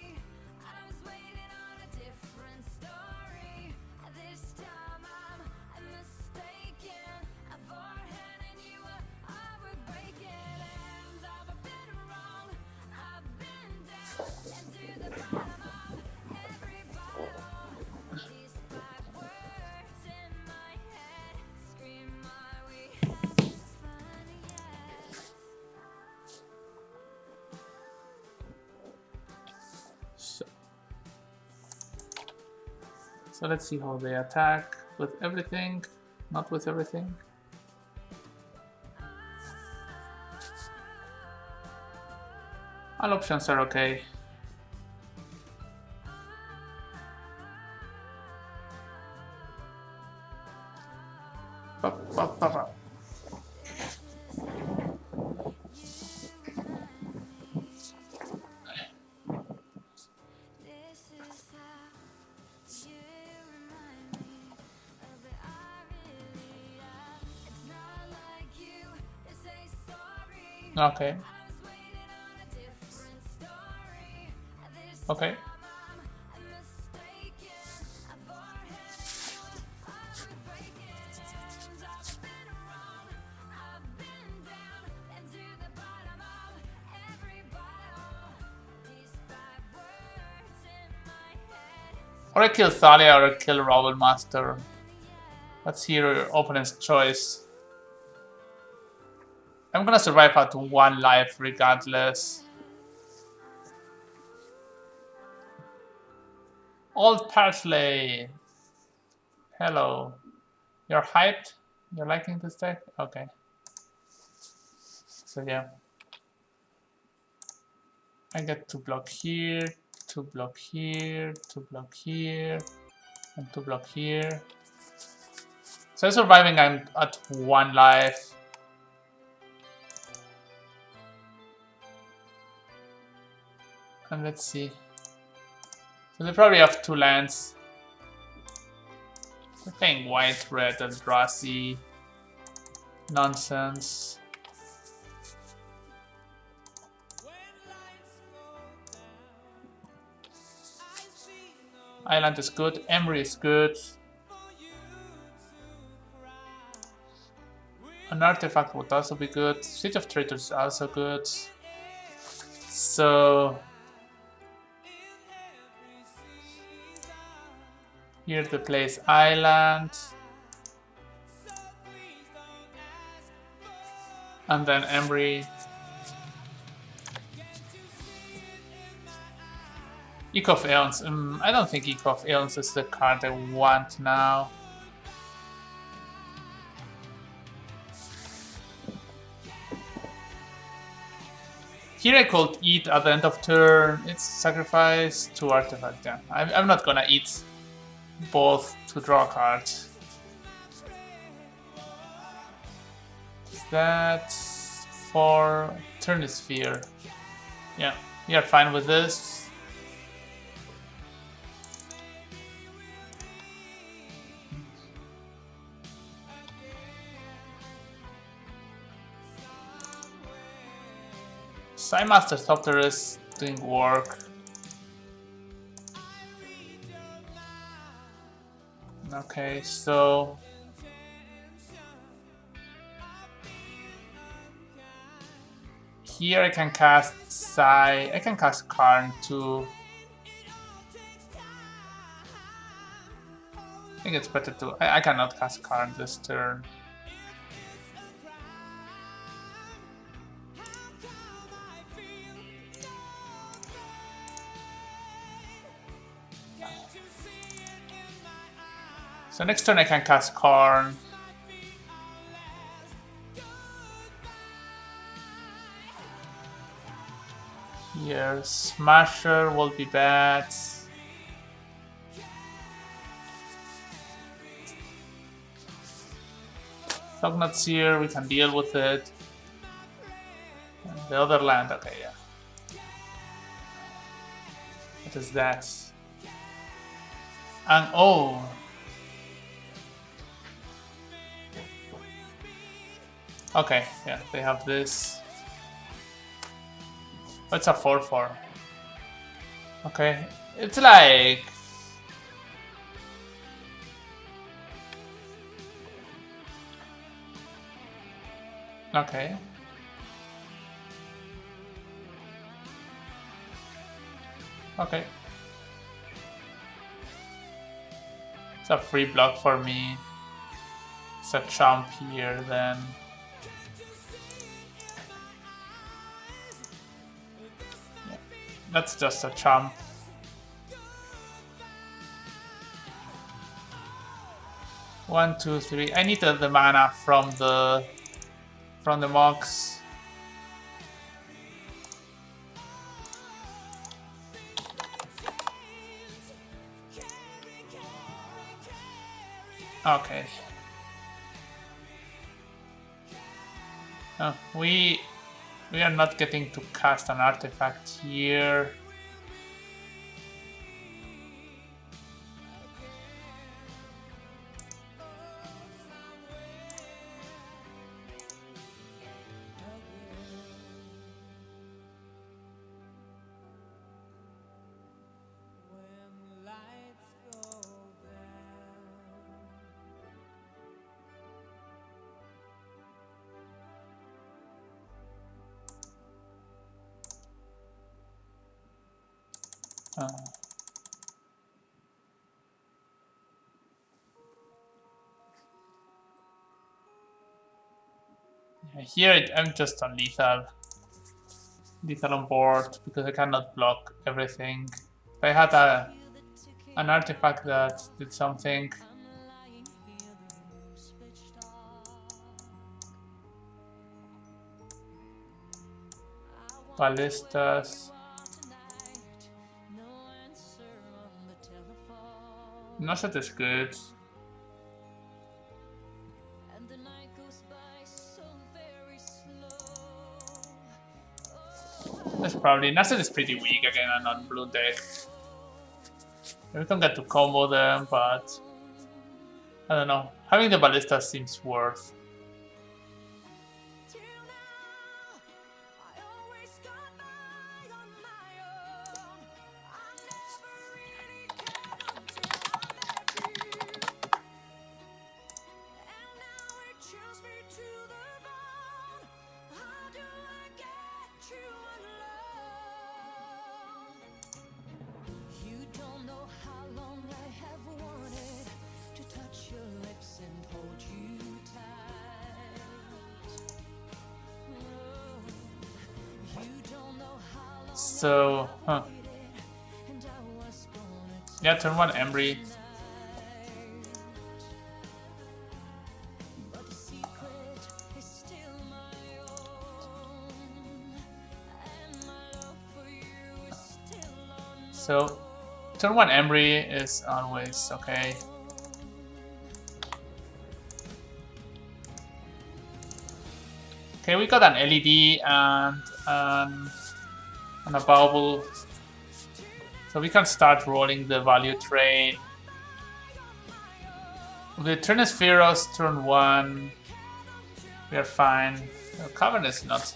So let's see how they attack with everything, not with everything. All options are okay. Pop, pop, pop, pop. Okay. Okay. Or I kill Thalia or I kill Robin Master. Let's hear your opponent's choice. I'm gonna survive at 1 life regardless. Old Parsley. Hello. You're hyped? You're liking this deck? Okay. So yeah. I get to block here, to block here, to block here, and to block here. So surviving, I'm at 1 life. And let's see. So they probably have 2 lands. They're playing white, red, Eldrazi. Nonsense. Island is good. Emery is good. An artifact would also be good. Siege of Traitors is also good. So here they place Island. And then Emery. Echo of Aeons. I don't think Echo of Aeons is the card I want now. Here I could eat at the end of turn. It's sacrifice 2 artifacts. Yeah, I'm not gonna eat both to draw a card. That's for turn sphere. Yeah, we are fine with this. Master Software is doing work. Okay, so here I can cast I can cast Karn too. I think it's better to. I cannot cast Karn this turn. So next turn I can cast Karn. Here, Smasher will be bad. Thugnut's here, we can deal with it. And the other land, okay, yeah. What is that? And oh. Okay, yeah, they have this. What's a 4/4? Okay, it's like. Okay. Okay. It's a free block for me. It's a chump here then. Yeah, that's just a chump. One, two, three. I need the mana from the Mox. Okay. We are not getting to cast an artifact here. Here I'm just on lethal on board because I cannot block everything. If I had an artifact that did something. Ballistas. No set is good. That's probably Nasset is pretty weak again on non-blue deck. We don't get to combo them, but I don't know. Having the ballista seems worth. So, yeah, turn 1 Embry. So, turn 1 Embry is always okay. Okay, we got an LED and a bubble. So we can start rolling the value train. With turn Spheros, turn 1, we are fine. Cavern is not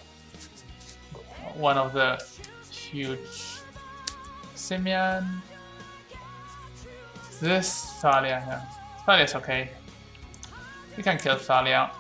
one of the huge. Simeon. This Thalia, yeah. Thalia's okay. We can kill Thalia.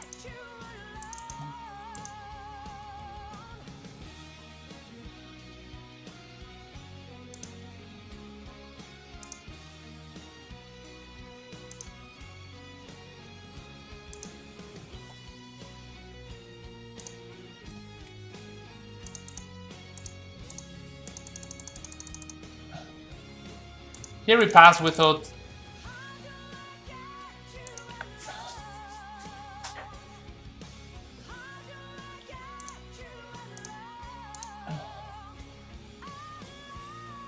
Here we pass without.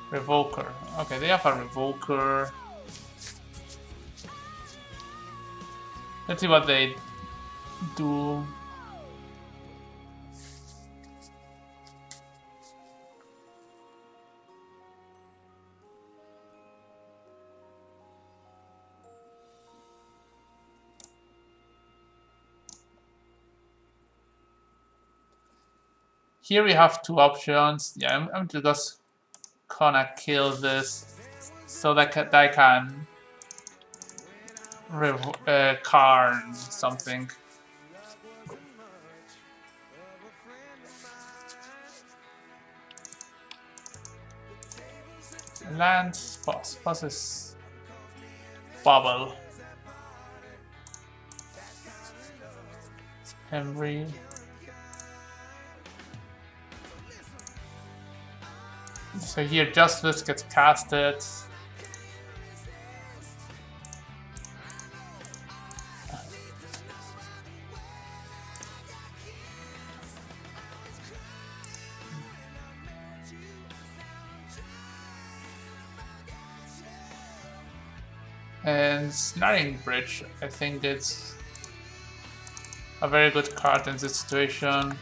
Revoker. Okay, they have a Revoker. Let's see what they do. Here we have two options. Yeah, I'm just gonna kill this so that I can Karn something. Land, pause is bubble. Henry. So here Justice gets casted. And Snaring Bridge, I think it's a very good card in this situation.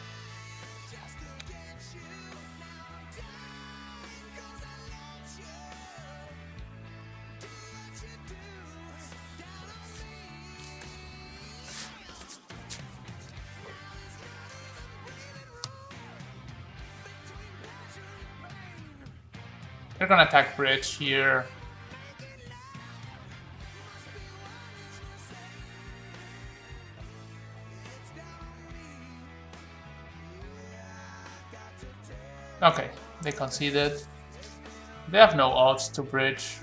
They're gonna attack Bridge here. Okay, they conceded. They have no odds to Bridge.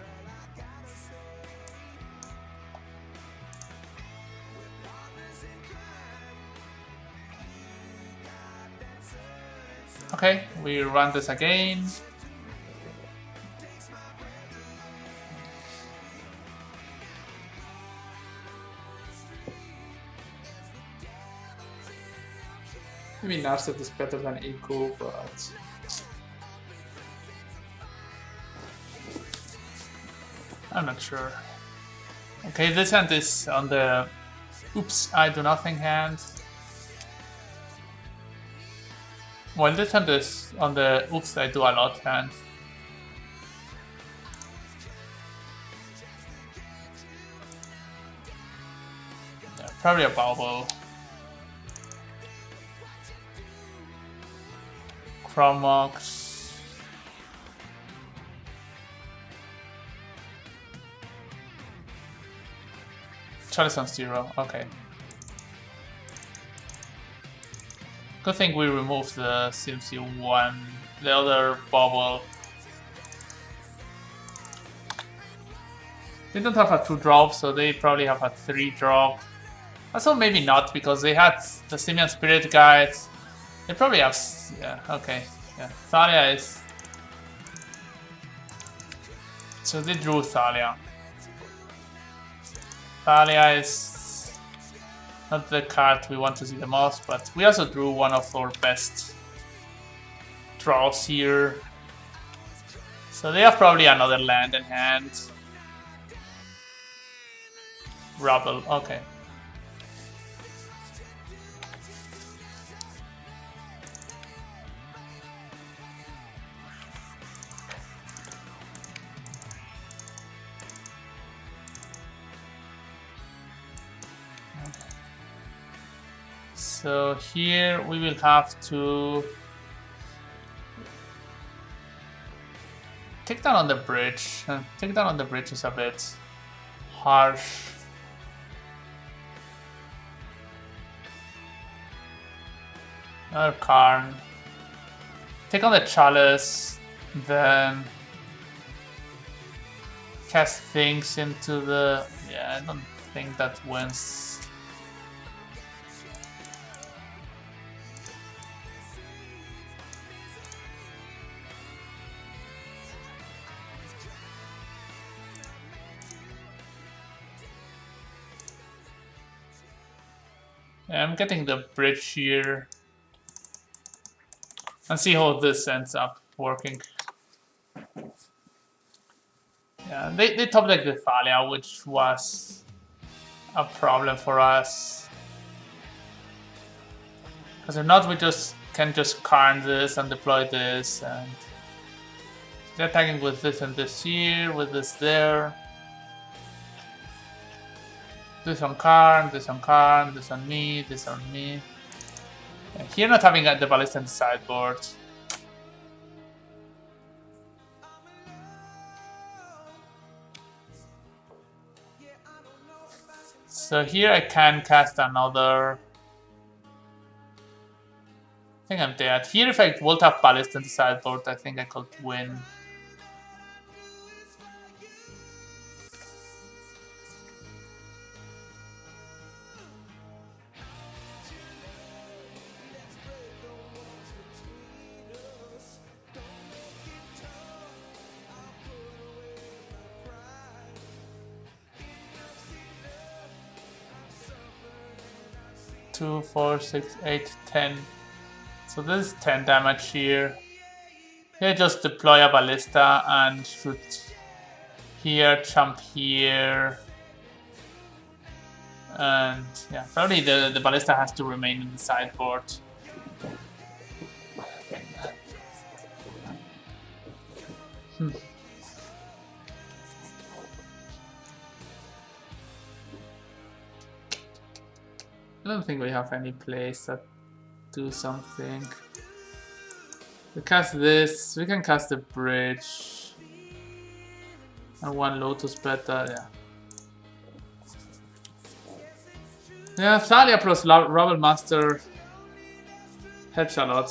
Okay, we run this again. I mean, Narset is better than Iku, but I'm not sure. Okay, this hand is on the oops, I do nothing hand. Well, this hand is on the oops, I do a lot hand. Yeah, probably a bubble. Chromox. Chalice on 0, okay. Good thing we removed the CMC1, the other bubble. They don't have a 2-drop, so they probably have a 3-drop. Also maybe not, because they had the Simian Spirit Guide. They probably have, yeah, okay. Yeah, Thalia is... So they drew Thalia. Thalia is not the card we want to see the most, but we also drew one of our best draws here. So they have probably another land in hand. Rubble, okay. So here we will have to take down on the bridge. Take down on the bridge is a bit harsh. Another Karn. Take on the Chalice, then cast things into the... Yeah, I don't think that wins. Yeah, I'm getting the bridge here. And see how this ends up working. Yeah, they top decked the Thalia, which was a problem for us. Because if not, we can just Karn this and deploy this, and they're attacking with this and this here, with this there. This on Karn, this on Karn, this on me, this on me. Here not having the ballista in the sideboard. So here I can cast another. I think I'm dead. Here if I would have ballista in the sideboard, I think I could win. Two, 4, 6, 8, 10. So this is 10 damage here. Here just deploy a ballista and shoot here, jump here. And yeah, probably the ballista has to remain in the sideboard. I don't think we have any plays that do something. We cast this, we can cast the bridge. And one Lotus Beta, yeah. Yeah, Thalia plus Rubble Master helps a lot.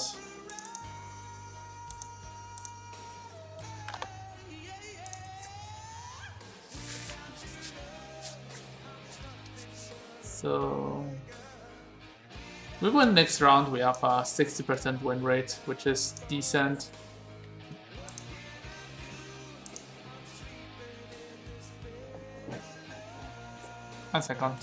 So we win next round. We have a 60% win rate, which is decent. One second.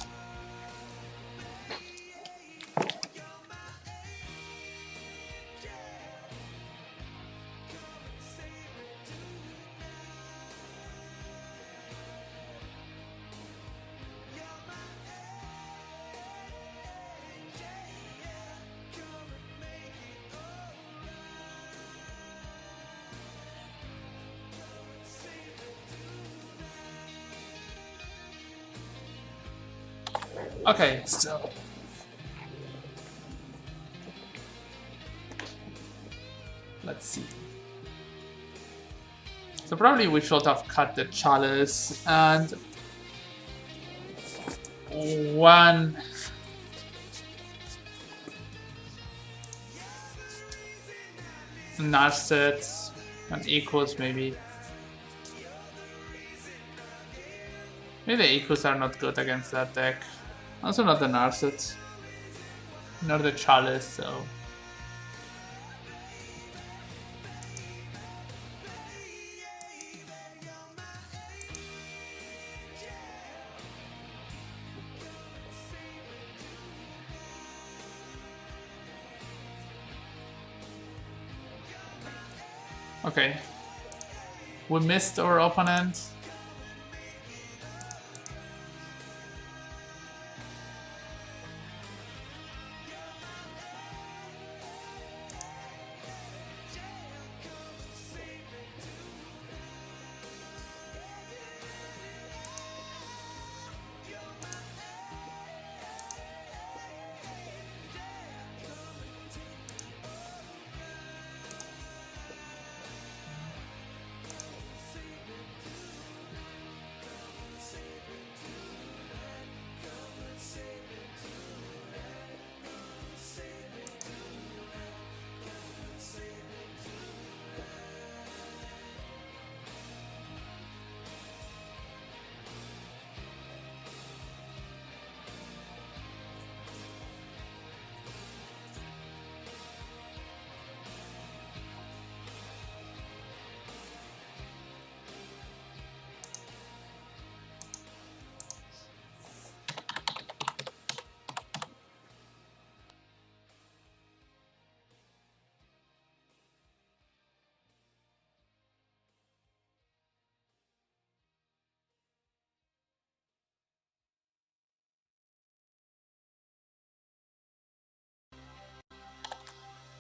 Okay, so let's see. So probably we should have cut the chalice and one Narset and equals maybe. Maybe the equals are not good against that deck. Also not the Narset. Nor the chalice, so. Okay. We missed our opponent.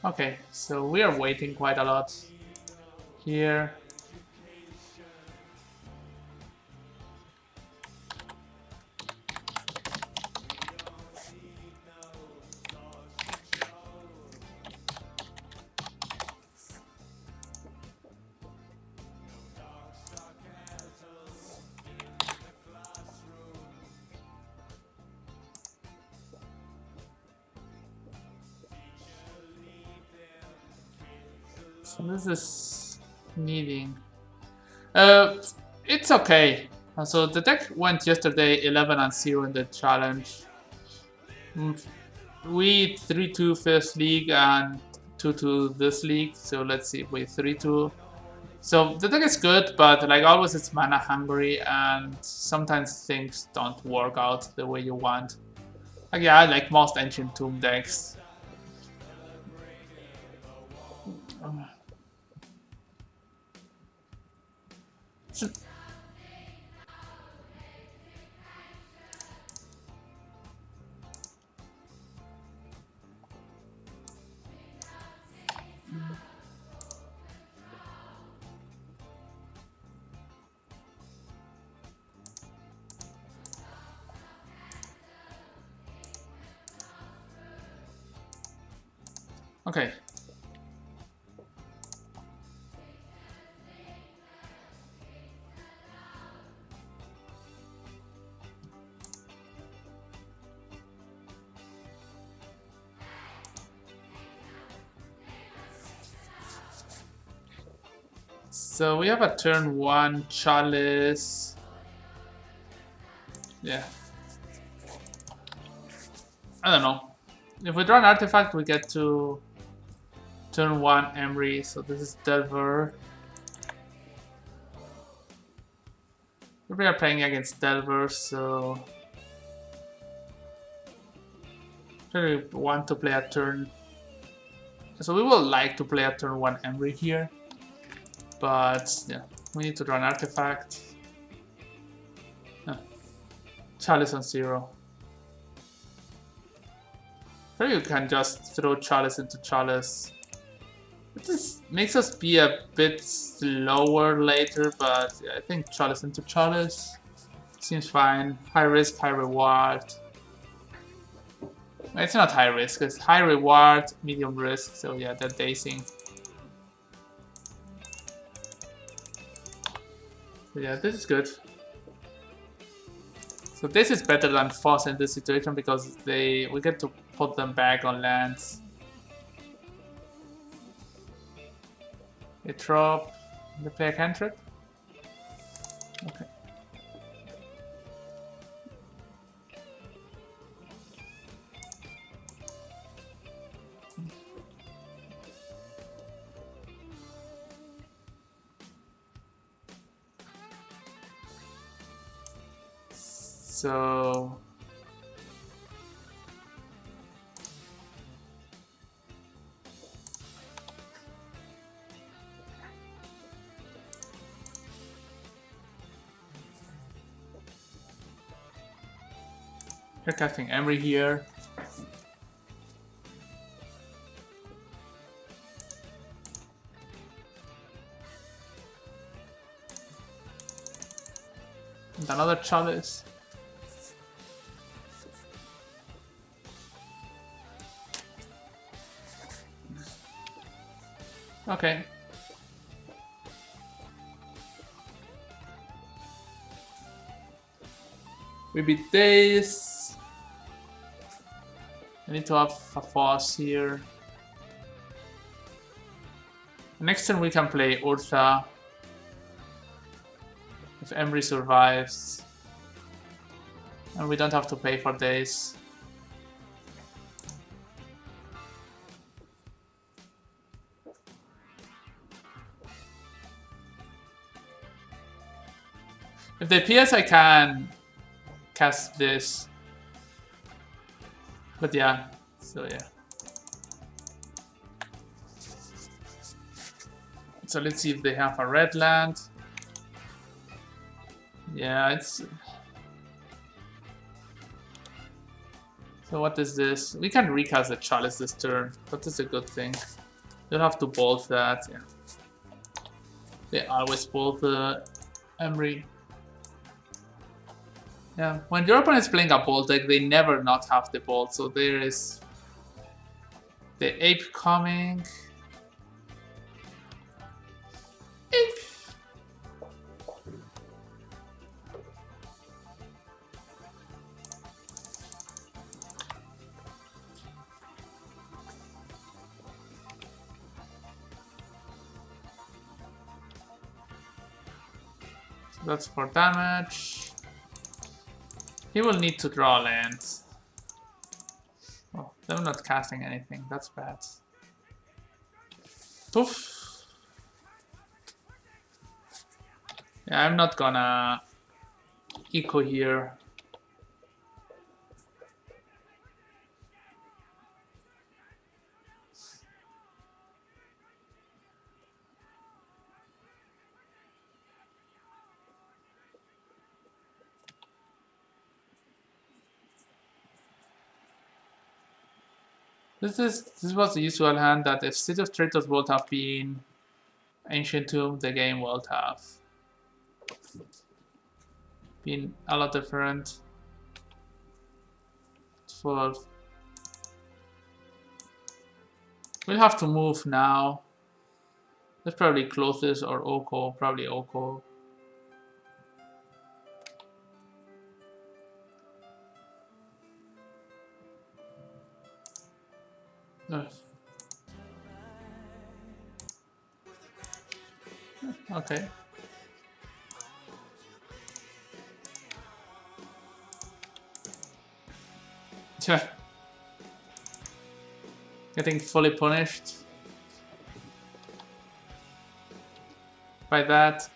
Okay, so we are waiting quite a lot here. So this is needing. It's okay. So the deck went yesterday 11-0 in the challenge. We 3-2 first league and 2-2 this league. So let's see, we 3-2. So the deck is good, but like always, it's mana hungry, and sometimes things don't work out the way you want. Like yeah, like most Ancient Tomb decks. So, okay. So we have a turn 1 Chalice. Yeah. I don't know. If we draw an artifact, we get to turn 1 Emery. So this is Delver. We are playing against Delver, so really want to play a turn. So we will like to play a turn 1 Emery here. But yeah, we need to draw an artifact. Chalice on 0. Or you can just throw Chalice into Chalice. This makes us be a bit slower later, but yeah, I think Chalice into Chalice seems fine. High risk, high reward. It's not high risk, it's high reward, medium risk, so yeah, they're dacing. So yeah, this is good. So this is better than Foss in this situation because we get to put them back on lands. They drop, they play a cantrip. Okay. So we're casting Emery here. And another Chalice. Okay. We beat this. I need to have a Foss here. Next turn we can play Ursa. If Emery survives. And we don't have to pay for days. If they PS, I can cast this. But yeah, so yeah. So let's see if they have a red land. Yeah, it's... So what is this? We can recast the Chalice this turn, but it's a good thing. You'll have to bolt that, yeah. They always bolt the Emery. Yeah, when your opponent is playing a bolt deck, they never not have the bolt, so there is the Ape coming. Ape! So that's for damage. He will need to draw lands. Oh, they're not casting anything. That's bad. Poof. Yeah, I'm not gonna eco here. This was the usual hand that if State of Traitors would have been Ancient Tomb, the game would have been a lot different. 12. We'll have to move now. Let's probably close this or Oko. Probably Oko. Okay. Getting fully punished by that.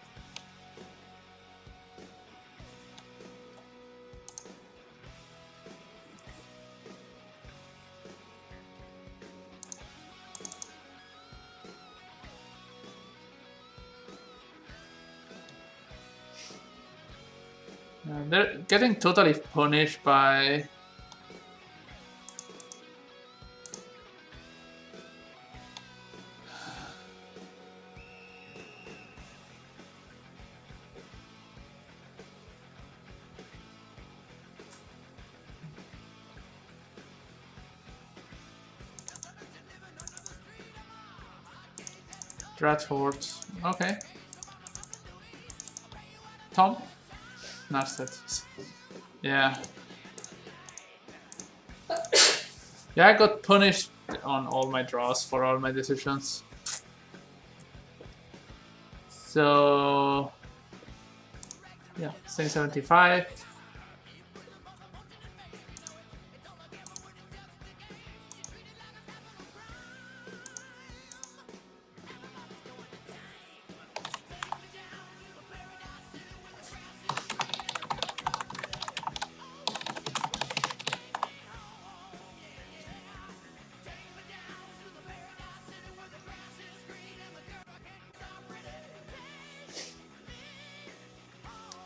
They're getting totally punished by Stratford. Okay. Tom? Narset. Yeah. Yeah, I got punished on all my draws for all my decisions. So yeah, same 75.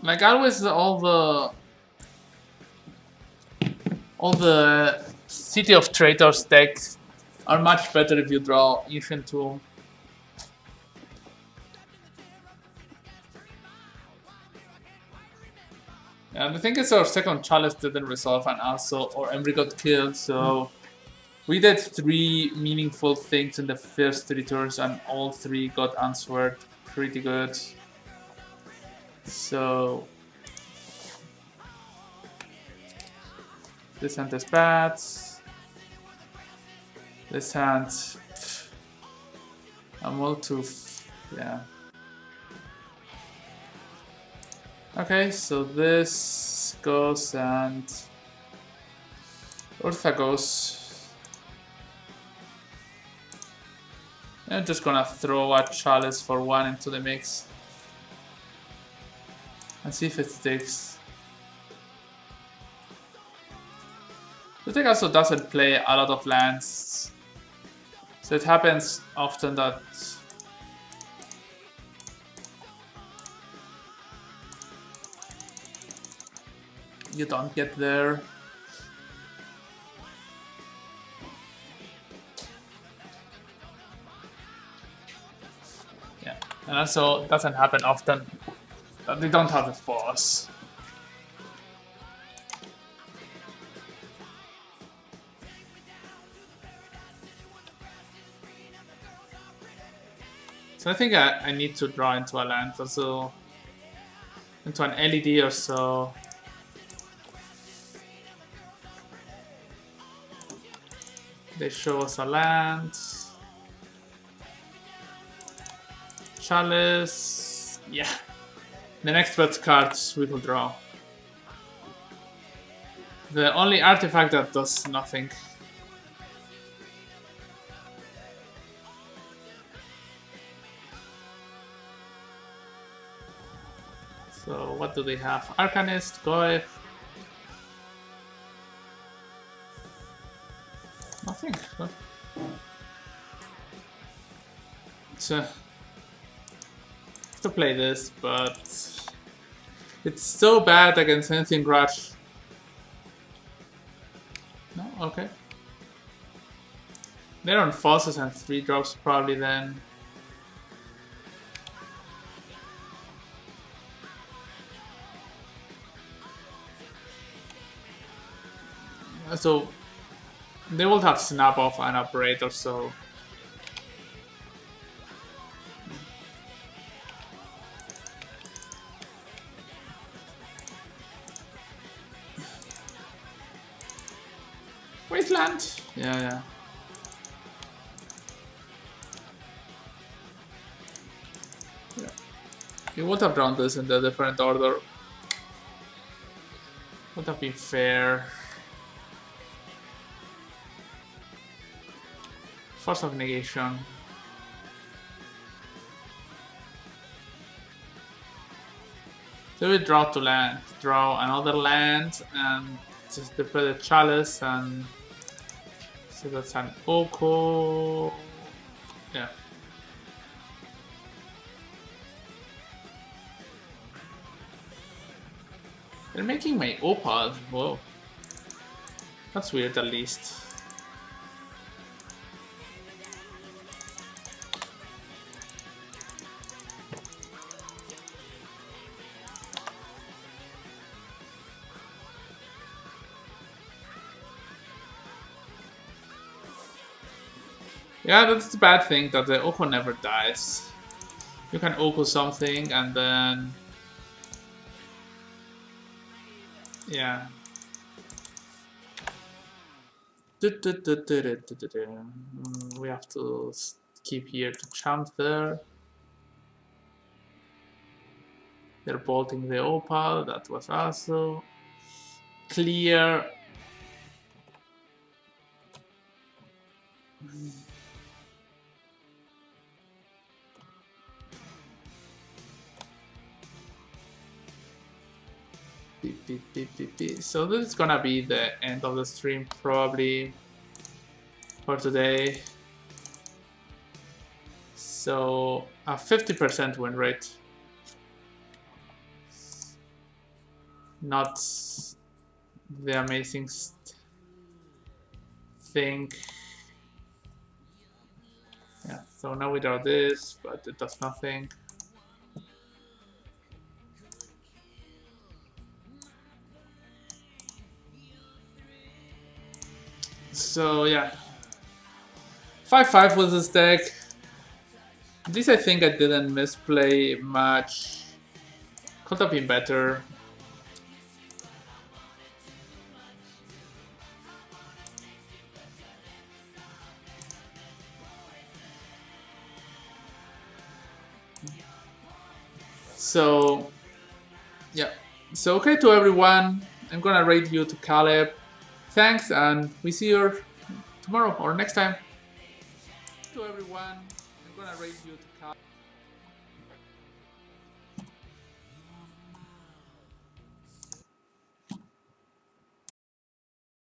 Like always, all the City of Traitors decks are much better if you draw Ancient Tomb. And the thing is, our second chalice didn't resolve, and also our Emry got killed, so we did 3 meaningful things in the first 3 turns, and all 3 got answered pretty good. So this hand is bad. This hand, I'm all too, yeah. Okay, so this goes and Urtha goes. I'm just gonna throw a chalice for 1 into the mix and see if it sticks. The deck also doesn't play a lot of lands, so it happens often that you don't get there. Yeah, and also it doesn't happen often that they don't have a force. So I think I need to draw into a land, also into an LED or so. They show us a land. Chalice. Yeah. The next best cards we will draw. The only artifact that does nothing. So what do they have? Arcanist, Goef. Nothing. Huh? So, to play this, but it's so bad against anything Rush. No? Okay. They're on Fosses and 3-drops probably then. So they will have Snap Off and Operator, so Wasteland. Yeah. You would have drawn this in the different order. Would have been fair. Force of Negation. So we draw to land, draw another land, and just deploy the Chalice, and so that's an Oko. Yeah. They're making my Opal. Whoa. That's weird, at least. Yeah, that's the bad thing, that the Oko never dies. You can Oko something and then... yeah. We have to keep here to jump there. They're bolting the Opal, that was also clear. So this is gonna be the end of the stream probably for today. So a 50% win rate. Not the amazing thing. Yeah, so now we draw this, but it does nothing. So yeah, 5-5 with this deck. This I think I didn't misplay much. Could have been better. So yeah, so okay to everyone. I'm gonna rate you to Caleb. Thanks, and we see you tomorrow or next time. To everyone, I'm gonna rate you to Caleb.